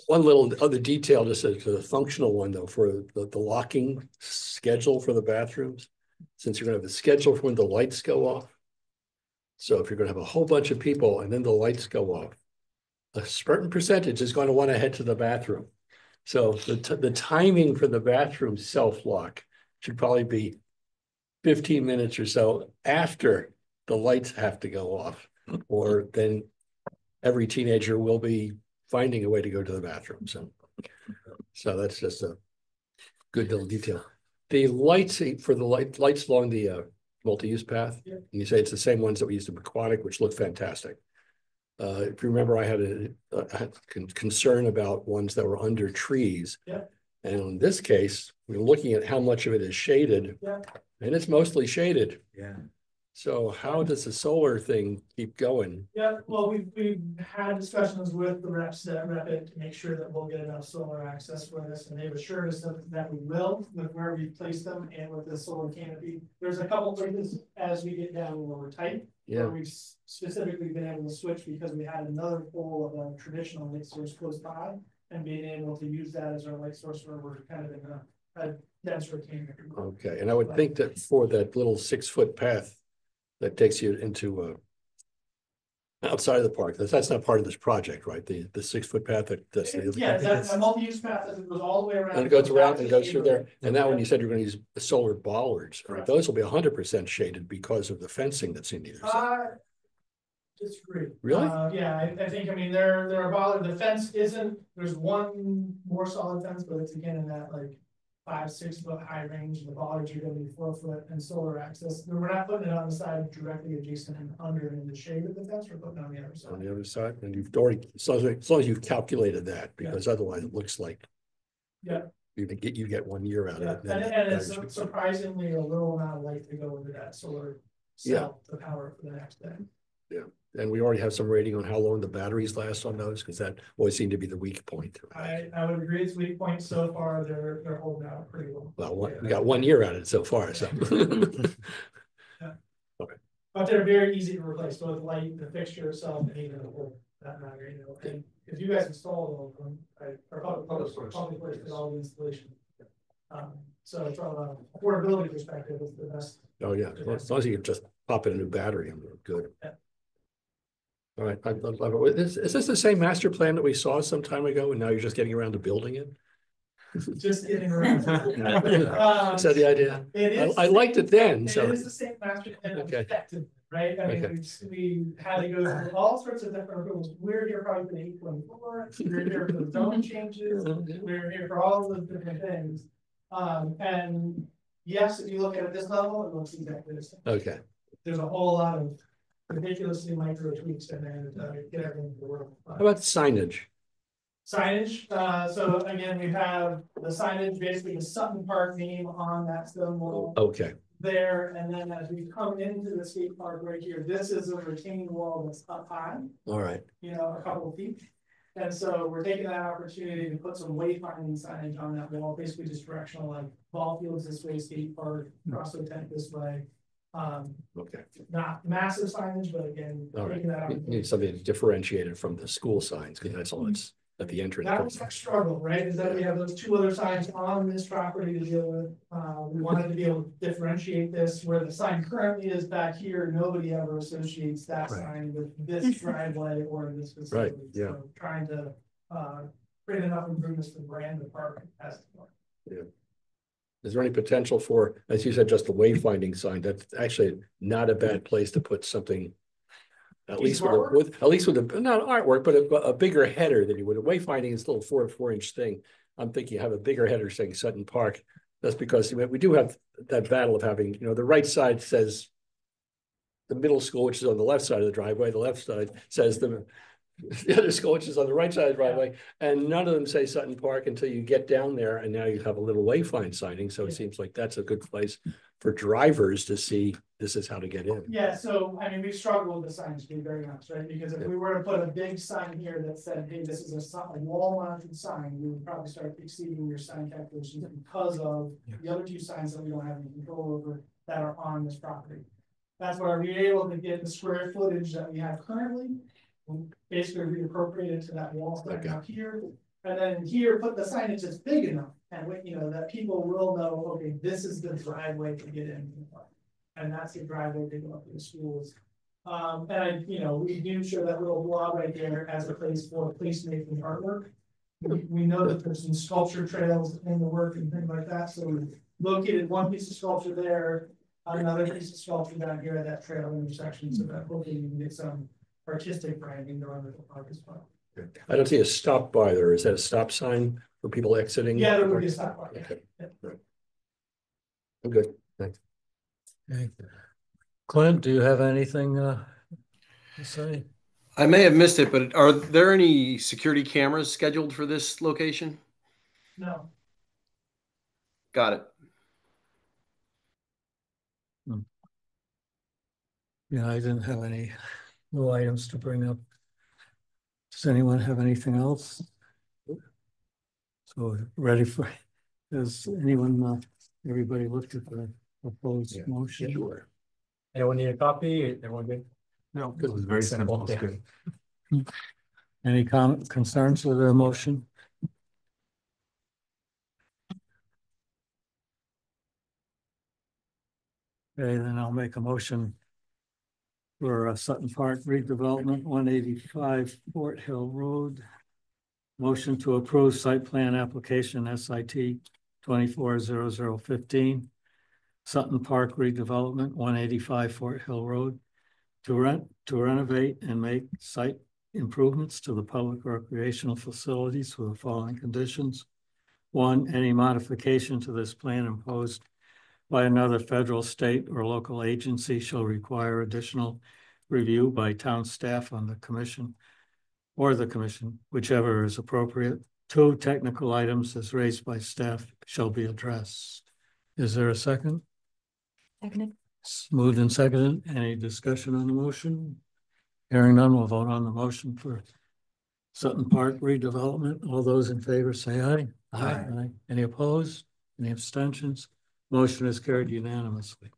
One little other detail, just a functional one though, for the locking schedule for the bathrooms. Since you're gonna have a schedule for when the lights go off. So if you're gonna have a whole bunch of people and then the lights go off, a certain percentage is going to want to head to the bathroom. So the timing for the bathroom self-lock should probably be 15 minutes or so after the lights have to go off, or then every teenager will be finding a way to go to the bathroom. So that's just a good little detail. The lights for the lights along the multi-use path, and you say it's the same ones that we used in Aquatic, which look fantastic. If you remember, I had a concern about ones that were under trees. Yeah. And in this case, we're looking at how much of it is shaded. Yeah. And it's mostly shaded. Yeah. So how does the solar thing keep going? Yeah, well, we've had discussions with the reps that rep it to make sure that we'll get enough solar access for this, and they've assured us that we will with where we place them and with the solar canopy. There's a couple places as we get down where we're tight. Yeah. Where we've specifically been able to switch because we had another pole of a traditional light source close by, and being able to use that as our light source where we're kind of in a dense retaining. Okay, and I would think that for that little 6-foot path that takes you into outside of the park, that's not part of this project, right? The 6-foot path that's yeah, that's a multi-use path that goes all the way around. and it goes around and goes through there. And that one you said you're going to use the solar bollards. Right? Those will be 100% shaded because of the fencing that's in either side. Disagree. Really? Yeah, I think, I mean, they're bollard. The fence isn't, there's one more solid fence, but it's again in that like 5-6 foot high range with all RGW 4 foot and solar access. We're not putting it on the side directly adjacent and under in the shade of the fence, we're putting it on the other side. On the other side, and you've already, as long as you've calculated that, because otherwise it looks like. Yeah. You get 1 year out of it. And it's surprisingly a little amount of light to go into that solar cell to power for the next day. Yeah, and we already have some rating on how long the batteries last on those, because that always seemed to be the weak point. I would agree it's weak point so far. They're holding out pretty well. Well, we got 1 year out of it so far, so. Yeah. Okay. But they're very easy to replace, both light, the fixture itself, and even the whole that matter. You know, and if you guys installed all of them, probably placed all the installation. So from an affordability perspective, it's the best. Oh yeah, as long as you can just pop in a new battery, I'm good. Yeah. All right, I love it. Is this the same master plan that we saw some time ago, and now you're just getting around to building it? Just getting around. Is that the idea? It is. I liked it then. It is the same master plan, effectively, right? I mean, we had to go through all sorts of different approvals. We're here probably for the 824. We're here for the zone changes. We're here for all of those different things. And yes, if you look at it this level, it looks exactly the same. Okay. There's a whole lot of ridiculously micro tweaks in there to get everything to work. How about signage? Signage, so again, we have the signage, basically the Sutton Park name on that stone wall. Okay. There, and then as we come into the skate park right here, this is a retaining wall that's up high. All right. You know, a couple of feet. And so we're taking that opportunity to put some wayfinding signage on that wall, basically just directional, like ball fields this way, skate park, crossroad tent this way. Okay. Not massive signage, but again, All right. taking that You need something differentiated from the school signs, because that's all it's at the entrance. That was our struggle, right? Is that we have those 2 other signs on this property to deal with. We wanted to be able to differentiate this where the sign currently is back here. Nobody ever associates that sign with this driveway or this facility. Right. Yeah. So trying to create enough improvements for the brand of park as well. Yeah. Is there any potential for, as you said, just a wayfinding sign? That's actually not a bad place to put something. At least with not artwork, but a bigger header than you would. A wayfinding is a little 4-inch thing. I'm thinking you have a bigger header saying Sutton Park. That's because we do have that battle of having, you know, the right side says the middle school, which is on the left side of the driveway. The left side says the other school, which is on the right side of the driveway, and none of them say Sutton Park until you get down there, and now you have a little wayfind signing. So it seems like that's a good place for drivers to see this is how to get in. Yeah, so I mean, we struggle with the signs, to be very honest, right? Because if we were to put a big sign here that said, hey, this is a wall-mounted sign, we would probably start exceeding your sign calculations because of the other 2 signs that we don't have any control over that are on this property. That's why we're able to get the square footage that we have currently, basically reappropriated to that wall sign out here. And then here, put the signage that's big enough, and you know, that people will know, okay, this is the driveway to get in. And that's the driveway to go up to the schools. And you know, we do show that little blob right there as a place for placemaking artwork. We know that there's some sculpture trails in the work and things like that. So we located one piece of sculpture there, another piece of sculpture down here at that trail intersection, so that hopefully you can get some artistic branding around the park as well. I don't see a stop by there. Is that a stop sign for people exiting? Yeah, there would be a stop by. Okay. Yeah. Right. I'm good. Thanks. Okay. Clint, do you have anything to say? I may have missed it, but are there any security cameras scheduled for this location? No. Got it. Yeah, I didn't have any new items to bring up. Does anyone have anything else? So ready for, does anyone, everybody looked at the proposed motion? Sure. Anyone need a copy? Everyone good? No, because it was very simple. Yeah. Good. Any concerns with the motion? Okay, then I'll make a motion for Sutton Park redevelopment, 185 Fort Hill Road. Motion to approve site plan application SIT 240015. Sutton Park redevelopment, 185 Fort Hill Road, to renovate and make site improvements to the public recreational facilities with the following conditions. One, any modification to this plan imposed by another federal, state, or local agency shall require additional review by town staff on the commission or the commission, whichever is appropriate. Two, technical items as raised by staff shall be addressed. Is there a second? Seconded. Moved and seconded. Any discussion on the motion? Hearing none, we'll vote on the motion for Sutton Park redevelopment. All those in favor say aye. Aye. Any opposed? Any abstentions? Motion is carried unanimously.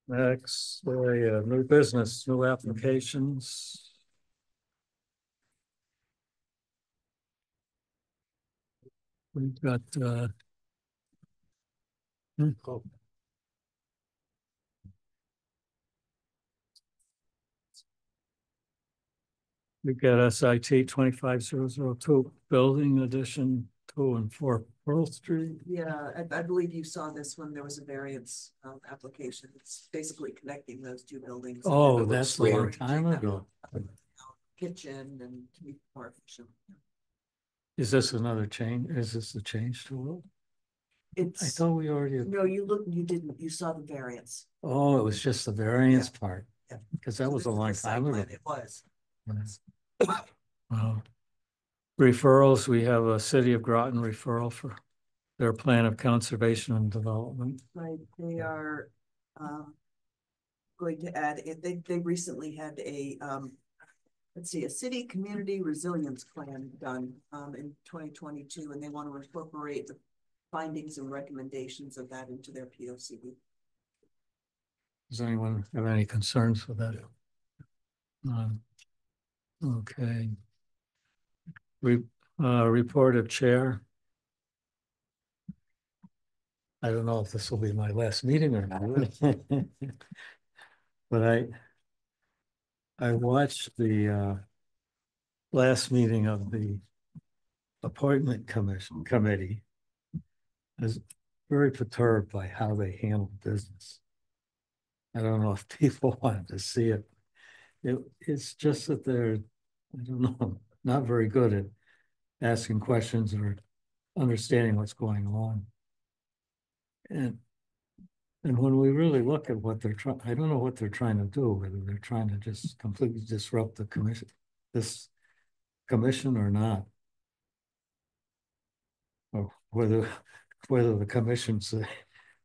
Next, new business, new applications. We've got, we've got SIT 25002, building addition 2 and 4 Pearl Street. Yeah, I believe you saw this when there was a variance application. It's basically connecting those two buildings. Oh, that's a long time ago. Kitchen and to be more efficient. Is this another change? Is this a change to it? I thought we already. No, you didn't. You saw the variance. Oh, it was just the variance part. Yeah. Because that was a long time ago. It was. Well, referrals, we have a City of Groton referral for their plan of conservation and development. Right, they are going to add, they recently had a, let's see, a city community resilience plan done in 2022, and they want to incorporate the findings and recommendations of that into their POCD. Does anyone have any concerns with that? Okay. Report of chair. I don't know if this will be my last meeting or not. But I watched the last meeting of the appointment committee. I was very perturbed by how they handled business. I don't know if people wanted to see it. It's just that they're, I don't know, not very good at asking questions or understanding what's going on. And when we really look at what they're trying, I don't know what they're trying to do, whether they're trying to just completely disrupt the commission, this commission or not. Or whether the commission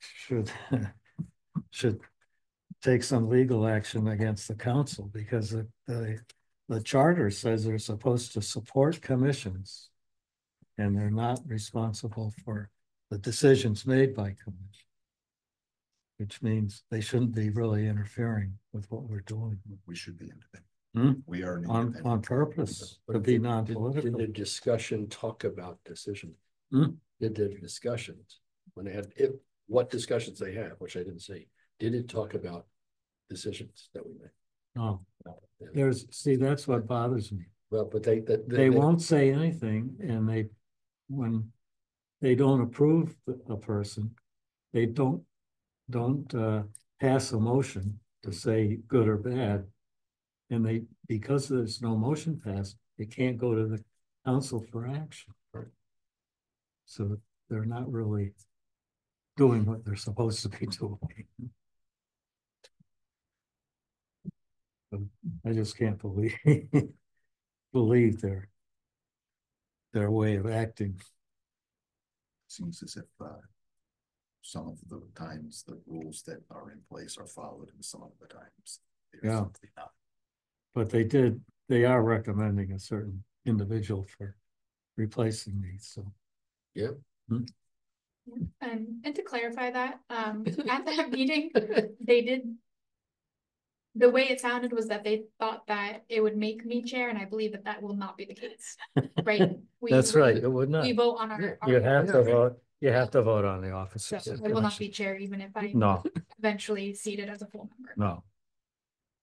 should take some legal action against the council, because the charter says they're supposed to support commissions and they're not responsible for the decisions made by commission, which means they shouldn't be really interfering with what we're doing. We should be independent. We are on purpose to be non-political. Did the discussion talk about decision? Did the discussions, when they had, what discussions they have, which I didn't see, did it talk about decisions that we made? No. See, that's what bothers me. Well, but they won't say anything, and when they don't approve a person, they don't pass a motion to say good or bad, and because there's no motion passed, they can't go to the council for action. So they're not really doing what they're supposed to be doing. I just can't believe their way of acting. Seems as if some of the times the rules that are in place are followed, and some of the times Yeah, not. But they are recommending a certain individual for replacing me, so. Yeah. And to clarify that, at that meeting, they did, the way it sounded was that they thought that it would make me chair, and I believe that that will not be the case, right? That's right, it would not. We vote on our. You have to vote on the officers. So I will not be chair even if I No. eventually seated as a full member. No.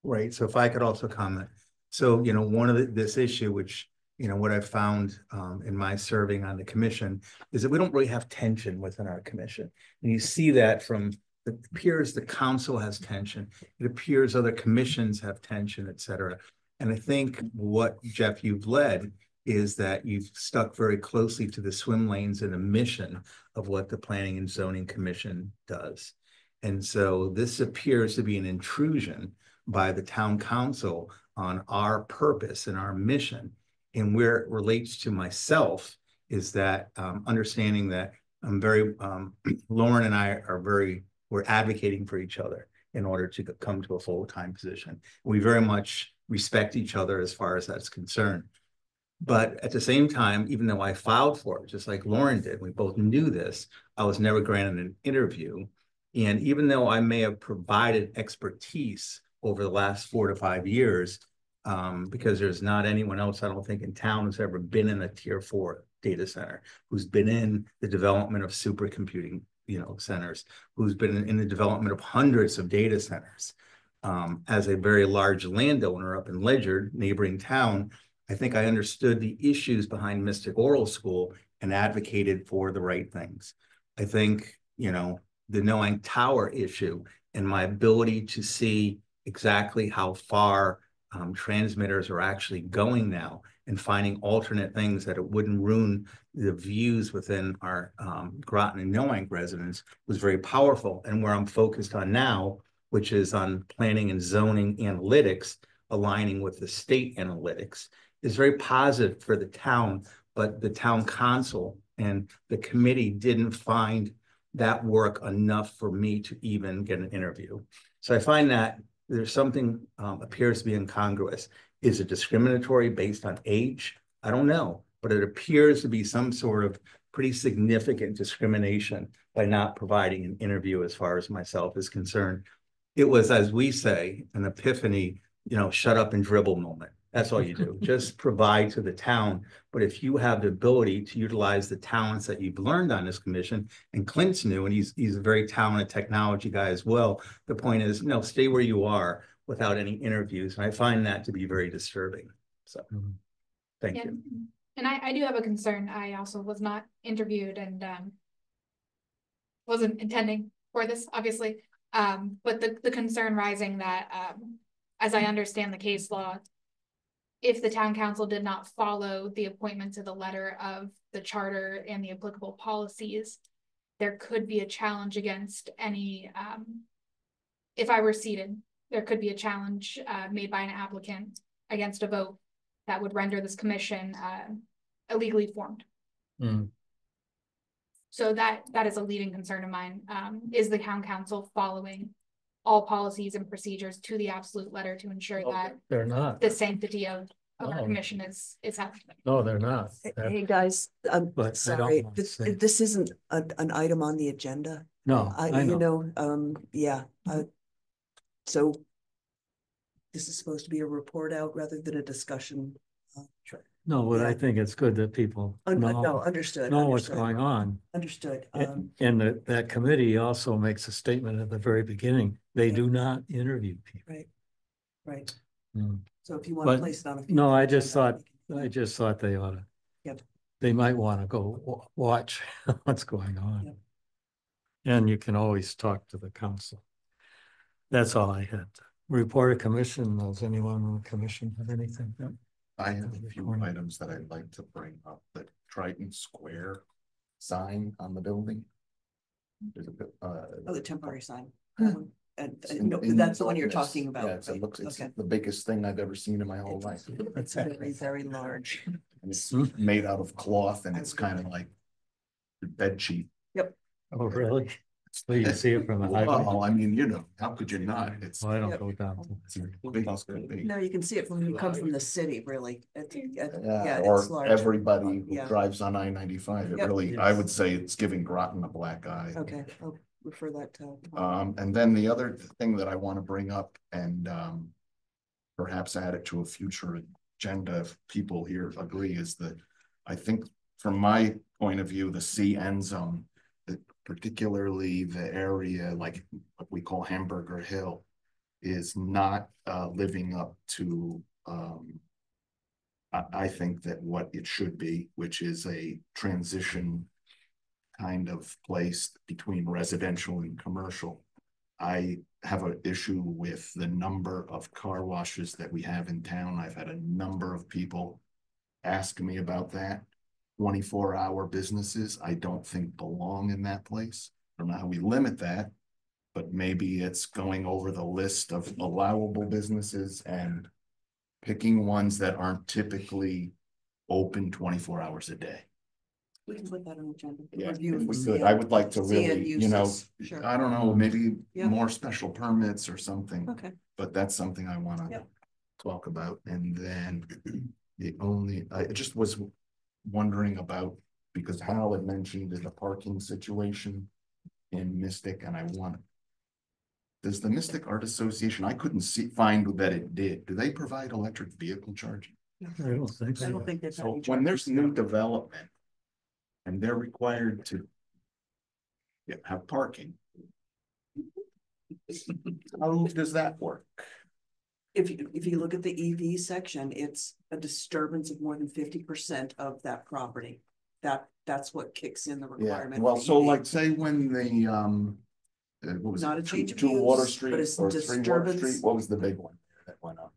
Right, so if I could also comment. So, one of this issue, which, what I found in my serving on the commission is that we don't really have tension within our commission. And you see that from, it appears the council has tension. It appears other commissions have tension, et cetera. And I think what, Jeff, you've led is that you've stuck very closely to the swim lanes and the mission of what the Planning and Zoning Commission does. And so this appears to be an intrusion by the town council on our purpose and our mission. And where it relates to myself is that understanding that I'm very, Lauren and I are we're advocating for each other in order to come to a full-time position. We very much respect each other as far as that's concerned. But at the same time, even though I filed for it, just like Lauren did, we both knew this, I was never granted an interview. And even though I may have provided expertise over the last 4 to 5 years, because there's not anyone else, I don't think, in town who's ever been in a tier 4 data center, who's been in the development of supercomputing, centers, who's been in the development of hundreds of data centers. As a very large landowner up in Ledyard, neighboring town, I think I understood the issues behind Mystic Oral School and advocated for the right things. I think, the Noang Tower issue and my ability to see exactly how far transmitters are actually going now and finding alternate things that it wouldn't ruin the views within our Groton and Noang residents was very powerful. And where I'm focused on now, which is on planning and zoning analytics, aligning with the state analytics, is very positive for the town, but the town council and the committee didn't find that work enough for me to even get an interview. So I find that there's something appears to be incongruous. Is it discriminatory based on age? I don't know, but it appears to be some sort of pretty significant discrimination by not providing an interview as far as myself is concerned. It was, as we say, an epiphany, shut up and dribble moment. That's all you do. Just provide to the town. But if you have the ability to utilize the talents that you've learned on this commission, and Clint's new, and he's a very talented technology guy as well. The point is, stay where you are without any interviews. And I find that to be very disturbing. So thank you. And I do have a concern. I also was not interviewed and wasn't intending for this, obviously. But the concern rising that, as I understand the case law, if the town council did not follow the appointment to the letter of the charter and the applicable policies, there could be a challenge against any, if I were seated, there could be a challenge made by an applicant against a vote that would render this commission illegally formed. So that is a leading concern of mine. Is the town council following all policies and procedures to the absolute letter to ensure that They're not. the sanctity of our commission is happening? No, they're not. Hey, guys, But sorry, this isn't an item on the agenda. No, I know. So this is supposed to be a report out rather than a discussion. No, but I think it's good that people understood. know what's going on. Understood. And that committee also makes a statement at the very beginning. They do not interview people. Right. Mm. So if you want to place it on a future no, I just agenda, thought they ought to. Yep. They might want to go watch what's going on. Yep. And you can always talk to the council. That's all I had. Report of commission. Does anyone on the commission have anything? I have a few items that I'd like to bring up. The Triton Square sign on the building. There's a bit, the temporary sign. That's the one you're talking about. Yeah, it looks, it's the biggest thing I've ever seen in my whole life. It's very, very large. And it's made out of cloth and it's kind of like a bed sheet. Yep. Oh, really? So you can see it from the highway? Well, I mean, how could you not? It's. Well, I don't go down. No, you can see it when you come from the city, really. Or it's large. everybody who drives on I-95. It Yep. really, I would say it's giving Groton a black eye. Okay, I'll refer that to. And then the other thing that I want to bring up and perhaps add it to a future agenda if people here agree is that I think from my point of view, the CN zone, particularly the area like what we call Hamburger Hill, is not living up to I think that what it should be, which is a transition kind of place between residential and commercial. I have an issue with the number of car washes that we have in town. I've had a number of people ask me about that. 24-hour businesses, I don't think belong in that place. I don't know how we limit that, but maybe it's going over the list of allowable businesses and picking ones that aren't typically open 24 hours a day. We can put that on the agenda. Yeah, Review if we and could, see I would like to see really, you know, uses. Sure. I don't know, maybe Yeah. more special permits or something. Okay. But that's something I want to Yep. talk about. And then I just was wondering about, because Hal had mentioned the parking situation in Mystic, and I want, does the Mystic Art Association, I couldn't find that it did. Do they provide electric vehicle charging? I don't think so. I don't think they've. So when there's new development and they're required to have parking, how does that work? If you look at the EV section, it's a disturbance of more than 50% of that property. That's what kicks in the requirement. Well, for so EV. like say when the what was Not it, a change of two use, Water but Street it's or 3 Water disturbance. Street, what was the big one that went up?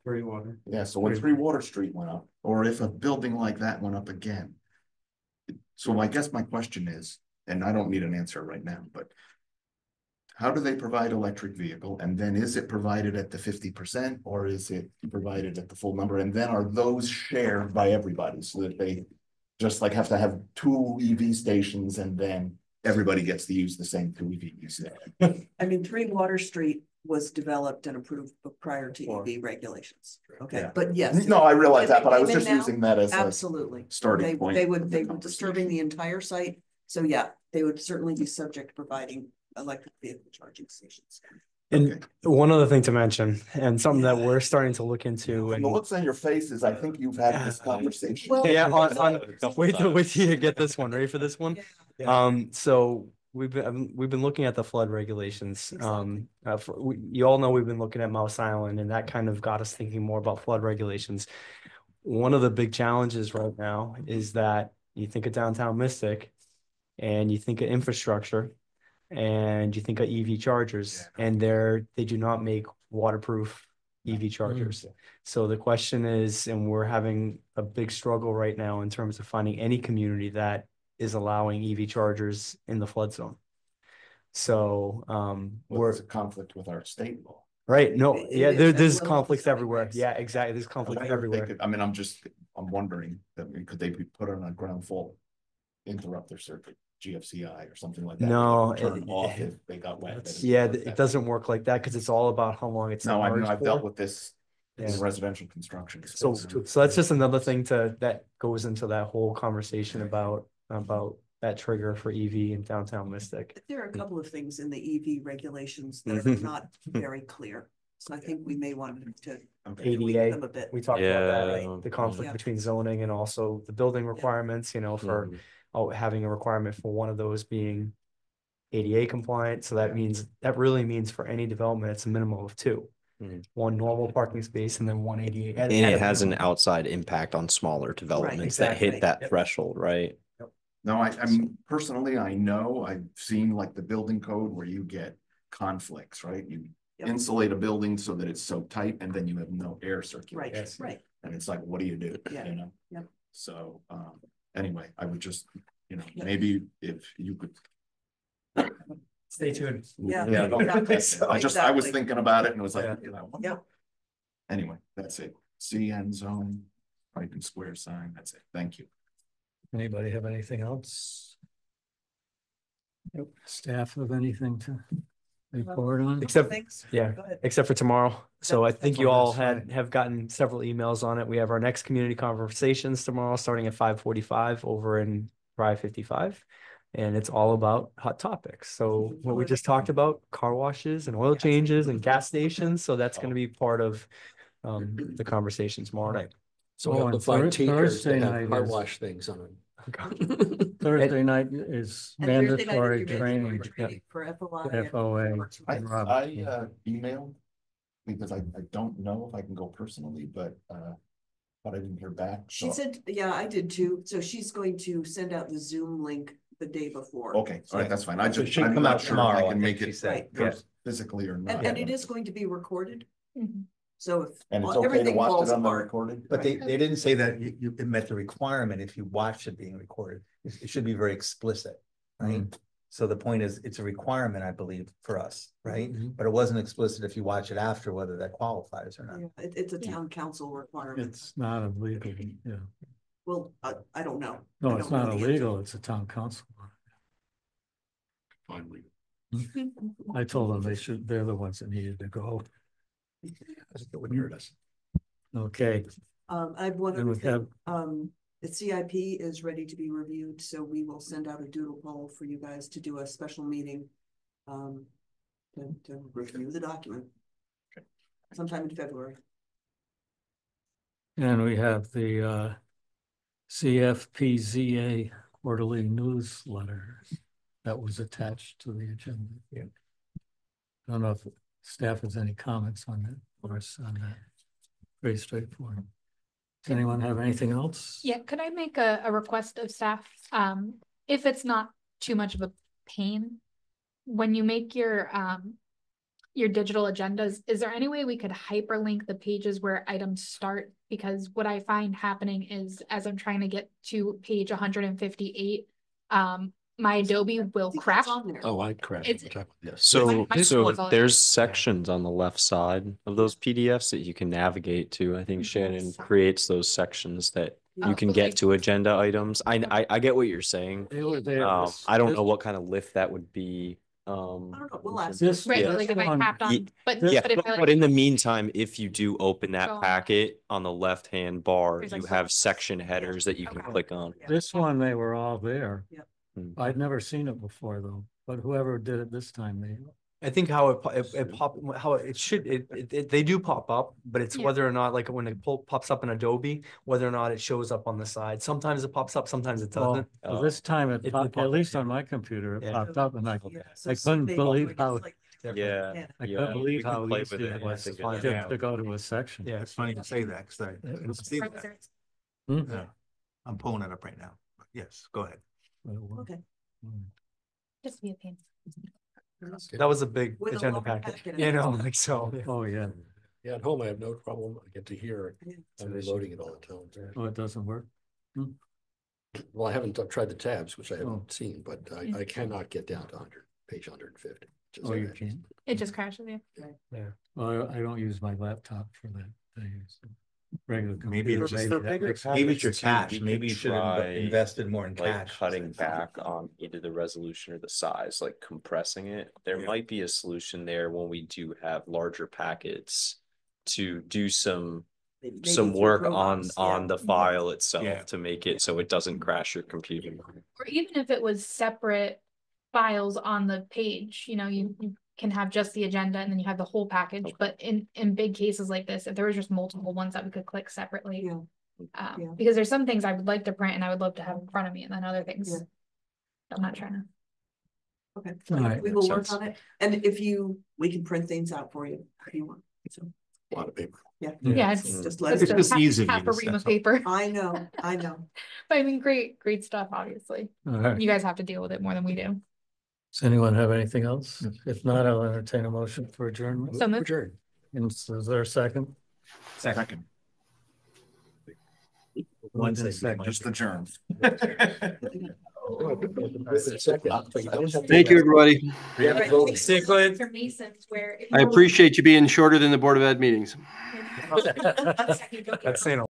Three water. Yeah, so when 3 Water Street went up, or if a building like that went up again. So I guess my question is, and I don't need an answer right now, but how do they provide electric vehicle? And then is it provided at the 50% or is it provided at the full number? And then are those shared by everybody so that they just like have to have 2 EV stations and then everybody gets to use the same 2 EVs? I mean, 3 Water Street was developed and approved prior to EV regulations. Okay, Yeah. but yes. No, I realize that, but I was Came in just now, using that as absolutely. a starting point. They would disturbing the entire site. So yeah, they would certainly be subject to providing electric vehicle charging stations. And one other thing to mention, and something that we're starting to look into. From And the looks on your faces, I think you've had this conversation. Well, yeah, wait till you get this one. Ready for this one? So we've been looking at the flood regulations. You all know we've been looking at Mouse Island, and that kind of got us thinking more about flood regulations. One of the big challenges right now is that you think of downtown Mystic, and you think of infrastructure, and you think of EV chargers, and they do not make waterproof EV chargers. So the question is, and we're having a big struggle right now in terms of finding any community that is allowing EV chargers in the flood zone. So There's a conflict with our state law. Right. No, yeah, there's conflicts everywhere. Yeah, exactly. There's conflict everywhere. I mean, I'm wondering that could they be put on a ground fault interrupter circuit, GFCI or something like that? No, turn off if they got wet. Yeah, it doesn't work like that because it's all about how long it's. No, I mean, I've for. dealt with this in residential construction. So that's just another thing that goes into that whole conversation about that trigger for EV in downtown Mystic. There are a couple of things in the EV regulations that are not very clear. So I think we may want to tweak them a bit. We talked about that, right? The conflict between zoning and also the building requirements, for having a requirement for one of those being ADA compliant. So that really means for any development, it's a minimum of 2. One normal parking space and then one ADA. And it has an outside impact on smaller developments that hit that threshold, right? No, I mean, personally, I know I've seen like the building code where you get conflicts, right? You insulate a building so that it's so tight and then you have no air circulation. Right. And it's like, what do you do? Yeah. So anyway, I would just, maybe if you could stay tuned. I was thinking about it and it was like, anyway, that's it. CN zone, pipe and square sign. That's it. Thank you. Anybody have anything else? Nope. Staff have anything to report on? Except for tomorrow. So I think you all have gotten several emails on it. We have our next community conversations tomorrow, starting at 5:45 over in Drive 55. And it's all about hot topics. So what we just talked about, car washes and oil changes and gas stations. So that's going to be part of the conversation tomorrow night. So we have to find teachers that have car wash things on it. Thursday night is mandatory training for FOA. I emailed because I don't know if I can go personally, but I didn't hear back. She said, yeah, I did too. So she's going to send out the Zoom link the day before. Okay, all right, that's fine. I'm should come not out sure if I tomorrow, I can think make she it said. Right. physically or not. And it is going to be recorded. Mhm. So if And it's okay to everything watch falls it on the apart. recorded? But they didn't say that it met the requirement if you watch it being recorded. It should be very explicit, right? So the point is, it's a requirement, I believe, for us, right? But it wasn't explicit if you watch it after, whether that qualifies or not. Yeah, it's a town council requirement. It's not illegal, yeah. Well, I don't know. No, I it's don't know not the answer. illegal, it's a town council. Finally. I told them they're the ones that needed to go. It wouldn't hurt us. Okay, I have one And other we thing. have- The CIP is ready to be reviewed, so we will send out a doodle poll for you guys to do a special meeting. To review the document. Sometime in February. and we have the CFPZA quarterly newsletter that was attached to the agenda. Yeah. I don't know if staff has any comments on that, or on that. Very straightforward. Does anyone have anything else? Yeah, could I make a request of staff? If it's not too much of a pain, when you make your digital agendas, is there any way we could hyperlink the pages where items start? Because what I find happening is, as I'm trying to get to page 158, my Adobe will crash. Oh, I crashed. It's- Yes. So, My so phone- there's sections on the left side of those PDFs that you can navigate to. I think Shannon creates those sections that you can get to agenda items. I get what you're saying. They were there. I don't know what kind of lift that would be. I don't know, we'll ask. This, Right, this like if I one- tapped on, but Yeah, if I but like, in the meantime, if you do open Go that on. packet on the left-hand bar, There's like you have section headers that you can Okay. click on. This one, they were all there. Yep. I'd never seen it before though, but whoever did it this time, they. I think how it pop, how it should, they do pop up, but it's Yeah. whether or not, like when it pops up in Adobe, whether or not it shows up on the side. Sometimes it pops up, sometimes it Well, doesn't. well, this time It it will popped, pop at up, least yeah. on my computer, it Yeah. popped up and I So couldn't some people believe think how, it's like- Yeah. I yeah, couldn't believe we can how play easy with it was That's a to good idea. to go to a section. Yeah. It's funny to say that, because I see that. Hmm? Yeah. I'm pulling it up right now. But yes, go ahead. Okay. just be a pain. That was a big With a agenda longer packet, packet. you know, like so. yeah. Oh, yeah. Yeah, at home I have no problem. I get to hear it. I'm reloading it all the time. Oh, it doesn't work. Well, I haven't tried the tabs, which I haven't Oh. seen, but I cannot get down to page 150. Oh, you can't? It just crashes you. Well, I don't use my laptop for that. I use regular. Maybe computer. it's just Maybe the that bigger makes- maybe it's your too, cash. we Maybe could you should have try, invested more in Like cash. cutting back on either the resolution or the size, like compressing it. There Yeah. might be a solution there when we do have larger packets to do some Maybe some through work Dropbox, on yeah. the file itself Yeah. to make it so it doesn't crash your computer. Or even if it was separate files on the page, you can have just the agenda and then you have the whole package. But in big cases like this, if there was just multiple ones that we could click separately. Yeah. Yeah. Because there's some things I would like to print and I would love to have in front of me, and then other things Yeah. I'm not trying to. Okay, All right. we will work Sense. on it, and we can print things out for you if you want, so, A lot of paper. yeah. Yeah, it's Just let us It's know. just easy to half a use, ream of that's all. paper. I know. But I mean, great stuff, obviously. All right. You guys have to deal with it more than we do. Does anyone have anything else? If not, I'll entertain a motion for adjournment. So moved. Adjourn. And so is there a second? Second, One Second. second. just the germ. Thank you, everybody. Stay clear. For Masons where. I appreciate you being shorter than the Board of Ed meetings. That's saying a